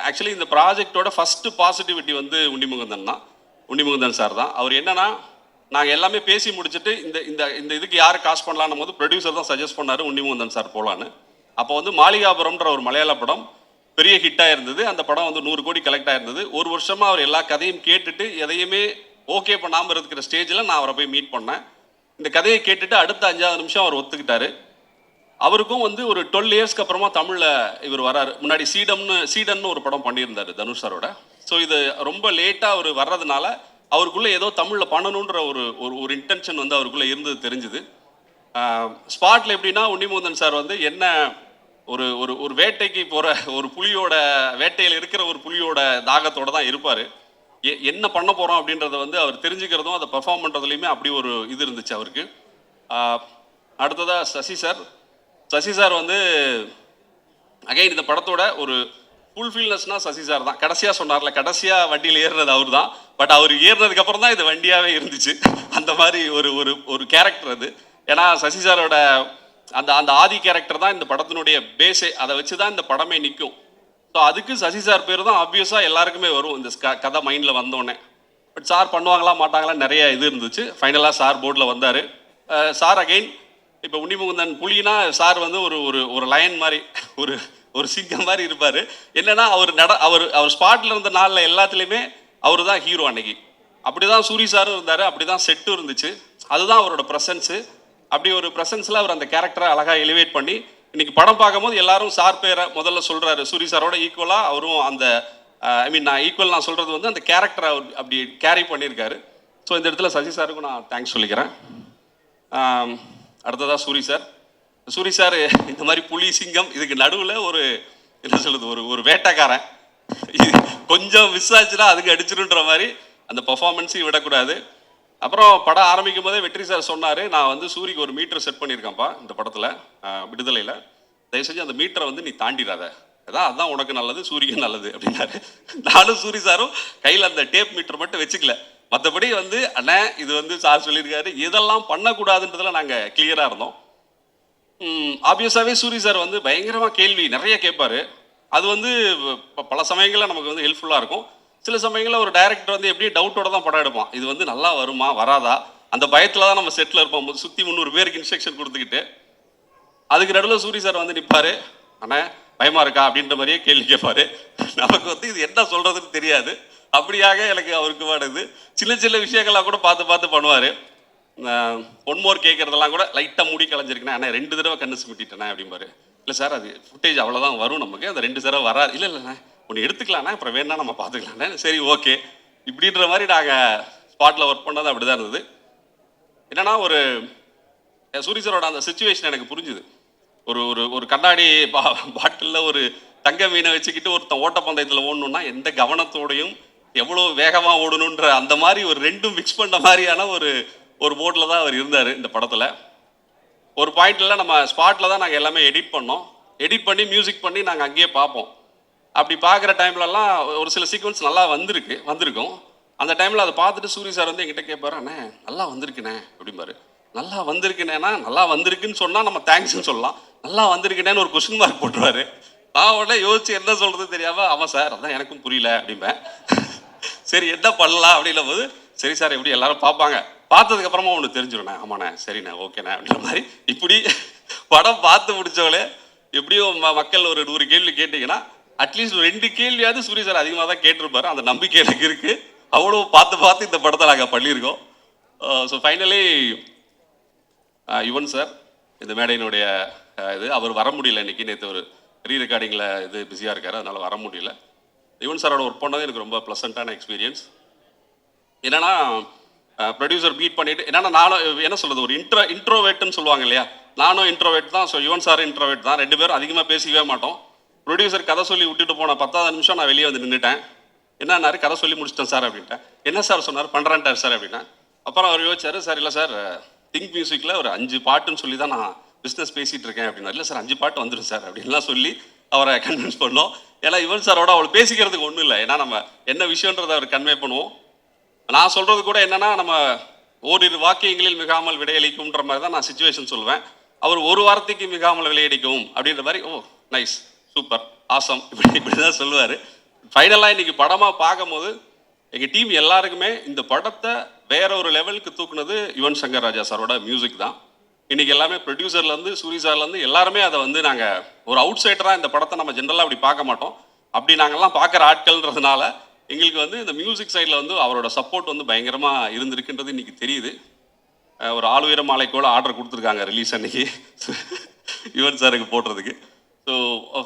ஆக்சுவலி இந்த ப்ராஜெக்டோட ஃபஸ்ட்டு பாசிட்டிவிட்டி வந்து உன்னிமுகுந்தன் சார் தான். அவர் என்னன்னா, நாங்கள் எல்லாமே பேசி முடிச்சுட்டு இந்த இதுக்கு யார் காசு பண்ணலான்னும் போது ப்ரொடியூசர் தான் சஜஸ்ட் பண்ணார் உன்னிமுகுந்தன் சார் போகலான்னு. அப்போ வந்து மாளிகாபுரம்ன்ற ஒரு மலையாள படம் பெரிய ஹிட்டாக இருந்தது. அந்த படம் வந்து 100 கோடி கலெக்ட் ஆயிருந்தது. ஒரு வருஷமாக அவர் எல்லா கதையும் கேட்டுட்டு எதையுமே ஓகே பண்ணாமல் இருக்கிற ஸ்டேஜில் நான் அவரை போய் மீட் பண்ணேன். இந்த கதையை கேட்டுட்டு அடுத்த 5வது நிமிஷம் அவர் ஒத்துக்கிட்டாரு. அவருக்கும் வந்து ஒரு 12 இயர்ஸ்க்கு அப்புறமா தமிழில் இவர் வராரு. முன்னாடி சீடன்னு ஒரு படம் பண்ணியிருந்தார் தனுஷ் சாரோட. ஸோ இது ரொம்ப லேட்டாக அவர் வர்றதுனால அவருக்குள்ளே ஏதோ தமிழில் பண்ணணுன்ற ஒரு இன்டென்ஷன் வந்து அவருக்குள்ளே இருந்தது தெரிஞ்சுது. ஸ்பாட்டில் எப்படின்னா, உன்னிமுகுந்தன் சார் வந்து என்ன ஒரு வேட்டைக்கு போகிற ஒரு புலியோட வேட்டையில் இருக்கிற ஒரு புலியோட தாகத்தோடு தான் இருப்பார். என்ன பண்ண போகிறோம் அப்படின்றத வந்து அவர் தெரிஞ்சுக்கிறதும் அதை பெர்ஃபார்ம் பண்ணுறதுலையுமே அப்படி ஒரு இது இருந்துச்சு அவருக்கு. அடுத்ததாக சசி சார் வந்து அகைன் இந்த படத்தோட ஒரு ஃபுல்ஃபில்னஸ்னால் சசி சார் தான். கடைசியாக சொன்னார்ல, கடைசியாக வண்டியில் ஏறுனது அவர் தான். பட் அவர் ஏறினதுக்கு அப்புறம் தான் இது வண்டியாகவே இருந்துச்சு. அந்த மாதிரி ஒரு கேரக்டர் அது. ஏன்னா சசி சாரோட அந்த ஆதி கேரக்டர் தான் இந்த படத்தினுடைய பேஸே. அதை வச்சு தான் இந்த படமே நிற்கும். ஸோ அதுக்கு சசி சார் பேர் தான் ஆப்வியஸாக எல்லாருக்குமே வரும் இந்த கதை மைண்டில் வந்தோடனே. பட் சார் பண்ணுவாங்களா மாட்டாங்களா நிறைய இது இருந்துச்சு. ஃபைனலாக சார் போர்டில் வந்தார். சார் அகைன் இப்போ உன்னிமுகுந்தன் புலினா சார் வந்து ஒரு லயன் மாதிரி ஒரு சிங்கம் மாதிரி இருப்பார். என்னன்னா அவர் ஸ்பாட்டில் இருந்த நாளில் எல்லாத்துலேயுமே அவர் தான் ஹீரோ. அன்னைக்கு அப்படி தான் சூரி சாரும் இருந்தார், அப்படி தான் செட்டும் இருந்துச்சு. அதுதான் அவரோட ப்ரெசன்ஸு. அப்படி ஒரு ப்ரெசன்ஸில் அவர் அந்த கேரக்டரை அழகாக எலிவேட் பண்ணி இன்னைக்கு படம் பார்க்கும்போது எல்லாரும் சார் பேரை முதல்ல சொல்கிறாரு. சூரி சாரோட ஈக்குவலாக அவரும் அந்த நான் சொல்கிறது வந்து அந்த கேரக்டரை அவர் அப்படி கேரி பண்ணியிருக்காரு. ஸோ இந்த இடத்துல சசி சாருக்கும் நான் தேங்க்ஸ் சொல்லிக்கிறேன். அடுத்ததாக சூரி சார் இந்த மாதிரி புலி சிங்கம் இதுக்கு நடுவில் ஒரு வேட்டைக்காரன் கொஞ்சம் மிஸ் ஆச்சுன்னா அதுக்கு அடிச்சிருன்ற மாதிரி அந்த பர்ஃபார்மன்ஸையும் விடக்கூடாது. அப்புறம் படம் ஆரம்பிக்கும் போதே வெற்றி சார் சொன்னார், நான் வந்து சூரிக்கு ஒரு மீட்டர் செட் பண்ணியிருக்கேன்ப்பா இந்த படத்தில் விடுதலையில், தயவு செஞ்சு அந்த மீட்டரை வந்து நீ தாண்டிடாத, அதுதான் உனக்கு நல்லது, சூரிக்கு நல்லது அப்படின்னாரு. நானும் சூரி சாரும் கையில் அந்த டேப் மீட்டர் மட்டும் வச்சுக்கல. மற்றபடி வந்து அண்ணே இது வந்து சார் சொல்லியிருக்காரு, இதெல்லாம் பண்ணக்கூடாதுன்றதுல நாங்கள் கிளியராக இருந்தோம். ஆப்வியஸாகவே சூரி சார் வந்து பயங்கரமாக கேள்வி நிறைய கேட்பார். அது வந்து பல சமயங்களில் நமக்கு வந்து ஹெல்ப்ஃபுல்லாக இருக்கும். சில சமயங்களில் ஒரு டைரக்டர் வந்து எப்படியும் டவுட்டோட தான் படம் எடுப்பான். இது வந்து நல்லா வருமா வராதா அந்த பயத்தில் தான் நம்ம செட்டில் இருப்போம். சுற்றி 300 பேருக்கு இன்ஸ்ட்ரக்ஷன் கொடுத்துக்கிட்டு அதுக்கு நடுவில் சூரி சார் வந்து நிற்பார். அண்ணே பயமாக இருக்கா அப்படின்ற மாதிரியே கேள்வி கேட்பார். நமக்கு வந்து இது என்ன சொல்கிறதுன்னு தெரியாது. அப்படியாக எனக்கு அவருக்கு வாடுது. சின்ன விஷயங்கள்லாம் கூட பார்த்து பண்ணுவார். ஒன் மோர் கேட்குறதெல்லாம் கூட லைட்டாக மூடி கலைஞ்சிருக்கேன். ஆனால் 2 தடவை கண்ணு சுமிட்டிட்டேனே அப்படிம்பாரு. இல்லை சார் அது ஃபுட்டேஜ் அவ்வளோதான் வரும் நமக்கு, அந்த 2 தடவை வராது. இல்லைண்ணே ஒன்று எடுத்துக்கலாண்ணே, அப்புறம் வேணா நம்ம பார்த்துக்கலாண்ணே, சரி ஓகே இப்படின்ற மாதிரி நாங்கள் ஸ்பாட்டில் ஒர்க் பண்ணது அப்படி தான் இருந்தது. என்னன்னா சூரி சாரோட அந்த சுச்சுவேஷன் எனக்கு புரிஞ்சுது. ஒரு கண்ணாடி பாட்டிலில் ஒரு தங்க மீனை வச்சுக்கிட்டு ஒருத்தன் ஓட்டப்பந்தயத்தில் ஓடணுன்னா எந்த கவனத்தோடையும் எவ்வளோ வேகமாக ஓடணுன்ற அந்த மாதிரி ஒரு 2 மிக்ஸ் பண்ண மாதிரியான ஒரு போர்டில் தான் அவர் இருந்தார் இந்த படத்தில். ஒரு பாயிண்ட்ல நம்ம ஸ்பாட்டில் தான் நாங்கள் எல்லாமே எடிட் பண்ணி மியூசிக் பண்ணி நாங்கள் அங்கேயே பார்ப்போம். அப்படி பார்க்குற டைம்லலாம் ஒரு சில சீக்வன்ஸ் நல்லா வந்திருக்கும். அந்த டைமில் அதை பார்த்துட்டு சூரி சார் வந்து என்கிட்ட கேட்பாரு, அண்ணே நல்லா வந்திருக்குண்ணே அப்படிம்பாரு. நல்லா வந்திருக்குனேன்னா நல்லா வந்திருக்குன்னு சொன்னால் நம்ம தேங்க்ஸ்ன்னு சொல்லலாம், நல்லா வந்திருக்குனேன்னு ஒரு கொஸ்டின் மார்க் போட்டுருவாரு. நான் உடனே யோசிச்சு என்ன சொல்கிறது தெரியாமல் ஆமாம் சார் அதான் எனக்கும் புரியல அப்படிம்பேன். சரி என்ன பண்ணலாம் அப்படின்னும் போது, சரி சார் எப்படி எல்லாரும் பார்ப்பாங்க, பார்த்ததுக்கப்புறமா ஒன்று தெரிஞ்சிடுண்ணே, ஆமாண்ணே சரிண்ணே ஓகேண்ணே அப்படின்ற மாதிரி. இப்படி படம் பார்த்து முடிச்சவங்களே எப்படியும் மக்கள் ஒரு 100 கேள்வி கேட்டிங்கன்னா அட்லீஸ்ட் 2 கேள்வியாவது சூரிய சார் அதிகமாக தான் கேட்டிருப்பாரு. அந்த நம்பிக்கை எனக்கு இருக்குது. அவ்வளோ பார்த்து இந்த படத்தை நாங்கள் பண்ணியிருக்கோம். ஸோ ஃபைனலி யுவன் சார் இந்த மேடையினுடைய இது அவர் வர முடியல இன்னைக்கு. நேற்று ஒரு ரீ ரெக்கார்டிங்கில் இது பிஸியாக இருக்கார், அதனால் வர முடியல. யுவன் சாரோட ஒர்க் பண்ணது எனக்கு ரொம்ப ப்ளசண்ட்டான எக்ஸ்பீரியன்ஸ். என்னென்னா ப்ரொடியூசர் மீட் பண்ணிவிட்டு என்னென்னா நானும் என்ன சொல்கிறது ஒரு இன்ட்ரோவேட்டுன்னு சொல்லுவாங்க இல்லையா, நானும் இன்ட்ரோவேட் தான். ஸோ யுவன் சார் இன்ட்ரோவேட் தான். 2 பேரும் அதிகமாக பேசிக்கவே மாட்டோம். ப்ரொடியூசர் கதை சொல்லி விட்டுட்டு போன 10வது நிமிஷம் நான் வெளியே வந்து நின்றுட்டேன். என்னன்னாரு, கதை சொல்லி முடிச்சிட்டேன் சார் அப்படின்ட்டேன். என்ன சார் சொன்னார், பண்ணுறேன்ட்டார் சார் அப்படின்னா. அப்புறம் அவர் யோசிச்சார், சார் இல்லை சார் திங்க் மியூசிக்கில் ஒரு 5 பாட்டுன்னு சொல்லி தான் நான் பிஸ்னஸ் பேசிகிட்டு இருக்கேன் அப்படின்னா. இல்லை சார் 5 பாட்டு வந்துடும் சார் அப்படின்லாம் சொல்லி அவரை கன்வின்ஸ் பண்ணோம். ஏன்னா யுவன் சாரோட அவளை பேசிக்கிறதுக்கு ஒன்றும் இல்லை. ஏன்னா நம்ம என்ன விஷயன்றதை அவர் கன்வே பண்ணுவோம். நான் சொல்கிறது கூட என்னென்னா நம்ம ஓரிரு வாக்கியங்களில் மிகாமல் விடையளிக்கும்ன்ற மாதிரி தான் நான் சிச்சுவேஷன் சொல்லுவேன். அவர் ஒரு வார்த்தைக்கு மிகாமல் விளையடிக்கவும் அப்படின்ற மாதிரி ஓ நைஸ் சூப்பர் ஆசம் இப்படி தான் சொல்லுவார். ஃபைனலாக இன்றைக்கி படமாக பார்க்கும்போது எங்கள் டீம் எல்லாருக்குமே இந்த படத்தை வேற ஒரு லெவலுக்கு தூக்குனது யுவன் சங்கர் ராஜா சாரோட மியூசிக் தான். இன்றைக்கி எல்லாமே ப்ரொடியூசர்லேருந்து சூரி சார்லேருந்து எல்லாருமே அதை வந்து நாங்கள் ஒரு அவுட் சைடராக இந்த படத்தை நம்ம ஜென்ரலாக அப்படி பார்க்க மாட்டோம். அப்படி நாங்கள்லாம் பார்க்குற ஆட்கள்ன்றதுனால எங்களுக்கு வந்து இந்த மியூசிக் சைடில் வந்து அவரோட சப்போர்ட் வந்து பயங்கரமாக இருந்திருக்குன்றது இன்றைக்கி தெரியுது. ஒரு ஆளுயர மாலைக்கோட ஆர்டர் கொடுத்துருக்காங்க ரிலீஸ் அன்னைக்கு யுவன் சாருக்கு போடுறதுக்கு. ஸோ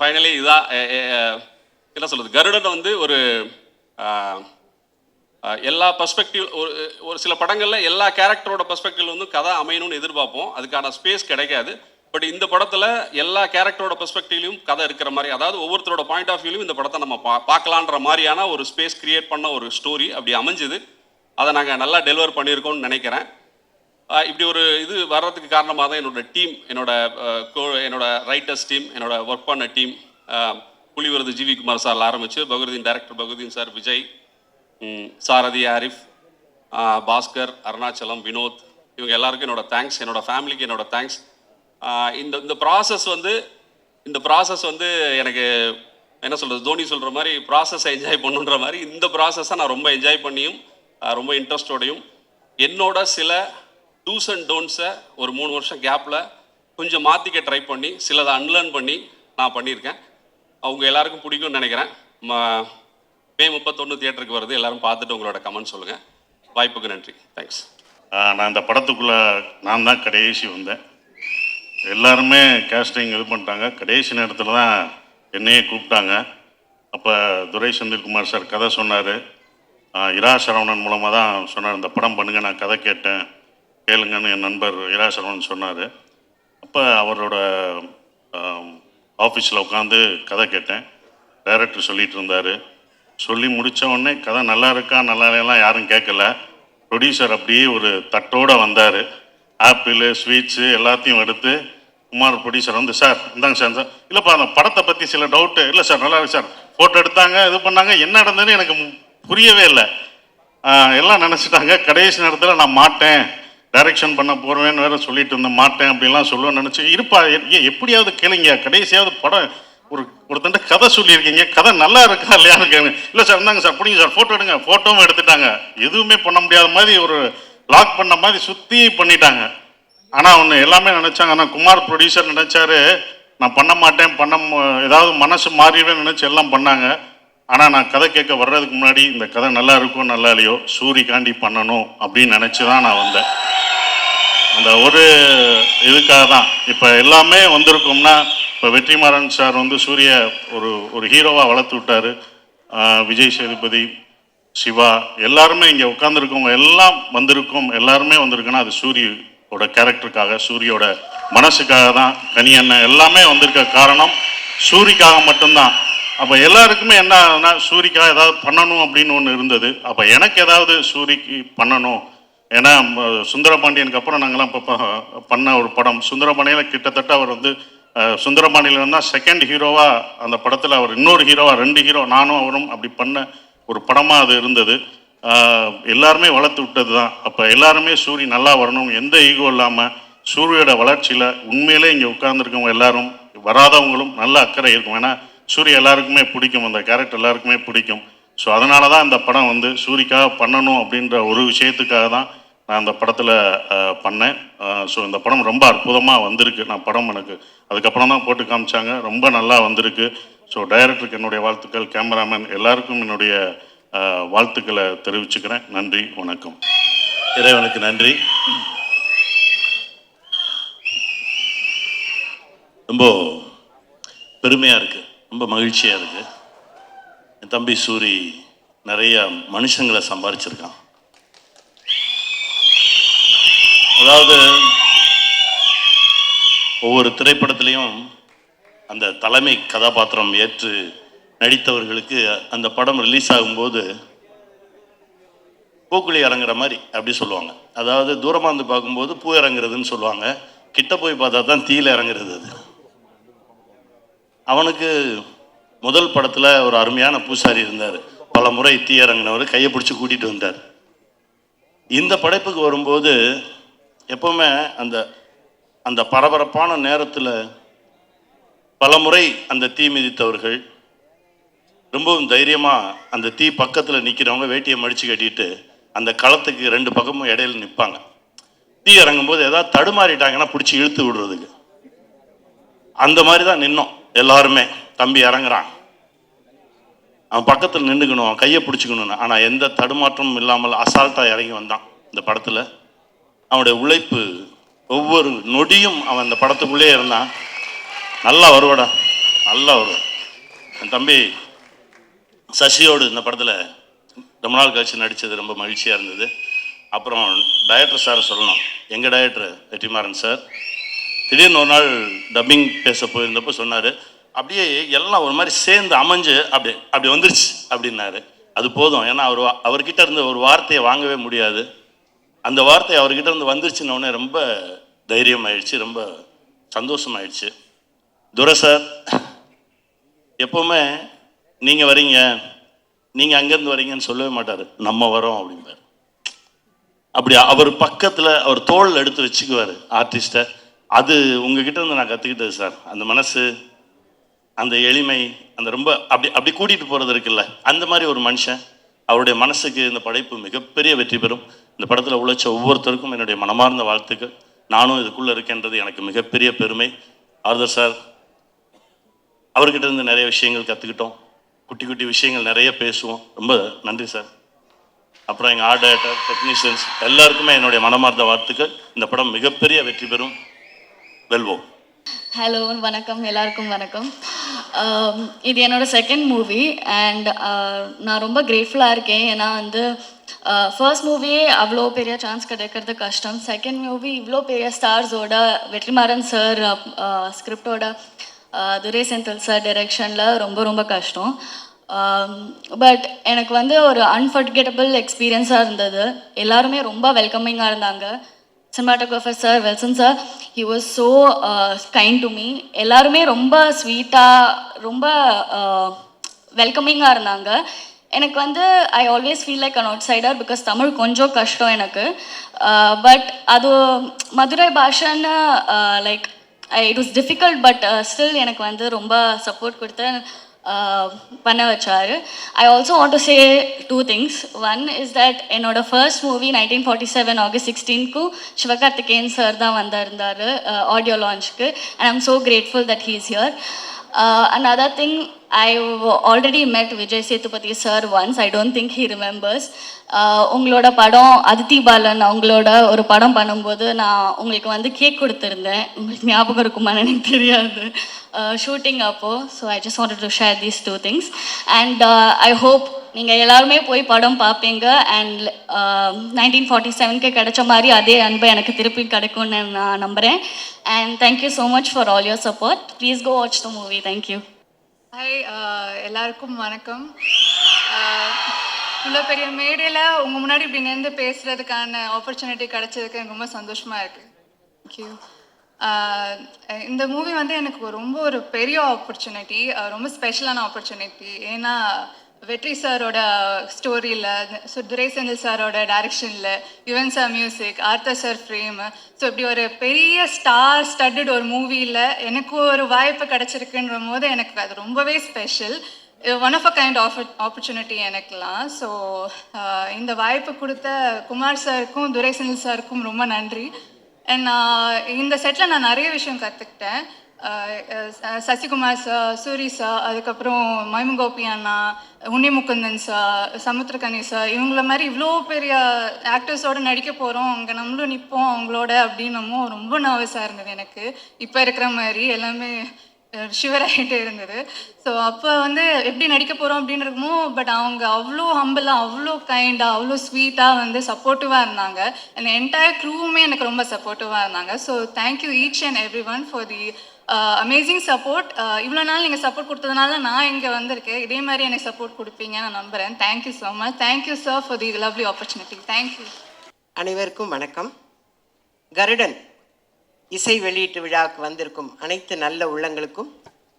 ஃபைனலி இதான் என்ன சொல்கிறது, கருடன் வந்து ஒரு எல்லா பர்ஸ்பெக்டிவ் ஒரு சில படங்களில் எல்லா கேரக்டரோட பர்ஸ்பெக்டிவ் வந்து கதை அமையணும்னு எதிர்பார்ப்போம். அதுக்கான ஸ்பேஸ் கிடைக்காது. பட் இந்த படத்தில் எல்லா கேரக்டரோட பெர்ஸ்பெக்டிவ்லையும் கதை இருக்கிற மாதிரி, அதாவது ஒவ்வொருத்தரோட பாயிண்ட் ஆஃப் வியூலையும் இந்த படத்தை நம்ம பார்க்கலான்ற மாதிரியான ஒரு ஸ்பேஸ் கிரியேட் பண்ண ஒரு ஸ்டோரி அப்படி அமைஞ்சுது. அதை நாங்கள் நல்லா டெலிவர் பண்ணியிருக்கோம்னு நினைக்கிறேன். இப்படி ஒரு இது வர்றதுக்கு காரணமாக தான் என்னோட டீம், என்னோட ரைட்டர்ஸ் டீம், என்னோட ஒர்க் பண்ண டீம், புலிவரது ஜிவி குமார் சார் ஆரம்பிச்சு பகருதீன் டைரக்டர் பகருதீன் சார், விஜய், சாரதி, ஆரிஃப், பாஸ்கர், அருணாச்சலம், வினோத், இவங்க எல்லாருக்கும் என்னோட தேங்க்ஸ். என்னோட ஃபேமிலிக்கு என்னோட தேங்க்ஸ். இந்த ப்ராசஸ் வந்து எனக்கு என்ன சொல்கிறது, தோனி சொல்கிற மாதிரி ப்ராசஸை என்ஜாய் பண்ணுன்ற மாதிரி இந்த ப்ராசஸை நான் ரொம்ப என்ஜாய் பண்ணியும் ரொம்ப இன்ட்ரெஸ்டோடையும் என்னோட சில டூஸ் அண்ட் டோன்ட்ஸை ஒரு 3 வருஷம் கேப்பில் கொஞ்சம் மாற்றிக்க ட்ரை பண்ணி சிலதை அன்லேர்ன் பண்ணி நான் பண்ணியிருக்கேன். அவங்க எல்லாருக்கும் பிடிக்கும்னு நினைக்கிறேன். மே 31 தியேட்டருக்கு வருது. எல்லாரும் பார்த்துட்டு உங்களோட கமெண்ட் சொல்லுங்கள். வாய்ப்புக்கு நன்றி. தேங்க்ஸ். நான் இந்த படத்துக்குள்ளே நான் தான் கடைசி வந்தேன். எல்லாருமே கேஸ்டிங் இது பண்ணிட்டாங்க. கடைசி நேரத்தில் தான் என்னையே கூப்பிட்டாங்க. அப்போ துரை செந்தில்குமார் சார் கதை சொன்னார். இரா சரவணன் மூலமாக தான் சொன்னார், இந்த படம் பண்ணுங்கள், நான் கதை கேட்டேன் கேளுங்கன்னு என் நண்பர் இரா சரவணன் சொன்னார். அப்போ அவரோட ஆஃபீஸில் உட்காந்து கதை கேட்டேன். டைரக்டர் சொல்லிகிட்டு இருந்தார். சொல்லி முடித்த உடனே கதை நல்லா இருக்கா நல்லா இல்லையெல்லாம் யாரும் கேட்கல. ப்ரொடியூசர் அப்படியே ஒரு தட்டோடு வந்தார். ஆப்பிள் ஸ்வீட்ஸு எல்லாத்தையும் எடுத்து குமார் ப்ரொடியூசர் வந்து, சார் இந்தாங்க சார். சார் இல்லைப்பா அந்த படத்தை பற்றி சில டவுட்டு. இல்லை சார் நல்லா இருக்கு சார். ஃபோட்டோ எடுத்தாங்க, இது பண்ணாங்க. என்ன நடந்ததுன்னு எனக்கு புரியவே இல்லை. எல்லாம் நினச்சிட்டாங்க கடைசி நேரத்தில் நான் மாட்டேன், டைரக்ஷன் பண்ண போகிறேன்னு வேறு சொல்லிட்டு இருந்தேன், மாட்டேன் அப்படின்லாம் சொல்லுவேன்னு நினச்சி, இருப்பா எப்படியாவது கேளுங்க, கடைசியாவது படம் ஒருத்தண்ட கதை சொல்லியிருக்கீங்க, கதை நல்லா இருக்கா இல்லையான்னு கேளுங்க. இல்லை சார் இந்தாங்க சார் பிடிங்க சார் ஃபோட்டோ எடுங்க. ஃபோட்டோவும் எடுத்துட்டாங்க. எதுவுமே பண்ண முடியாத மாதிரி ஒரு லாக் பண்ண மாதிரி சுற்றி பண்ணிட்டாங்க. ஆனால் ஒன்று எல்லாமே நினச்சாங்க. ஆனால் குமார் ப்ரொடியூசர் நினச்சாரு நான் பண்ண மாட்டேன், ஏதாவது மனசு மாறிடுவேன்னு நினச்சி எல்லாம் பண்ணாங்க. ஆனால் நான் கதை கேட்க வர்றதுக்கு முன்னாடி இந்த கதை நல்லா இருக்கோ நல்லா இல்லையோ சூரிக்காண்டி பண்ணணும் அப்படின்னு நினச்சி தான் நான் வந்தேன். அந்த ஒரு இதுக்காக தான் இப்போ எல்லாமே வந்திருக்கோம்னா, இப்போ வெற்றிமாறன் சார் வந்து சூரிய ஒரு ஹீரோவாக வளர்த்து விட்டார். விஜய் சேதுபதி, சிவா எல்லாருமே இங்கே உட்காந்துருக்கவங்க எல்லாம் வந்திருக்கோம். எல்லாருமே வந்திருக்குன்னா அது சூரியோட கேரக்டருக்காக, சூரியோட மனசுக்காக தான். கனி அண்ணன் எல்லாமே வந்திருக்க காரணம் சூரிக்காக மட்டும்தான். அப்போ எல்லாருக்குமே என்னன்னா சூரிக்காக ஏதாவது பண்ணணும் அப்படின்னு ஒன்று இருந்தது. அப்போ எனக்கு ஏதாவது சூரிக்கு பண்ணணும். ஏன்னா சுந்தரபாண்டியனுக்கு அப்புறம் நாங்கள்லாம் இப்போ பண்ண ஒரு படம் சுந்தரபாண்டியில் கிட்டத்தட்ட அவர் வந்து சுந்தரபாண்டியில் தான் செகண்ட் ஹீரோவாக அந்த படத்தில் அவர் இன்னொரு ஹீரோவாக 2 ஹீரோ நானும் அவரும் அப்படி பண்ண ஒரு படமாக அது இருந்தது. எல்லாருமே வளர்த்து விட்டது தான். அப்போ எல்லாருமே சூரி நல்லா வரணும், எந்த ஈகோ இல்லாமல் சூரியோட வளர்ச்சியில் உண்மையிலே இங்கே உட்கார்ந்துருக்கவங்க எல்லாரும் வராதவங்களும் நல்ல அக்கறை இருக்கும். ஏன்னா சூரிய எல்லாருக்குமே பிடிக்கும், அந்த கேரக்டர் எல்லாருக்குமே பிடிக்கும். ஸோ அதனால தான் இந்த படம் வந்து சூரிக்காக பண்ணணும் அப்படின்ற ஒரு விஷயத்துக்காக தான் நான் அந்த படத்தில் பண்ணேன். ஸோ இந்த படம் ரொம்ப அற்புதமாக வந்திருக்கு. நான் படம் எனக்கு அதுக்கப்புறம் தான் போட்டு காமிச்சாங்க, ரொம்ப நல்லா வந்திருக்கு. ஸோ டைரக்டருக்கு என்னுடைய வாழ்த்துக்கள், கேமராமேன் எல்லாருக்கும் என்னுடைய வாழ்த்துக்களை தெரிவிச்சுக்கிறேன். நன்றி, வணக்கம். இறைவனுக்கு நன்றி. ரொம்ப பெருமையாக இருக்குது, ரொம்ப மகிழ்ச்சியாக இருக்குது. என் தம்பி சூரி நிறைய மனுஷங்களை சம்பாதிச்சிருக்கான். அதாவது ஒவ்வொரு திரைப்படத்துலேயும் அந்த தலைமை கதாபாத்திரம் ஏற்று நடித்தவர்களுக்கு அந்த படம் ரிலீஸ் ஆகும்போது பூக்குழி இறங்குற மாதிரி அப்படி சொல்லுவாங்க. அதாவது தூரமாக இருந்து பார்க்கும்போது பூ இறங்குறதுன்னு சொல்லுவாங்க, கிட்ட போய் பார்த்தா தான் தீயில் இறங்குறது. அது அவனுக்கு முதல் படத்தில் ஒரு அருமையான பூசாரி இருந்தார், பல முறை தீ இறங்கினவர், கையை பிடிச்சி கூட்டிகிட்டு வந்தார். இந்த படைப்புக்கு வரும்போது எப்போவுமே அந்த அந்த பரபரப்பான நேரத்தில் பல முறை அந்த தீ மிதித்தவர்கள் ரொம்பவும் தைரியமாக அந்த தீ பக்கத்தில் நிற்கிறவங்க வேட்டியை மடித்து கட்டிட்டு அந்த களத்துக்கு 2 பக்கமும் இடையில நிற்பாங்க. தீ இறங்கும்போது ஏதாவது தடுமாறிட்டாங்கன்னா பிடிச்சி இழுத்து விடுறதுக்கு. அந்த மாதிரி தான் நின்னோம் எல்லாருமே. தம்பி இறங்குறான், அவன் பக்கத்தில் நின்றுக்கணும், அவன் கையை பிடிச்சிக்கணும்னு. ஆனால் எந்த தடுமாற்றமும் இல்லாமல் அசால்ட்டாக இறங்கி வந்தான். இந்த படத்தில் அவனுடைய உழைப்பு, ஒவ்வொரு நொடியும் அவன் அந்த படத்துக்குள்ளே இருந்தான். நல்லா வருவாடா, நல்லா வருவான். என் தம்பி சசியோடு இந்த படத்தில் ரொம்ப நாள் கழிச்சு நடித்தது ரொம்ப மகிழ்ச்சியாக இருந்தது. அப்புறம் டைரக்டர் சார் சொல்லணும், எங்கள் டைரக்டர் வெற்றிமாறன் சார் திடீர்னு ஒரு நாள் டப்பிங் பேச போயிருந்தப்போ சொன்னார், அப்படியே எல்லாம் ஒரு மாதிரி சேர்ந்து அமைஞ்சு அப்படி வந்துருச்சு அப்படின்னாரு. அது போதும், ஏன்னா அவர்கிட்ட இருந்து ஒரு வார்த்தையை வாங்கவே முடியாது. அந்த வார்த்தை அவர்கிட்ட இருந்து வந்துருச்சுன்னொடனே ரொம்ப தைரியம் ஆயிடுச்சு, ரொம்ப சந்தோஷமாயிடுச்சு. துரை சார் எப்போவுமே நீங்கள் வரீங்க, நீங்கள் அங்கேருந்து வரீங்கன்னு சொல்லவே மாட்டார், நம்ம வரோம் அப்படிம்பார். அப்படி அவர் பக்கத்தில் அவர் தோள் எடுத்து வச்சுக்குவார் ஆர்டிஸ்ட்டை. அது உங்ககிட்ட இருந்து நான் கற்றுக்கிட்டது சார். அந்த மனசு, அந்த எளிமை, அந்த ரொம்ப அப்படி கூட்டிகிட்டு போகிறது இருக்குல்ல, அந்த மாதிரி ஒரு மனுஷன். அவருடைய மனசுக்கு இந்த படைப்பு மிகப்பெரிய வெற்றி பெறும். இந்த படத்தில் உழைச்ச ஒவ்வொருத்தருக்கும் என்னுடைய மனமார்ந்த வாழ்த்துக்கள். நானும் இதுக்குள்ளே இருக்கேன்றது எனக்கு மிகப்பெரிய பெருமை. ஆர்தர் சார், அவர்கிட்ட இருந்து நிறைய விஷயங்கள் கற்றுக்கிட்டோம், குட்டி குட்டி விஷயங்கள் நிறைய பேசுவோம். ரொம்ப நன்றி சார். அப்புறம் எங்கள் ஆர்ட் டைரக்டர், டெக்னீஷியன்ஸ் எல்லாருக்குமே என்னுடைய மனமார்ந்த வாழ்த்துக்கள். இந்த படம் மிகப்பெரிய வெற்றி பெறும். வெல்வோம். ஹலோ, வணக்கம், எல்லாருக்கும் வணக்கம். இது என்னோட செகண்ட் மூவி அண்ட் நான் ரொம்ப கிரேட்ஃபுல்லாக இருக்கேன். ஏன்னா வந்து ஃபர்ஸ்ட் மூவியே அவ்வளோ பெரிய சான்ஸ் கிடைக்கிறது கஷ்டம். செகண்ட் மூவி இவ்வளோ பெரிய ஸ்டார்ஸோட, வெற்றிமாறன் சார் ஸ்கிரிப்டோட, துரை செந்தில் சார் டைரெக்ஷனில் ரொம்ப ரொம்ப கஷ்டம். பட் எனக்கு வந்து ஒரு அன்ஃபர்கெட்டபிள் எக்ஸ்பீரியன்ஸாக இருந்தது. எல்லாருமே ரொம்ப வெல்கமிங்காக இருந்தாங்க. Cinematographer sir, Welson sir, he was so kind to me. எல்லாருமே ரொம்ப ஸ்வீட்டாக, ரொம்ப வெல்கமிங்காக இருந்தாங்க. எனக்கு வந்து I always feel like an outsider, because Tamil கொஞ்சம் கஷ்டம் எனக்கு. பட் அது மதுரை பாஷைன்னு like it was difficult, but still எனக்கு வந்து ரொம்ப சப்போர்ட் கொடுத்து பண்ண வச்சார். I also want to say 2 things. One is that என்னோட ஃபர்ஸ்ட் மூவி 1947 ஆகஸ்ட் 16க்கு சிவகார்த்திகேயன் சார் தான் வந்திருந்தார் ஆடியோ லான்ச்சுக்கு. And I am so grateful that he is here. Another thing, I've already met Vijay Sethupathi sir once. I don't think he remembers. உங்களோட படம் அதித்தி பாலன் அவங்களோட ஒரு படம் பண்ணும்போது நான் உங்களுக்கு வந்து கேக் கொடுத்துருந்தேன். உங்களுக்கு ஞாபகம் இருக்குமான்னு எனக்கு தெரியாது, ஷூட்டிங் அப்போது. So I just wanted to share these 2 things. And I hope நீங்கள் எல்லாருமே போய் படம் பார்ப்பீங்க. அண்ட் 1947க்கு கிடைச்ச மாதிரி அதே அன்பை எனக்கு திருப்பி கிடைக்கும்னு நான் நம்புகிறேன். And thank you so much for all your support. Please go watch the movie. Thank you. Hi, எல்லாருக்கும் வணக்கம். இவ்வளோ பெரிய மேடையில் உங்கள் முன்னாடி இப்படி நின்று பேசுகிறதுக்கான ஆப்பர்ச்சுனிட்டி கிடைச்சதுக்கு எனக்கு ரொம்ப சந்தோஷமாக இருக்குது. தேங்க்யூ. இந்த மூவி வந்து எனக்கு ரொம்ப ஒரு பெரிய ஆப்பர்ச்சுனிட்டி, ரொம்ப ஸ்பெஷலான ஆப்பர்ச்சுனிட்டி. ஏன்னா வெற்றி சாரோட ஸ்டோரியில், துரை செந்தில் சாரோட டைரக்ஷனில், Yuvan sir music, author sir frame, so இப்படி ஒரு பெரிய ஸ்டார் ஸ்டட்டட் ஒரு மூவியில் எனக்கு ஒரு வாய்ப்பு கிடச்சிருக்குன்ற போது எனக்கு அது ரொம்பவே special. One of a kind opportunity எனக்குலாம். ஸோ இந்த வாய்ப்பு கொடுத்த குமார் சாருக்கும் துரை செந்தில் சாருக்கும் ரொம்ப நன்றி. அண்ட் இந்த செட்டில் நான் நிறைய விஷயம் கற்றுக்கிட்டேன். சசிகுமார் சார், சூரி சார், அதுக்கப்புறம் மைமுகோபி அண்ணா, உன்னி முகுந்தன் சார், சமுத்திரகனி சார், இவங்கள மாதிரி இவ்வளோ பெரிய ஆக்டர்ஸோடு நடிக்க போகிறோம், அங்கே நம்மளும் நிற்போம் அவங்களோட அப்படின்னமும் ரொம்ப நர்வஸாக இருந்தது எனக்கு. இப்போ இருக்கிற மாதிரி எல்லாமே ஷிவராகிட்டே இருந்தது. ஸோ அப்போ வந்து எப்படி நடிக்க போகிறோம் அப்படின்னு இருக்குமோ, பட் அவங்க அவ்வளோ ஹம்பிளாக, அவ்வளோ கைண்டாக, அவ்வளோ ஸ்வீட்டாக வந்து சப்போர்ட்டிவாக இருந்தாங்க. அந்த என்டையர் க்ரூவுமே எனக்கு ரொம்ப சப்போர்ட்டிவாக இருந்தாங்க. So thank you each and every one for the amazing support. இவ்வளோ நாள் நீங்கள் சப்போர்ட் கொடுத்ததுனால நான் இங்கே வந்திருக்கேன். இதே மாதிரி எனக்கு சப்போர்ட் கொடுப்பீங்க நான் நம்புகிறேன். Thank you so much. Thank you sir for the lovely opportunity. Thank you. அனைவருக்கும் வணக்கம். கருடன் இசை வெளியீட்டு விழாவுக்கு வந்திருக்கும் அனைத்து நல்ல உள்ளங்களுக்கும்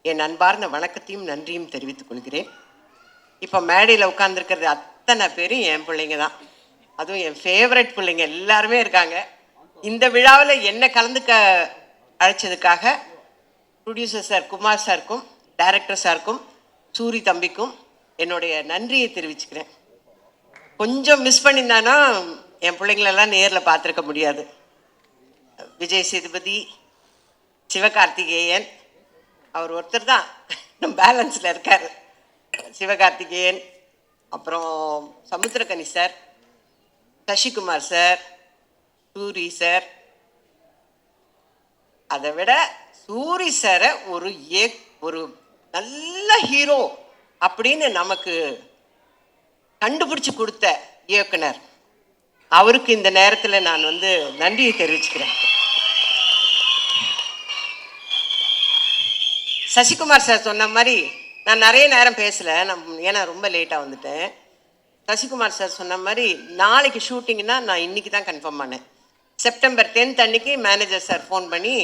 என் அன்பார்ந்த வணக்கத்தையும் நன்றியும் தெரிவித்துக் கொள்கிறேன். இப்போ மேடையில் உட்கார்ந்துருக்கிறது அத்தனை பேரும் என் பிள்ளைங்க தான். அதுவும் என் ஃபேவரட் பிள்ளைங்க எல்லாருமே இருக்காங்க. இந்த விழாவில் என்ன கலந்துக்க அழைச்சதுக்காக ப்ரொடியூசர் சார் குமார் சாருக்கும், டைரக்டர் சாருக்கும், சூரி தம்பிக்கும் என்னுடைய நன்றியை தெரிவிச்சுக்கிறேன். கொஞ்சம் மிஸ் பண்ணியிருந்தானா என் பிள்ளைங்களெல்லாம் நேரில் பார்த்துருக்க முடியாது. விஜய் சேதுபதி, சிவகார்த்திகேயன், அவர் ஒருத்தர் தான் பேலன்ஸில் இருக்கார். சிவகார்த்திகேயன், அப்புறம் Samuthirakani sir, Sasikumar sir, Soori sir. அதை விட சூரி சாரை ஒரு நல்ல ஹீரோ அப்படின்னு நமக்கு கண்டுபிடிச்சி கொடுத்த இயக்குனர், அவருக்கு இந்த நேரத்தில் நான் வந்து நன்றியை தெரிவிச்சுக்கிறேன். சசிகுமார் சார் சொன்ன மாதிரி நான் நிறைய நேரம் பேசலை, ஏன்னா ரொம்ப லேட்டாக வந்துட்டேன். சசிகுமார் சார் சொன்ன மாதிரி நாளைக்கு ஷூட்டிங்னா நான் இன்றைக்கி தான் கன்ஃபார்ம் பண்ணேன். செப்டம்பர் 10 அன்னைக்கு மேனேஜர் சார் ஃபோன் பண்ணி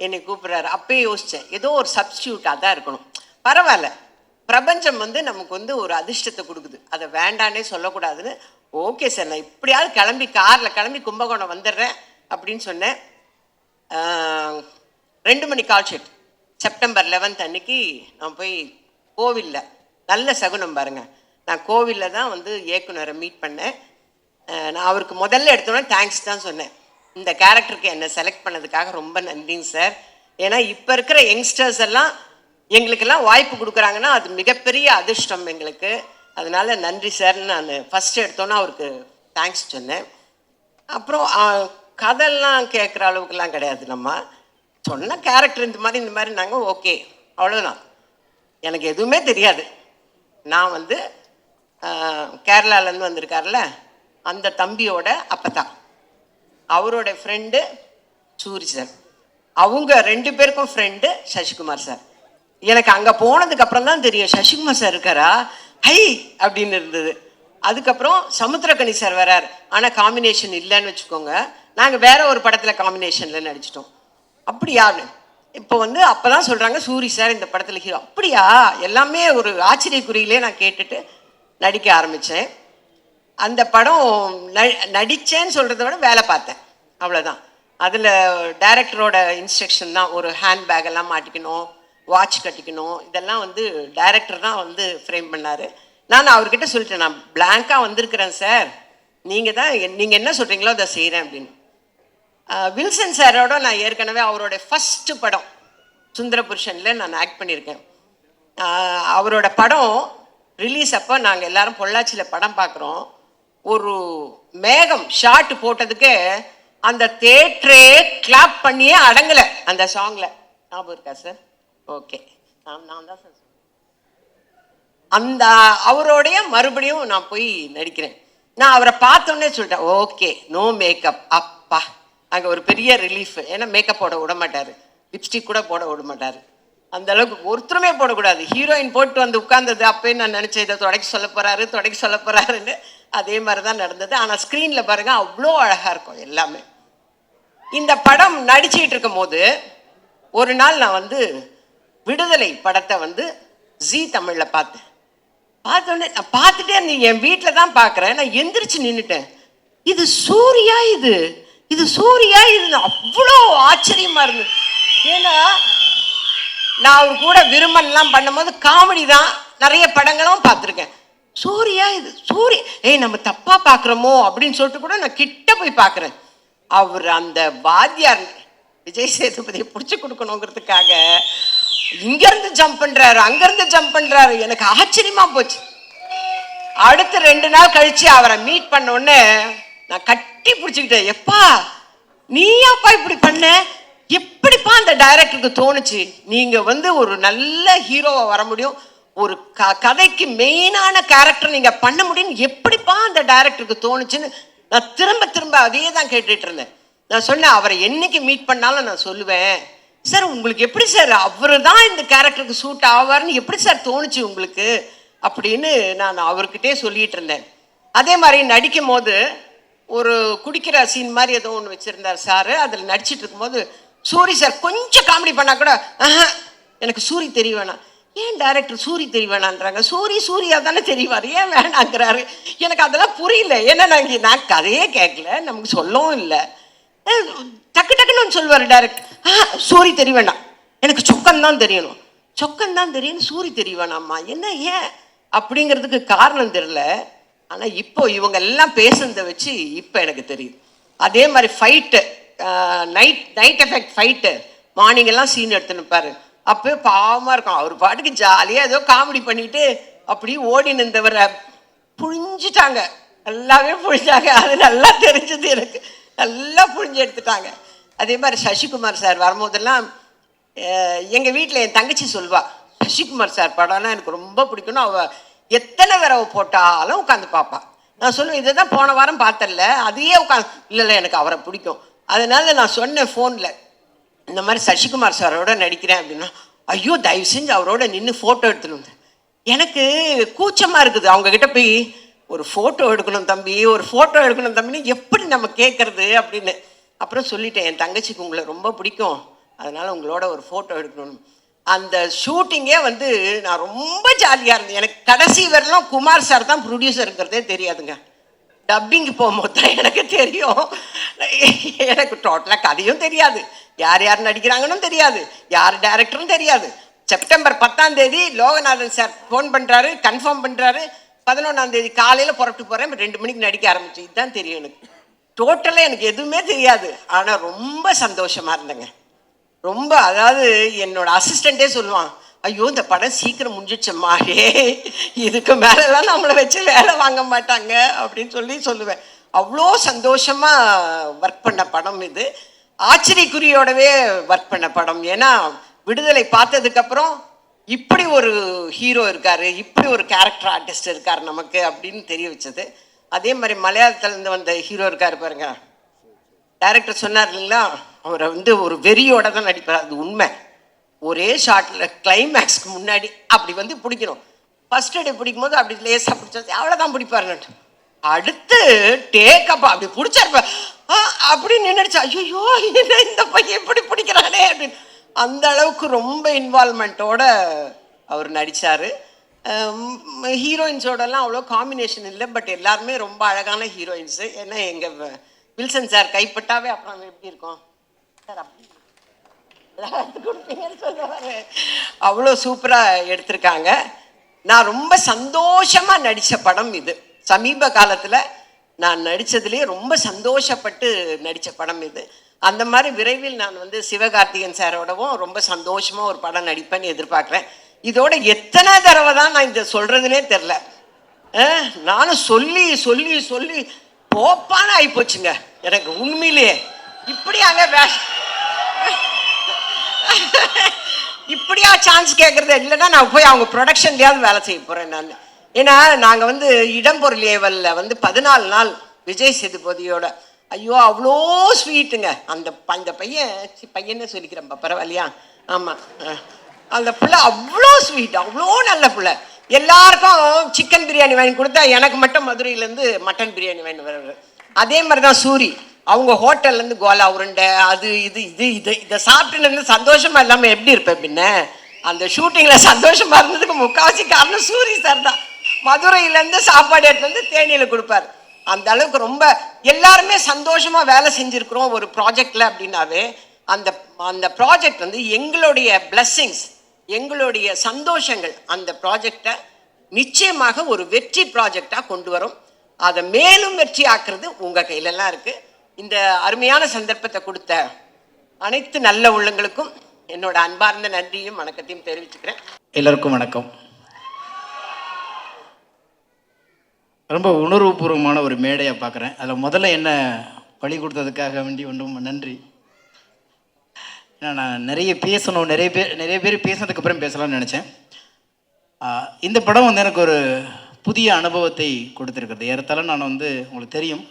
என்னை கூப்பிட்றாரு. அப்பயே யோசித்தேன், ஏதோ ஒரு சப்ஸ்டியூட்டாக தான் இருக்கணும். பரவாயில்ல, பிரபஞ்சம் வந்து நமக்கு வந்து ஒரு அதிர்ஷ்டத்தை கொடுக்குது, அதை வேண்டானே சொல்லக்கூடாதுன்னு ஓகே சார் நான் இப்படியாவது காரில் கிளம்பி கும்பகோணம் வந்துடுறேன் அப்படின்னு சொன்னேன். 2 மணி கால் ஷீட். செப்டம்பர் 11 அன்னைக்கு நான் போய் கோவிலில், நல்ல சகுனம் பாருங்கள், நான் கோவிலில் தான் வந்து இயக்குனரை மீட் பண்ணேன். நான் அவருக்கு முதல்ல எடுத்தோன்னே தேங்க்ஸ் தான் சொன்னேன். இந்த கேரக்டருக்கு என்னை செலக்ட் பண்ணதுக்காக ரொம்ப நன்றிங்க சார். ஏன்னா இப்போ இருக்கிற யங்ஸ்டர்ஸ் எல்லாம் எங்களுக்கெல்லாம் வாய்ப்பு கொடுக்குறாங்கன்னா அது மிகப்பெரிய அதிர்ஷ்டம் எங்களுக்கு. அதனால் நன்றி சார்னு நான் ஃபஸ்ட்டு எடுத்தோன்னே அவருக்கு தேங்க்ஸ் சொன்னேன். அப்புறம் கதையெல்லாம் கேட்குற அளவுக்குலாம் கிடையாது, நம்ம சொன்ன கேரக்டர் இந்த மாதிரி நாங்கள் ஓகே, அவ்வளோதான். எனக்கு எதுவுமே தெரியாது. நான் வந்து கேரளாலேருந்து வந்திருக்கார்ல அந்த தம்பியோட அப்பத்தான், அவரோட ஃப்ரெண்டு சூரி சார், அவங்க 2 பேருக்கும் ஃப்ரெண்டு சசிகுமார் சார். எனக்கு அங்கே போனதுக்கப்புறம் தான் தெரியும் சசிகுமார் சார் இருக்காரா, ஹை அப்படின்னு இருந்தது. அதுக்கப்புறம் சமுத்திரகனி சார் வரார், ஆனால் காம்பினேஷன் இல்லைன்னு வச்சுக்கோங்க. நாங்கள் வேற ஒரு படத்தில் காம்பினேஷனில் நடிச்சிட்டோம். அப்படியா? இப்போ வந்து அப்போ தான் சொல்கிறாங்க சூரி சார் இந்த படத்தில் ஹீரோ. அப்படியா? எல்லாமே ஒரு ஆச்சரியக்குறியிலே நான் கேட்டுட்டு நடிக்க ஆரம்பித்தேன். அந்த படம் நடித்தேன்னு சொல்கிறத விட வேலை பார்த்தேன், அவ்வளோதான். அதில் டைரக்டரோட இன்ஸ்ட்ரக்ஷன் தான், ஒரு ஹேண்ட்பேக் எல்லாம் மாட்டிக்கணும், வாட்ச் கட்டிக்கணும், இதெல்லாம் வந்து டைரக்டர் தான் வந்து ஃப்ரேம் பண்ணார். நான் அவர்கிட்ட சொல்லிட்டேன், நான் பிளாங்காக வந்திருக்கிறேன் சார், நீங்கள் என்ன சொல்கிறீங்களோ அதை செய்கிறேன் அப்படின்னு. வில்சன் சாரோட நான் ஏற்கனவே அவரோட ஃபஸ்ட்டு படம் சுந்தரபுருஷனில் நான் ஆக்ட் பண்ணியிருக்கேன். அவரோட படம் ரிலீஸ் அப்போ நாங்கள் எல்லாரும் பொள்ளாச்சியில் படம் பார்க்குறோம். ஒரு மேகம் ஷார்ட் போட்டதுக்கு அந்த தேட்டரே கிளாப் பண்ணியே அடங்கலை அந்த சாங்கில். ஞாபகம் இருக்கா சார்? ஓகே, நான் தான் சார் அந்த அவரோடைய மறுபடியும் நான் போய் நடிக்கிறேன். நான் அவரை பார்த்தோன்னே சொல்லிட்டேன், ஓகே நோ மேக்கப். அப்பா, அங்கே ஒரு பெரிய ரிலீஃப். ஏன்னா மேக்கப் போட விட மாட்டார், லிப்ஸ்டிக் கூட போட விட மாட்டார். அந்த அளவுக்கு ஒருத்தருமே போடக்கூடாது. ஹீரோயின் போட்டு வந்து உட்கார்ந்தது அப்போயே நான் நினச்சேன், இதை தொடக்க சொல்ல போகிறாருன்னு. அதே மாதிரி தான் நடந்தது. ஆனால் ஸ்க்ரீனில் பாருங்கள் அவ்வளோ அழகாக இருக்கும் எல்லாமே. இந்த படம் நடிச்சிட்டு இருக்கும் போது ஒரு நாள் நான் வந்து விடுதலை படத்தை வந்து ஜீ தமிழில் பார்த்தோன்னே நான் பார்த்துட்டே என் வீட்டில் தான் பார்க்குறேன். நான் எந்திரிச்சு நின்றுட்டேன், இது சூர்யா, இது சூர்யா, இது அவ்வளோ ஆச்சரியமாக இருந்தது. ஏன்னா நான் அவர் கூட விரும்பலாம் பண்ணும்போது காமெடி தான் நிறைய படங்களும் பார்த்துருக்கேன். சூர்யா இது ஏய் நம்ம தப்பா பார்க்குறோமோ அப்படின்னு சொல்லிட்டு கூட நான் கிட்ட போய் பார்க்குறேன். அவர் அந்த வாத்தியார் விஜய் சேதுபதியை பிடிச்சி கொடுக்கணுங்கிறதுக்காக இங்கேருந்து ஜம்ப் பண்ணுறாரு, அங்கேருந்து ஜம்ப் பண்ணுறாரு. எனக்கு ஆச்சரியமா போச்சு. அடுத்த 2 நாள் கழிச்சு அவரை மீட் பண்ண உடனே நான் கட்டி பிடிச்சிக்கிட்டேன். எப்பா நீயாப்பா இப்படி பண்ண, எப்படிப்பா அந்த டைரக்டருக்கு தோணுச்சு? நீங்கள் வந்து ஒரு நல்ல ஹீரோவை வர முடியும், ஒரு கதைக்கு மெயினான கேரக்டர் நீங்கள் பண்ண முடியும்னு எப்படிப்பா அந்த டைரக்டருக்கு தோணுச்சுன்னு நான் திரும்ப திரும்ப அதே தான் கேட்டுட்டு இருந்தேன். நான் சொன்னேன், அவரை என்னைக்கு மீட் பண்ணாலும் நான் சொல்லுவேன், சார் உங்களுக்கு எப்படி சார் அவர் தான் இந்த கேரக்டருக்கு சூட் ஆவார்னு எப்படி சார் தோணுச்சு உங்களுக்கு அப்படின்னு நான் அவர்கிட்டே சொல்லிட்டு இருந்தேன். அதே மாதிரி நடிக்கும் போது ஒரு குடிக்கிற சீன் மாதிரி ஏதோ ஒன்று வச்சுருந்தார் சார். அதில் நடிச்சிட்டு இருக்கும்போது சூரி சார் கொஞ்சம் காமெடி பண்ணால் கூட எனக்கு சூரி தெரிய வேணாம். ஏன் டைரக்டர் சூரி தெரிய வேணான்றாங்க? சூரியா தானே தெரிவார், ஏன் வேணாங்கிறாரு? எனக்கு அதெல்லாம் புரியல. ஏன்னா நான் கதையே கேட்கல, நமக்கு சொல்லவும் இல்லை. டக்கு டக்குன்னு ஒன்று சொல்லுவார் டைரக்டர், சூரி தெரிய வேண்டாம், எனக்கு சொக்கந்தான் தெரியணும், சொக்கந்தான் தெரியணும், சூரி தெரிய வேணாம்மா. என்ன ஏன் அப்படிங்கிறதுக்கு காரணம் தெரியல. ஆனால் இப்போ இவங்க எல்லாம் பேசுனதை வச்சு இப்போ எனக்கு தெரியுது. அதே மாதிரி fight, night effect fight, morning எல்லாம் சீன் எடுத்துன்னு பாரு, அப்போ பாவமாக இருக்கும். அவர் பாட்டுக்கு ஜாலியாக ஏதோ காமெடி பண்ணிட்டு அப்படி ஓடி நின்றவரை புழிஞ்சிட்டாங்க, நல்லாவே புழிஞ்சாங்க. அது நல்லா தெரிஞ்சது எனக்கு, நல்லா புழிஞ்சு எடுத்துட்டாங்க. அதே மாதிரி சசிகுமார் சார் வரும்போதெல்லாம் எங்கள் வீட்டில் என் தங்கச்சி சொல்வா, சசிகுமார் சார் படம்னா எனக்கு ரொம்ப பிடிக்கும்னு. அவள் எத்தனை தடவை போட்டாலும் உட்காந்து பார்ப்பா. நான் சொல்லுவேன், இதை தான் போன வாரம் பார்த்தல, அதையே உட்காந்து, இல்லை எனக்கு அவரை பிடிக்கும். அதனால நான் சொன்னேன் ஃபோனில், இந்த மாதிரி சசிகுமார் சாரோட நடிக்கிறேன் அப்படின்னா, ஐயோ தயவு செஞ்சு அவரோட நின்று ஃபோட்டோ எடுத்துன்னு வந்தேன். எனக்கு கூச்சமாக இருக்குது அவங்கக்கிட்ட போய் ஒரு ஃபோட்டோ எடுக்கணும் தம்பி, ஒரு ஃபோட்டோ எடுக்கணும் தம்பின்னு எப்படி நம்ம கேட்குறது அப்படின்னு. அப்புறம் சொல்லிட்டேன், என் தங்கச்சிக்கு உங்களை ரொம்ப பிடிக்கும், அதனால் உங்களோட ஒரு ஃபோட்டோ எடுக்கணும். அந்த ஷூட்டிங்கே வந்து நான் ரொம்ப ஜாலியாக இருந்தேன். எனக்கு கடைசி வரலாம் குமார் சார் தான் ப்ரொடியூசருங்கிறதே தெரியாதுங்க. டப்பிங்கு போகும்போது தான் எனக்கு தெரியும். எனக்கு டோட்டலாக கதையும் தெரியாது, யார் யார் நடிக்கிறாங்கன்னு தெரியாது, யார் டைரக்டரும் தெரியாது. செப்டம்பர் 10ஆம் தேதி லோகநாதன் சார் ஃபோன் பண்ணுறாரு, கன்ஃபார்ம் பண்ணுறாரு. 11ஆம் தேதி காலையில் புறப்பட்டு போகிறேன், 2 மணிக்கு நடிக்க ஆரம்பிச்சு. இதுதான் தெரியும் எனக்கு. டோட்டலாக எனக்கு எதுவுமே தெரியாது. ஆனால் ரொம்ப சந்தோஷமாக இருந்தேங்க, ரொம்ப. அதாவது என்னோட அசிஸ்டண்ட்டே சொல்லுவான், ஐயோ இந்த படம் சீக்கிரம் முடிஞ்சிச்சம்மா, இதுக்கு மேலெல்லாம் நம்மளை வச்சு வேலை வாங்க மாட்டாங்க அப்படின்னு சொல்லுவேன். அவ்வளோ சந்தோஷமாக ஒர்க் பண்ண படம் இது. ஆச்சரியக்குறியோடவே ஒர்க் பண்ண படம். ஏன்னா விடுதலை பார்த்ததுக்கப்புறம் இப்படி ஒரு ஹீரோ இருக்கார், இப்படி ஒரு கேரக்டர் ஆர்டிஸ்ட் இருக்கார் நமக்கு அப்படின்னு தெரிய வச்சது. அதே மாதிரி மலையாளத்துலேருந்து வந்த ஹீரோ இருக்கார் பாருங்க, டைரக்டர் சொன்னார் இல்லைங்களா, அவரை வந்து ஒரு வெறியோட தான் நடிப்பார். அது உண்மை. ஒரே ஷார்ட்டில் கிளைமேக்ஸ்க்கு முன்னாடி அப்படி வந்து பிடிக்கணும். ஃபர்ஸ்ட் டே பிடிக்கும் போது அப்படி லேசாக பிடிச்சது, அவ்வளோதான் பிடிப்பாருன்னு. அடுத்து டேக்கப் அப்படி பிடிச்சாரு, அப்படி நின்றுச்சு. ஐயோ இந்த பையன் எப்படி பிடிக்கிறானே அப்படின்னு. அந்த அளவுக்கு ரொம்ப இன்வால்மெண்ட்டோட அவர் நடித்தார். ஹீரோயின்ஸோடலாம் அவ்வளோ காம்பினேஷன் இல்லை, பட் எல்லாருமே ரொம்ப அழகான ஹீரோயின்ஸு. ஏன்னா எங்கள் வில்சன் சார் கைப்பட்டாவே அப்புறம் எப்படி இருக்கும் சார், அப்படி கொடுப்பீங்கன்னு சொல்லுவார். அவ்வளோ சூப்பராக எடுத்திருக்காங்க. நான் ரொம்ப சந்தோஷமாக நடித்த படம் இது. சமீப காலத்தில் நான் நடித்ததுலேயே ரொம்ப சந்தோஷப்பட்டு நடித்த படம் இது. அந்த மாதிரி விரைவில் நான் வந்து சிவகார்த்திகேயன் சாரோடவும் ரொம்ப சந்தோஷமாக ஒரு படம் நடிப்பேன்னு எதிர்பார்க்குறேன். இதோட எத்தனை தடவை தான் நான் இதை சொல்கிறதுனே தெரில. நானும் சொல்லி சொல்லி சொல்லி போப்பான்னு ஆகிப்போச்சுங்க எனக்கு உண்மையிலேயே. இப்படியாங்க இப்படியா சான்ஸ் கேட்குறது, இல்லைன்னா நான் போய் அவங்க ப்ரொடக்ஷன்லேயாவது வேலை செய்ய போகிறேன் நான். ஏன்னா நாங்கள் வந்து இடம்பொருள் ஏவலில் வந்து 14 நாள் விஜய் சேதுபதியோட, ஐயோ அவ்வளோ ஸ்வீட்டுங்க அந்த பையனே சொல்லிக்கிறேன்ப்பா, பரவாயில்லையா? ஆமாம், அந்த பிள்ளை அவ்வளோ ஸ்வீட், அவ்வளோ நல்ல பிள்ளை. எல்லாருக்கும் சிக்கன் பிரியாணி வாங்கி கொடுத்தா எனக்கு மட்டும் மதுரையிலேருந்து மட்டன் பிரியாணி வாங்கி வர்றாரு. அதே மாதிரி தான் சூரி, அவங்க ஹோட்டல்லேருந்து கோலா உருண்டை அது இதை சாப்பிட்டுன்னு சந்தோஷமாக இல்லாமல் எப்படி இருப்பேன் பின்ன. அந்த ஷூட்டிங்கில் சந்தோஷமாக இருந்ததுக்கு முக்கால்வாசி காரணம் சூரி சார் தான். மதுரையிலேருந்து சாப்பாடு எடுத்து வந்து தேனியில் கொடுப்பார். அந்த அளவுக்கு ரொம்ப எல்லாருமே சந்தோஷமாக வேலை செஞ்சுருக்குறோம் ஒரு ப்ராஜெக்டில் அப்படின்னாவே அந்த ப்ராஜெக்ட் வந்து எங்களுடைய பிளெஸ்ஸிங்ஸ், எங்களுடைய சந்தோஷங்கள் அந்த ப்ராஜெக்டை நிச்சயமாக ஒரு வெற்றி ப்ராஜெக்டாக கொண்டு வரும். அதை மேலும் வெற்றி ஆக்குறது உங்கள் கையிலலாம் இருக்குது. இந்த அருமையான சந்தர்ப்பத்தை கொடுத்த அனைத்து நல்ல உள்ளங்களுக்கும் என்னோட அன்பார்ந்த நன்றியும் வணக்கத்தையும் தெரிவிச்சுக்கிறேன். எல்லோருக்கும் வணக்கம். ரொம்ப உணர்வுபூர்வமான ஒரு மேடையை பார்க்குறேன். அதில் முதல்ல என்ன பழி கொடுத்ததுக்காக வேண்டி ஒன்றும் நன்றி. ஏன்னா நான் நிறைய பேசணும், நிறைய பேர் பேசினதுக்கப்புறம் பேசலாம்னு நினச்சேன். இந்த படம் வந்து எனக்கு ஒரு புதிய அனுபவத்தை கொடுத்துருக்குறது. ஏறத்தாழ நான் வந்து உங்களுக்கு தெரியும்,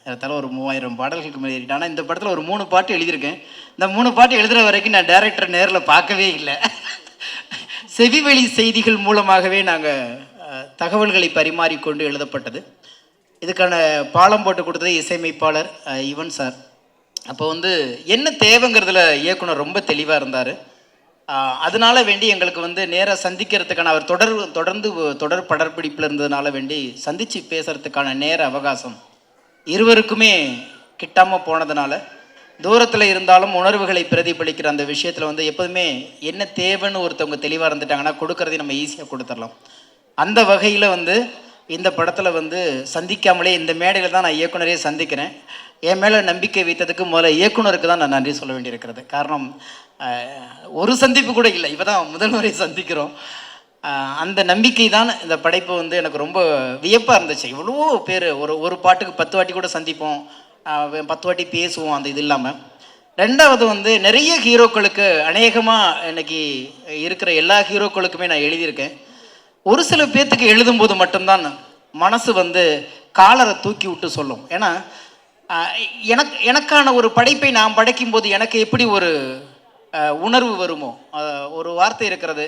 ஏறத்தாழ ஒரு 3000 பாடல்களுக்கு மேலே ஏறிட்டேன். ஆனால் இந்த படத்தில் ஒரு 3 பாட்டு எழுதியிருக்கேன். இந்த 3 பாட்டு எழுதுகிற வரைக்கும் நான் டைரக்டர் நேரில் பார்க்கவே இல்லை. செவிவழி செய்திகள் மூலமாகவே நாங்கள் தகவல்களை பரிமாறிக்கொண்டு எழுதப்பட்டது. இதுக்கான பாலம் போட்டு கொடுத்தது இசையமைப்பாளர் யுவன் சார். அப்போ வந்து என்ன தேவைங்கிறதுல இயக்குனர் ரொம்ப தெளிவாக இருந்தார். அதனால வேண்டி எங்களுக்கு வந்து நேராக சந்திக்கிறதுக்கான அவர் தொடர்ந்து தொடர் படப்பிடிப்பில் இருந்ததுனால வேண்டி சந்தித்து பேசுகிறதுக்கான நேர அவகாசம் இருவருக்குமே கிட்டாமல் போனதுனால தூரத்தில் இருந்தாலும் உணர்வுகளை பிரதிபலிக்கிற அந்த விஷயத்தில் வந்து எப்போதுமே என்ன தேவைன்னு ஒருத்தவங்க தெளிவாக இருந்துட்டாங்கன்னா கொடுக்கறதையும் நம்ம ஈஸியாக கொடுத்துடலாம். அந்த வகையில் வந்து இந்த படத்தில் வந்து சந்திக்காமலே இந்த மேடையில் தான் நான் இயக்குனரே சந்திக்கிறேன். என் மேலே நம்பிக்கை வைத்ததுக்கு முதல்ல இயக்குனருக்கு தான் நான் நன்றி சொல்ல வேண்டியிருக்கிறது. காரணம், ஒரு சந்திப்பு கூட இல்லை, இப்போ தான் முதல் முறை சந்திக்கிறோம். அந்த நம்பிக்கை தான் இந்த படைப்பு வந்து எனக்கு ரொம்ப வியப்பாக இருந்துச்சு. இவ்வளோ பேர் ஒரு பாட்டுக்கு 10 வாட்டி கூட சந்திப்போம், 10 வாட்டி பேசுவோம். அந்த இது இல்லாமல் ரெண்டாவது வந்து நிறைய ஹீரோக்களுக்கு அநேகமாக இன்னைக்கு இருக்கிற எல்லா ஹீரோக்களுக்குமே நான் எழுதியிருக்கேன். ஒரு சில பேர்த்துக்கு எழுதும்போது மட்டும்தான் மனசு வந்து காலரை தூக்கி விட்டு சொல்லும். ஏன்னா எனக்கான ஒரு படைப்பை நான் படைக்கும்போது எனக்கு எப்படி ஒரு உணர்வு வருமோ, ஒரு வார்த்தை இருக்கிறது,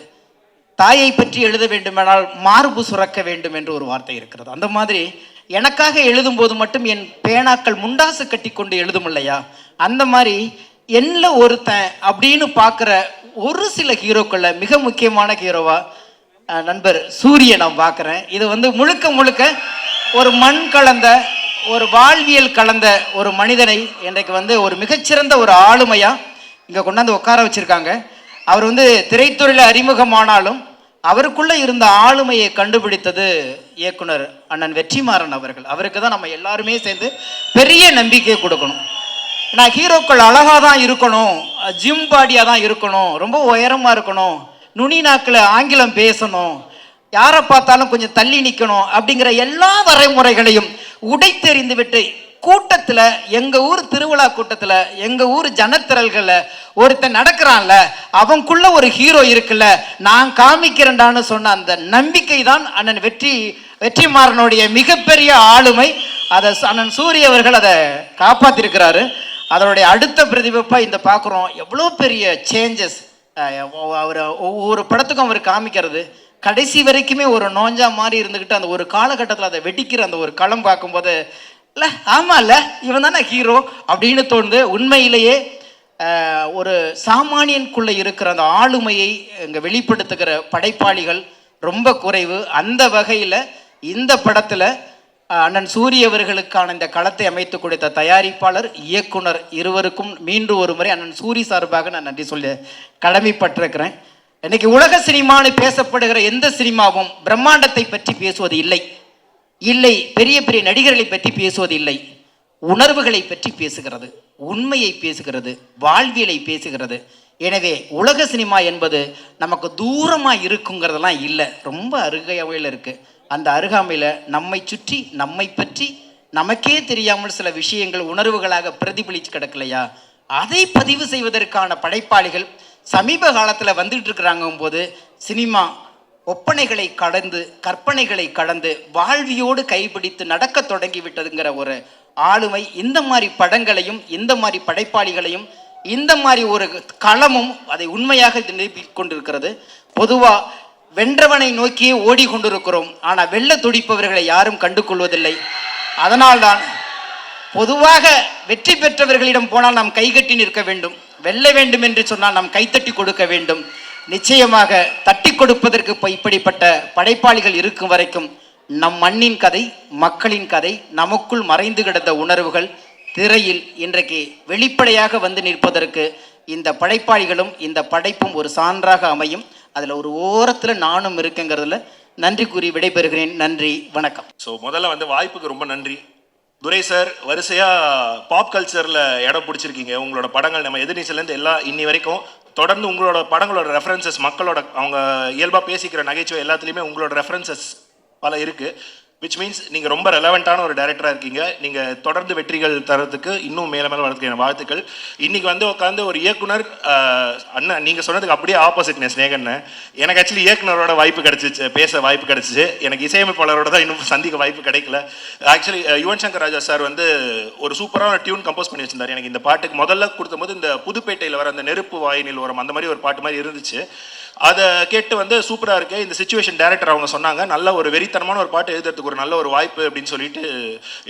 தாயை பற்றி எழுத வேண்டுமானால் மார்பு சுரக்க வேண்டும் என்று ஒரு வார்த்தை இருக்கிறது. அந்த மாதிரி எனக்காக எழுதும்போது மட்டும் என் பேனாக்கள் முண்டாசு கட்டி கொண்டு எழுதும் இல்லையா, அந்த மாதிரி என்ன ஒருத்தன் அப்படின்னு பார்க்குற ஒரு சில ஹீரோக்களில் மிக முக்கியமான ஹீரோவா நண்பர் சூரிய நான் பார்க்குறேன். இது வந்து முழுக்க ஒரு மண் கலந்த ஒரு வாழ்வியல் கலந்த ஒரு மனிதனை இன்றைக்கு வந்து ஒரு மிகச்சிறந்த ஒரு ஆளுமையாக இங்கே கொண்டாந்து உட்கார வச்சுருக்காங்க. அவர் வந்து திரைத்துறையில் அறிமுகமானாலும் அவருக்குள்ளே இருந்த ஆளுமையை கண்டுபிடித்தது இயக்குனர் அண்ணன் வெற்றிமாறன் அவர்கள். அவருக்கு தான் நம்ம எல்லாருமே சேர்ந்து பெரிய நம்பிக்கையை கொடுக்கணும். ஏன்னா ஹீரோக்கள் அழகாக தான் இருக்கணும், ஜிம் பாடியாக தான் இருக்கணும், ரொம்ப உயரமாக இருக்கணும், நுனி நாக்கில் ஆங்கிலம் பேசணும், யாரை பார்த்தாலும் கொஞ்சம் தள்ளி நிற்கணும் அப்படிங்கிற எல்லா வரைமுறைகளையும் உடைத்தெறிந்து விட்டு கூட்டத்தில், எங்கள் ஊர் திருவிழா கூட்டத்தில், எங்கள் ஊர் ஜனத்திரல்களில் ஒருத்தன் நடக்கிறான்ல, அவனுக்குள்ள ஒரு ஹீரோ இருக்குல்ல, நான் காமிக்கிறேன்டான்னு சொன்ன அந்த நம்பிக்கை தான் அண்ணன் வெற்றிமாறனுடைய மிகப்பெரிய ஆளுமை. அதை அண்ணன் சூரிய அவர்கள் அதை காப்பாற்றிருக்கிறாரு. அதனுடைய அடுத்த பிரதிபலிப்பாக இந்த பார்க்குறோம். எவ்வளோ பெரிய சேஞ்சஸ் அவர் ஒவ்வொரு படத்துக்கும் அவர் காமிக்கிறது. கடைசி வரைக்குமே ஒரு நோஞ்சா மாதிரி இருந்துக்கிட்டு அந்த ஒரு காலகட்டத்தில் அதை வெடிக்கிற அந்த ஒரு களம் பார்க்கும்போது இல்லை, ஆமாம் இல்லை, இவன் தானே ஹீரோ அப்படின்னு தோணுது. உண்மையிலேயே ஒரு சாமானியனுக்குள்ளே இருக்கிற அந்த ஆளுமையை இங்கே வெளிப்படுத்துகிற படைப்பாளிகள் ரொம்ப குறைவு. அந்த வகையில் இந்த படத்தில் அண்ணன் சூரிய அவர்களுக்கான இந்த களத்தை அமைத்து கொடுத்த தயாரிப்பாளர், இயக்குனர் இருவருக்கும் மீண்டும் ஒரு முறை அண்ணன் சூரி சார்பாக நான் நன்றி சொல்ல கடமைப்பட்டிருக்கிறேன். இன்னைக்கு உலக சினிமான்னு பேசப்படுகிற எந்த சினிமாவும் பிரம்மாண்டத்தை பற்றி பேசுவது இல்லை, பெரிய பெரிய நடிகர்களை பற்றி பேசுவது இல்லை, உணர்வுகளை பற்றி பேசுகிறது, உண்மையை பேசுகிறது, வாழ்வியலை பேசுகிறது. எனவே உலக சினிமா என்பது நமக்கு தூரமாக இருக்குங்கிறதெல்லாம் இல்லை, ரொம்ப அருகாமையில் இருக்குது. அந்த அருகாமையில் நம்மை சுற்றி நம்மை பற்றி நமக்கே தெரியாமல் சில விஷயங்கள் உணர்வுகளாக பிரதிபலித்து கிடக்கலையா, அதை பதிவு செய்வதற்கான படைப்பாளிகள் சமீப காலத்தில் வந்துட்டு இருக்கிறாங்க போது சினிமா ஒப்பனைகளை கடந்து கற்பனைகளை கடந்து வாழ்வியோடு கைப்பிடித்து நடக்க தொடங்கி விட்டதுங்கிற ஒரு ஆளுமை இந்த மாதிரி படங்களையும் இந்த மாதிரி படைப்பாளிகளையும் இந்த மாதிரி ஒரு களமும் அதை உண்மையாக நிரூபித்துக் கொண்டிருக்கிறது. பொதுவாக வென்றவனை நோக்கியே ஓடிக்கொண்டிருக்கிறோம், ஆனால் வெல்ல துடிப்பவர்களை யாரும் கண்டு கொள்வதில்லை. அதனால்தான் பொதுவாக வெற்றி பெற்றவர்களிடம் போனால் நாம் கைகட்டி நிற்க வேண்டும், வெல்ல வேண்டும் என்று சொன்னால் நாம் கைத்தட்டி கொடுக்க வேண்டும். நிச்சயமாக தட்டி கொடுப்பதற்கு இப்படிப்பட்ட படைப்பாளிகள் இருக்கும் வரைக்கும் நம் மண்ணின் கதை, மக்களின் கதை, நமக்குள் மறைந்து கிடந்த உணர்வுகள் திரையில் இன்றைக்கு வெளிப்படையாக வந்து நிற்பதற்கு இந்த படைப்பாளிகளும் இந்த படைப்பும் ஒரு சான்றாக அமையும். அதில் ஒரு ஓரத்தில் நானும் இருக்குங்கிறதுல நன்றி கூறி விடைபெறுகிறேன். நன்றி, வணக்கம். ஸோ முதல்ல வந்து வாய்ப்புக்கு ரொம்ப நன்றி. துரை சார், வரிசையாக பாப் கல்ச்சரில் இடம் பிடிச்சிருக்கீங்க. உங்களோட படங்கள் நம்ம எதிர்நீச்சலேருந்து எல்லா இன்னி வரைக்கும் தொடர்ந்து உங்களோட படங்களோட ரெஃபரன்சஸ், மக்களோட அவங்க இயல்பாக பேசிக்கிற நகைச்சுவை எல்லாத்துலேயுமே உங்களோட ரெஃபரன்சஸ் பல இருக்குது. விச் மீன்ஸ் நீங்கள் ரொம்ப ரெலவெண்ட்டான ஒரு டைரக்டராக இருக்கீங்க. நீங்கள் தொடர்ந்து வெற்றிகள் தரத்துக்கு இன்னும் மேலே மேலே வரதுக்கு என் வாழ்த்துக்கள். இன்றைக்கி வந்து உட்காந்து ஒரு இயக்குனர், அண்ணன் நீங்கள் சொன்னதுக்கு அப்படியே ஆப்போசிட்னே ஸ்நேகன்னு, எனக்கு ஆக்சுவலி இயக்குனரோட வாய்ப்பு கிடச்சிச்சு, பேச வாய்ப்பு கிடச்சிச்சு. எனக்கு இசையமைப்பாளரோட தான் இன்னும் சந்திக்க வாய்ப்பு கிடைக்கல. ஆக்சுவலி யுவன் சங்கர் ராஜா சார் வந்து ஒரு சூப்பரான டியூன் கம்போஸ் பண்ணி வச்சிருந்தார். எனக்கு இந்த பாட்டுக்கு முதல்ல கொடுத்தபோது இந்த புதுப்பேட்டையில் வர அந்த நெருப்பு வாயினில் வரும் அந்த மாதிரி ஒரு பாட்டு மாதிரி இருந்துச்சு. அதை கேட்டு வந்து சூப்பராக இருக்கு, இந்த சிச்சுவேஷன் டைரக்டர் அவங்க சொன்னாங்க, நல்ல ஒரு வெறித்தனமான ஒரு பாட்டு எழுதுறதுக்கு ஒரு நல்ல ஒரு வாய்ப்பு அப்படின்னு சொல்லிட்டு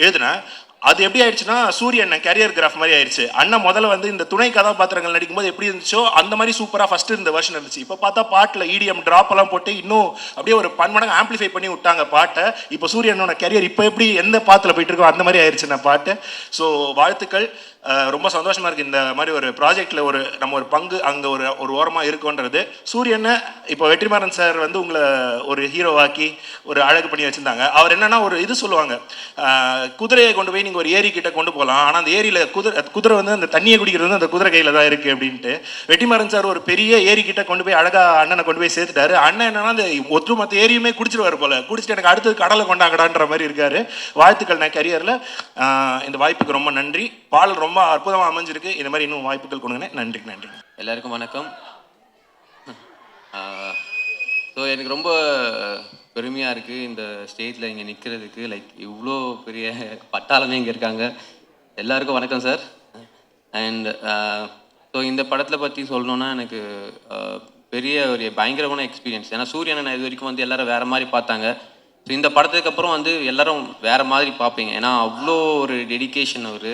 எழுதினேன். அது எப்படி ஆயிடுச்சுன்னா சூரியன் கேரியர் கிராஃப் மாதிரி ஆயிடுச்சு. அண்ணன் முதல்ல வந்து இந்த துணை கதாபாத்திரங்கள் நடிக்கும்போது எப்படி இருந்துச்சோ அந்த மாதிரி சூப்பராக ஃபர்ஸ்ட் இந்த வெர்ஷன் இருந்துச்சு. இப்போ பார்த்தா பாட்டில் இடிஎம் ட்ராப் எல்லாம் போட்டு இன்னும் அப்படியே ஒரு பன்மடங்கு ஆம்பிளிஃபை பண்ணி விட்டாங்க பாட்டை. இப்போ சூரியனோட கேரியர் இப்போ எப்படி எந்த பாத்தில் போயிட்டு இருக்கோ அந்த மாதிரி ஆயிடுச்சு நான் பாட்டு. ஸோ வாழ்த்துக்கள். ரொம்ப சந்தோஷமாக இருக்குது இந்த மாதிரி ஒரு ப்ராஜெக்டில் ஒரு நம்ம ஒரு பங்கு அங்கே ஒரு ஓரமாக இருக்குன்றது. சூரியனை இப்போ வெற்றிமாறன் சார் வந்து உங்களை ஒரு ஹீரோவாக்கி ஒரு அழகு பண்ணி வச்சுருந்தாங்க. அவர் என்னென்னா ஒரு இது சொல்லுவாங்க, குதிரையை கொண்டு போய் நீங்கள் ஒரு ஏரி கிட்ட கொண்டு போகலாம், ஆனால் அந்த ஏரியில் குதிரை வந்து அந்த தண்ணியை குடிக்கிறது வந்து அந்த குதிரை கையில் தான் இருக்குது அப்படின்ட்டு. வெற்றிமாறன் சார் ஒரு பெரிய ஏரி கிட்ட கொண்டு போய் அழகாக அண்ணனை கொண்டு போய் சேர்த்துட்டாரு. அண்ணன் என்னன்னா அந்த ஒட்டுமொத்த ஏரியுமே குடிச்சிருவார் போல, குடிச்சிட்டு எனக்கு அடுத்தது கடலை கொண்டாங்கடான்ற மாதிரி இருக்காரு. வாழ்த்துக்கள் நான் கரியரில். இந்த வாய்ப்புக்கு ரொம்ப நன்றி. பாடல் ரொம்ப அற்புதமாக அமைஞ்சிருக்கு. இந்த மாதிரி இன்னும் வாய்ப்புகள் கொடுங்க. நன்றி. நன்றி எல்லாருக்கும் வணக்கம். ஸோ எனக்கு ரொம்ப பெருமையாக இருக்குது இந்த ஸ்டேஜில் இங்கே நிற்கிறதுக்கு. லைக் இவ்வளோ பெரிய பட்டாளமே இங்கே இருக்காங்க. எல்லாருக்கும் வணக்கம் சார். அண்ட் ஸோ இந்த படத்தில் பற்றி சொல்லணுன்னா எனக்கு பெரிய ஒரு பயங்கரமான எக்ஸ்பீரியன்ஸ். ஏன்னா சூரியனை நான் இது வரைக்கும் வந்து எல்லோரும் வேறு மாதிரி பார்த்தாங்க. ஸோ இந்த படத்துக்கு அப்புறம் வந்து எல்லோரும் வேறு மாதிரி பார்ப்பீங்க. ஏன்னா அவ்வளோ ஒரு டெடிக்கேஷன். அவர்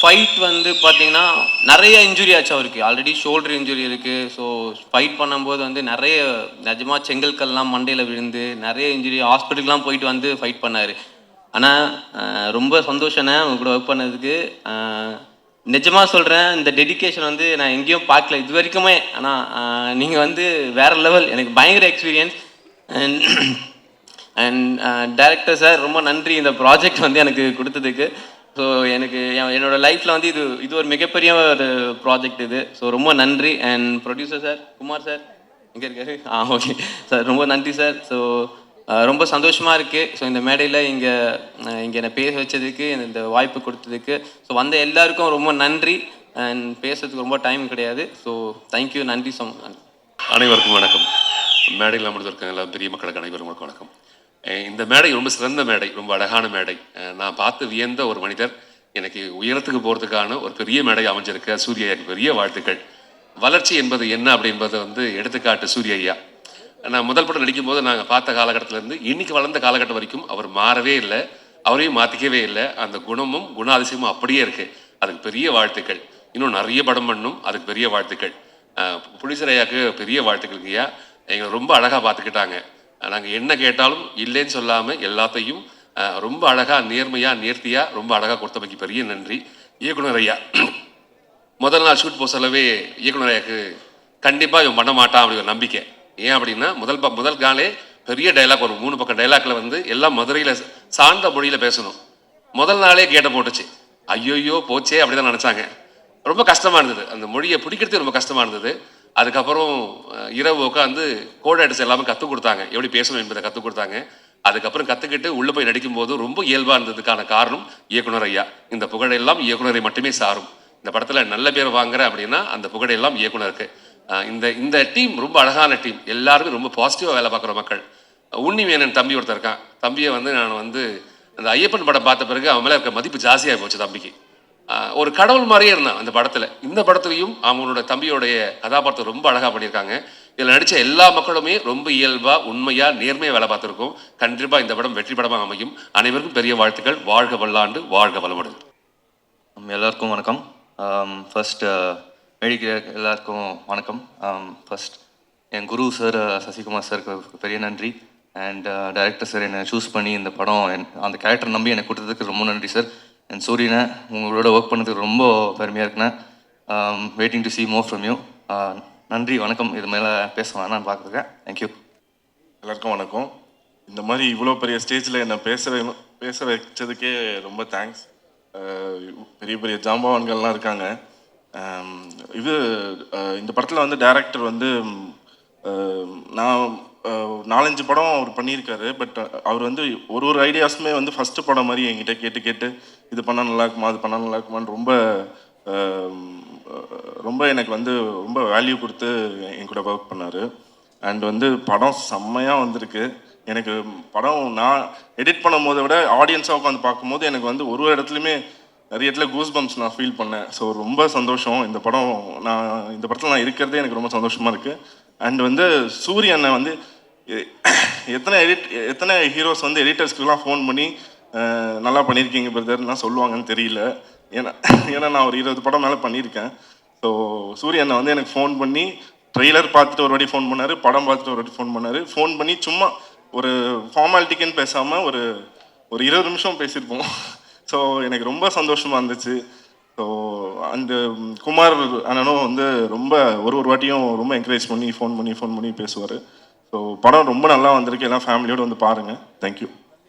ஃபைட் வந்து பார்த்தீங்கன்னா நிறைய இன்ஜுரி ஆச்சு அவருக்கு. ஆல்ரெடி ஷோல்டர் இன்ஜுரி இருக்குது. ஸோ ஃபைட் பண்ணும்போது வந்து நிறைய நிஜமாக செங்கல்கல்லாம் மண்டையில் விழுந்து நிறைய இன்ஜுரி, ஹாஸ்பிட்டலுக்குலாம் போயிட்டு வந்து ஃபைட் பண்ணார். ஆனால் ரொம்ப சந்தோஷம்ண்ணே அவங்க கூட ஒர்க் பண்ணதுக்கு. நிஜமாக சொல்கிறேன், இந்த டெடிக்கேஷன் வந்து நான் எங்கேயும் பார்க்கல இது வரைக்குமே. ஆனால் நீங்கள் வந்து வேறு லெவல். எனக்கு பயங்கர எக்ஸ்பீரியன்ஸ். அண்ட் டைரக்டர் சார் ரொம்ப நன்றி இந்த ப்ராஜெக்ட் வந்து எனக்கு கொடுத்ததுக்கு. ஸோ எனக்கு என்னோடய லைஃப்பில் வந்து இது ஒரு மிகப்பெரிய ஒரு ப்ராஜெக்ட் இது. ஸோ ரொம்ப நன்றி. And producer sir, Kumar sir எங்கே இருக்காரு? ஓகே சார், ரொம்ப நன்றி சார். ஸோ ரொம்ப சந்தோஷமாக இருக்குது. ஸோ இந்த மேடையில் இங்கே என்னை பேச வச்சதுக்கு, இந்த வாய்ப்பு கொடுத்ததுக்கு ஸோ வந்த எல்லாருக்கும் ரொம்ப நன்றி. அண்ட் பேசுறதுக்கு ரொம்ப டைம் கிடையாது. ஸோ தேங்க்யூ, நன்றி ஸோ மச். அனைவருக்கும் வணக்கம். மேடையில் அமர்ந்திருக்காங்க எல்லா பெரிய மக்களுக்கு அனைவருக்கும் வணக்கம். இந்த மேடை ரொம்ப சிறந்த மேடை, ரொம்ப அழகான மேடை. நான் பார்த்து வியந்த ஒரு மனிதர். எனக்கு உயரத்துக்கு போகிறதுக்கான ஒரு பெரிய மேடை அமைஞ்சிருக்க சூர்யா பெரிய வாழ்த்துக்கள். வளர்ச்சி என்பது என்ன அப்படின்பது வந்து எடுத்துக்காட்டு சூர்யா ஐயா. நான் முதல் படம் நடிக்கும்போது நாங்கள் பார்த்த காலகட்டத்திலேருந்து இன்னைக்கு வளர்ந்த காலகட்டம் வரைக்கும் அவர் மாறவே இல்லை, அவரையும் மாற்றிக்கவே இல்லை. அந்த குணமும் குணாதிசயமும் அப்படியே இருக்குது. அதுக்கு பெரிய வாழ்த்துக்கள். இன்னும் நிறைய படம் பண்ணும், அதுக்கு பெரிய வாழ்த்துக்கள். புலிசர் ஐயாவுக்கு பெரிய வாழ்த்துக்கள் ஐயா. எங்களை ரொம்ப அழகாக பார்த்துக்கிட்டாங்க. நாங்கள் என்ன கேட்டாலும் இல்லைன்னு சொல்லாமல் எல்லாத்தையும் ரொம்ப அழகாக நேர்மையாக நேர்த்தியாக ரொம்ப அழகாக கொடுத்தமைக்கு பெரிய நன்றி. இயக்குனர் ஐயா முதல் நாள் ஷூட் போக சொல்லவே இயக்குனர் ஐயாவுக்கு கண்டிப்பாக இவன் பண்ண மாட்டான் அப்படி ஒரு நம்பிக்கை. ஏன் அப்படின்னா முதல் நாளே பெரிய டைலாக், ஒரு 3 பக்கம் டைலாக்ல வந்து எல்லாம் மதுரையில் சார்ந்த மொழியில் பேசணும். முதல் நாளே கேட்ட போட்டுச்சு. ஐயோயோ போச்சே அப்படி தான் நினச்சாங்க. ரொம்ப கஷ்டமாக இருந்தது, அந்த மொழியை பிடிக்கிறது ரொம்ப கஷ்டமாக இருந்தது. அதுக்கப்புறம் இரவு உட்காந்து கோட் அடிச்சு எல்லாமே கற்றுக் கொடுத்தாங்க, எப்படி பேசணும் என்பதை கற்றுக் கொடுத்தாங்க. அதுக்கப்புறம் கற்றுக்கிட்டு உள்ளே போய் நடிக்கும்போது ரொம்ப இயல்பாக இருந்ததுக்கான காரணம் இயக்குனர் ஐயா. இந்த புகழெல்லாம் இயக்குனரை மட்டுமே சாரும். இந்த படத்தில் நல்ல பேர் வாங்குற அப்படின்னா அந்த புகழெல்லாம் இயக்குனருக்கு. இந்த டீம் ரொம்ப அழகான டீம். எல்லாருமே ரொம்ப பாசிட்டிவாக வேலை பார்க்குற மக்கள். உன்னிமேனன் தம்பி ஒருத்தர் இருக்கான். தம்பியை வந்து நான் வந்து அந்த ஐயப்பன் படம் பார்த்த பிறகு அவன் மேலே இருக்க மதிப்பு ஜாஸ்தியாக போச்சு தம்பிக்கு. ஒரு கடவுள் மாதிரியே இருந்தான் அந்த படத்தில். இந்த படத்துலையும் அவங்களோட தம்பியோடைய கதாபாத்திரம் ரொம்ப அழகாக பண்ணியிருக்காங்க. இதில் நடித்த எல்லா மக்களுமே ரொம்ப இயல்பாக உண்மையாக நேர்மையாக வேலை பார்த்துருக்கோம். கண்டிப்பாக இந்த படம் வெற்றி படமாக அமையும். அனைவருக்கும் பெரிய வாழ்த்துக்கள். வாழ்க வல்லாண்டு, வாழ்க வளமுடன். எல்லாருக்கும் வணக்கம். ஃபர்ஸ்ட் மேடிக்கிற எல்லாருக்கும் வணக்கம். ஃபர்ஸ்ட் என் குரு சார் சசிகுமார் சாருக்கு பெரிய நன்றி. அண்ட் டைரக்டர் சார் என்னை சூஸ் பண்ணி இந்த படம் அந்த கேரக்டர் நம்பி எனக்கு கொடுத்ததுக்கு ரொம்ப நன்றி சார். அண்ட் சூரியனை உங்களோட ஒர்க் பண்ணதுக்கு ரொம்ப பெருமையாக இருக்குண்ணே. Waiting to see more from you. நன்றி, வணக்கம். இது மேலே பேச வேணான்னு பார்க்குறேன். தேங்க்யூ. எல்லாருக்கும் வணக்கம். இந்த மாதிரி இவ்வளோ பெரிய ஸ்டேஜில் என்னை பேச வச்சதுக்கே ரொம்ப தேங்க்ஸ். பெரிய பெரிய ஜாம்பவான்கள்லாம் இருக்காங்க. இது இந்த படத்தில் வந்து டைரக்டர் வந்து நான் 4-5 படம் அவர் பண்ணியிருக்காரு. பட் அவர் வந்து ஒரு ஐடியாஸுமே வந்து ஃபஸ்ட்டு படம் மாதிரி என்கிட்ட கேட்டு இது பண்ணால் நல்லா இருக்குமா, அது பண்ணால் நல்லா இருக்குமான்னு ரொம்ப எனக்கு வந்து ரொம்ப வேல்யூ கொடுத்து என் கூட ஒர்க் பண்ணார். அண்ட் வந்து படம் செம்மையாக வந்திருக்கு. எனக்கு படம் நான் எடிட் பண்ணும் போதை விட ஆடியன்ஸாக உட்காந்து பார்க்கும்போது எனக்கு வந்து ஒரு இடத்துலையுமே நிறைய இடத்துல கூஸ் பம்ப்ஸ் நான் ஃபீல் பண்ணேன். ஸோ ரொம்ப சந்தோஷம். இந்த படத்தில் நான் இருக்கிறதே எனக்கு ரொம்ப சந்தோஷமாக இருக்குது. அண்ட் வந்து சூரியனை வந்து எத்தனை ஹீரோஸ் வந்து எடிட்டர்ஸ்க்குலாம் ஃபோன் பண்ணி நல்லா பண்ணியிருக்கீங்க பிரதர்லாம் சொல்லுவாங்கன்னு தெரியல. ஏன்னா நான் ஒரு 20 படம் மேலே பண்ணியிருக்கேன். ஸோ சூரியனை வந்து எனக்கு ஃபோன் பண்ணி ட்ரெய்லர் பார்த்துட்டு ஒரு வாட்டி ஃபோன் பண்ணார், படம் பார்த்துட்டு ஒரு வாட்டி ஃபோன் பண்ணார். ஃபோன் பண்ணி சும்மா ஒரு ஃபார்மாலிட்டிக்குன்னு பேசாமல் ஒரு 20 நிமிஷம் பேசியிருப்போம். ஸோ எனக்கு ரொம்ப சந்தோஷமாக இருந்துச்சு. ஸோ அந்த குமார் அண்ணனும் வந்து ரொம்ப ஒரு வாட்டியும் ரொம்ப என்கரேஜ் பண்ணி ஃபோன் பண்ணி பேசுவார். ஸோ படம் ரொம்ப நல்லா வந்திருக்கு. எல்லாம் ஃபேமிலியோடு வந்து பாருங்கள். தேங்க்யூ.